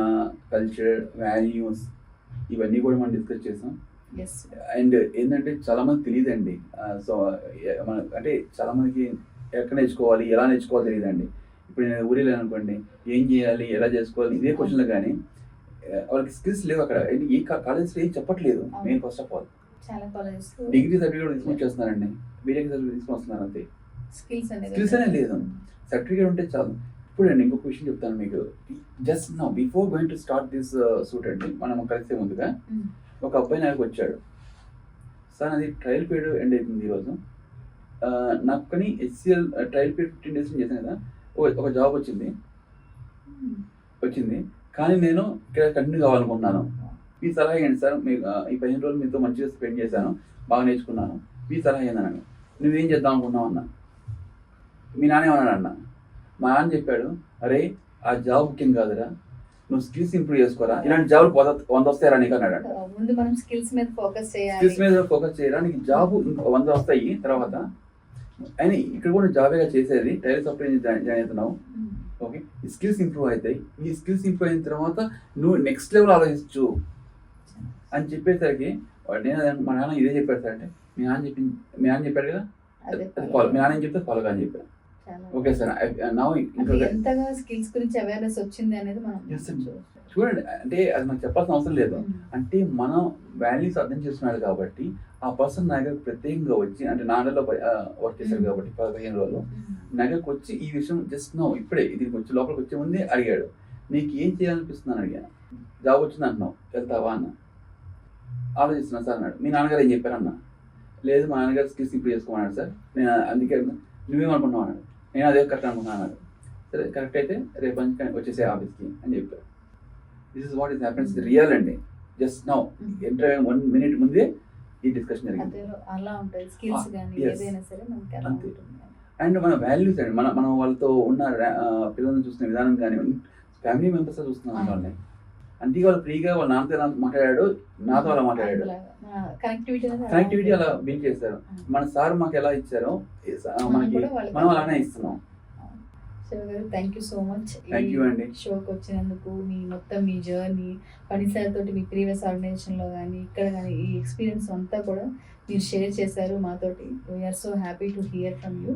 కల్చర్, వాల్యూస్ ఇవన్నీ కూడా మనం డిస్కస్ చేసాం. అండ్ ఏంటంటే చాలామంది తెలియదండి. సో మన అంటే చాలామందికి ఎక్కడ నేర్చుకోవాలి, ఎలా నేర్చుకోవాలి తెలియదండి. ఇప్పుడు నేను ఊరిలో అనుకోండి, ఏం చేయాలి, ఎలా చేసుకోవాలి, ఇదే క్వశ్చన్లు కానీ వాళ్ళకి స్కిల్స్ లేవు అక్కడ. ఏ కాలేజ్లో ఏం చెప్పట్లేదు. మెయిన్ ఫస్ట్ ఆఫ్ ఆల్ చాలా కాలేజెస్ డిగ్రీ సర్టిఫికేట్ తీసుకొని వచ్చేస్తున్నారండి, బీటెక్ సర్టిఫికేట్ తీసుకొని వస్తున్నారు అంతే. స్కిల్స్ స్కిల్స్ అనేది లేదు, సర్టిఫికేట్ ఉంటే చాలు. ఇప్పుడు అండి ఇంకొక విషయం చెప్తాను మీకు. Just now before going to start this shoot అండి, మనం కలిసే ముందుగా ఒక అబ్బాయి నాకు వచ్చాడు. సార్ అది ట్రయల్ పీరియడ్ ఎండ్ అవుతుంది ఈరోజు, నాకు కానీ HCL ట్రయల్ పీరియడ్ 15 days చేశాను కదా, ఒక జాబ్ వచ్చింది కానీ నేను ఇక్కడ కంటిన్యూ కావాలనుకుంటున్నాను. మీ సలహా ఏంటి సార్, మీకు ఈ 15 రోజులు మీతో మంచిగా స్పెండ్ చేశాను, బాగా నేర్చుకున్నాను, మీ సలహా ఏందన్నాను. నువ్వేం చేద్దాం అనుకున్నావు అన్న. మీ నాన్న ఏమన్నాడు అన్న. మా నాన్న చెప్పాడు, అరే ఆ జాబ్ ముఖ్యం కాదురా, నువ్వు స్కిల్స్ ఇంప్రూవ్ చేసుకోరా, ఇలాంటి జాబులు 100 వస్తాయరా నీకు అన్నాడు. ముందు మనం స్కిల్స్ మీద ఫోకస్ చేయాలి, స్కిల్స్ మీద ఫోకస్ చేయరా, నీకు జాబ్ 100 వస్తాయి తర్వాత. అయినా ఇక్కడ కూడా జాబేగా చేసేది, టైలర్ సాఫ్ట్వేర్ జాయిన్ అవుతున్నావు, ఓకే, ఈ స్కిల్స్ ఇంప్రూవ్ అవుతాయి. ఈ స్కిల్స్ ఇంప్రూవ్ అయిన తర్వాత నువ్వు నెక్స్ట్ లెవెల్ ఆలోచించు అని చెప్పేసరికి నేను మా నాన్న ఇదే చెప్పాడు సార్. అంటే మీ నాన్న చెప్పాడు కదా, అది ఫాలో, మీ నాన్న ఏం చెప్తే ఫాలో అని చెప్పాను. ఓకే సార్, నా ఎంతగా స్కిల్స్ గురించి అవేర్నెస్ వచ్చింది అనేది మనం చూడండి. అంటే అది మనకు చెప్పాల్సిన అవసరం లేదు. అంటే మనం వాల్యూస్ అర్థం చేస్తున్నాడు కాబట్టి ఆ పర్సన్ నా దగ్గర ప్రత్యేకంగా వచ్చి, అంటే నాన్నలో వర్క్ చేశాడు కాబట్టి 15 రోజులు నా దగ్గరకు వచ్చి ఈ విషయం జస్ట్ నో ఇప్పుడే దీనికి వచ్చి లోపలికి వచ్చే ముందే అడిగాడు, నీకు ఏం చేయాలనిపిస్తుందని అడిగాను. జాబ్ వచ్చింది అంటున్నావు, వెళ్తావా అన్న. ఆలోచిస్తున్నా సార్ అన్నాడు. మీ నాన్నగారు ఏం చెప్పారన్నా. లేదు మా నాన్నగారు స్కిల్స్ ఇంప్రూవ్ చేసుకోమన్నాడు సార్, నేను అందుకే నువ్వేమనుకున్నావు అన్నాడు. నేను అదే కరెక్ట్ అనుకున్నాను అన్నాడు. సరే కరెక్ట్ అయితే రేపు వచ్చేసే ఆఫీస్కి అని చెప్పారు. This is what is happens real అండి. జస్ట్ నౌ ఎంటర్ 1 minute ముందే ఈ డిస్కషన్ జరిగింది. అలా ఉంటుంది స్కిల్స్ గాని ఏదైనా సరే మనకి అలా ఉంటుంది. అండ్ మన వాల్యూస్ అండి, మనం వాళ్ళతో ఉన్న పిల్లల్ని చూస్తున్న విధానం కానీ ఫ్యామిలీ మెంబర్స్ చూస్తున్నాం వాళ్ళని. అందుకే వాళ్ళు ఫ్రీగా వాళ్ళ నాన్నతో మాట్లాడాడు, నాతో అలా మాట్లాడాడు. కనెక్టివిటీ అలా బిల్డ్ చేశారు. మన సార్ మాకు ఎలా ఇచ్చారో మనకి మనం అలానే ఇస్తున్నాం. శివ గారు థ్యాంక్ యూ సో మచ్ అండి షోకి వచ్చినందుకు. మీ జర్నీ పనిసార్ తోటి మీ ప్రీవియస్ ఆర్గనైజేషన్లో కానీ ఇక్కడ కానీ ఈ ఎక్స్పీరియన్స్ అంతా కూడా మీరు షేర్ చేశారు మాతోటి. We are so happy to hear from you.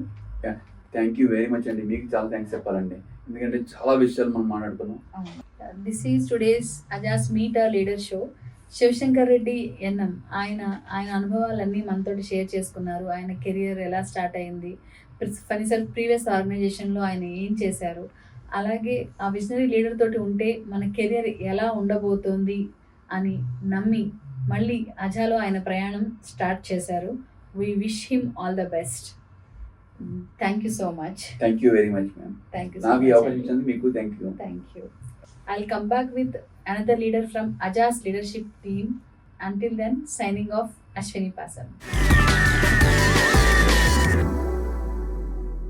Thank you very much అండి, మీకు చాలా థ్యాంక్స్ చెప్పాలండి, ఎందుకంటే చాలా విషయాలు మనం మాట్లాడుకున్నాం. This is today's Aja's meet a leader show. Shivashankar Reddy NM ఆయన అనుభవాలన్నీ మనతోటి షేర్ చేసుకున్నారు. ఆయన కెరియర్ ఎలా స్టార్ట్ అయింది, ఫనిసర్ ప్రీవియస్ ఆర్గనైజేషన్లో ఆయన ఏం చేశారు, అలాగే ఆ విజనరీ లీడర్ తోటి ఉంటే మన కెరియర్ ఎలా ఉండబోతోంది అని నమ్మి మళ్ళీ అజాలో ఆయన ప్రయాణం స్టార్ట్ చేశారు. We wish him all the best. Thank you so much. Thank you very much ma'am. Thank you. నాకు ఈ అవకాశం ఇచ్చినందుకు మీకు thank you. I'll come back with another leader from Ajas leadership team. Until then, signing off, Ashwini Pasam.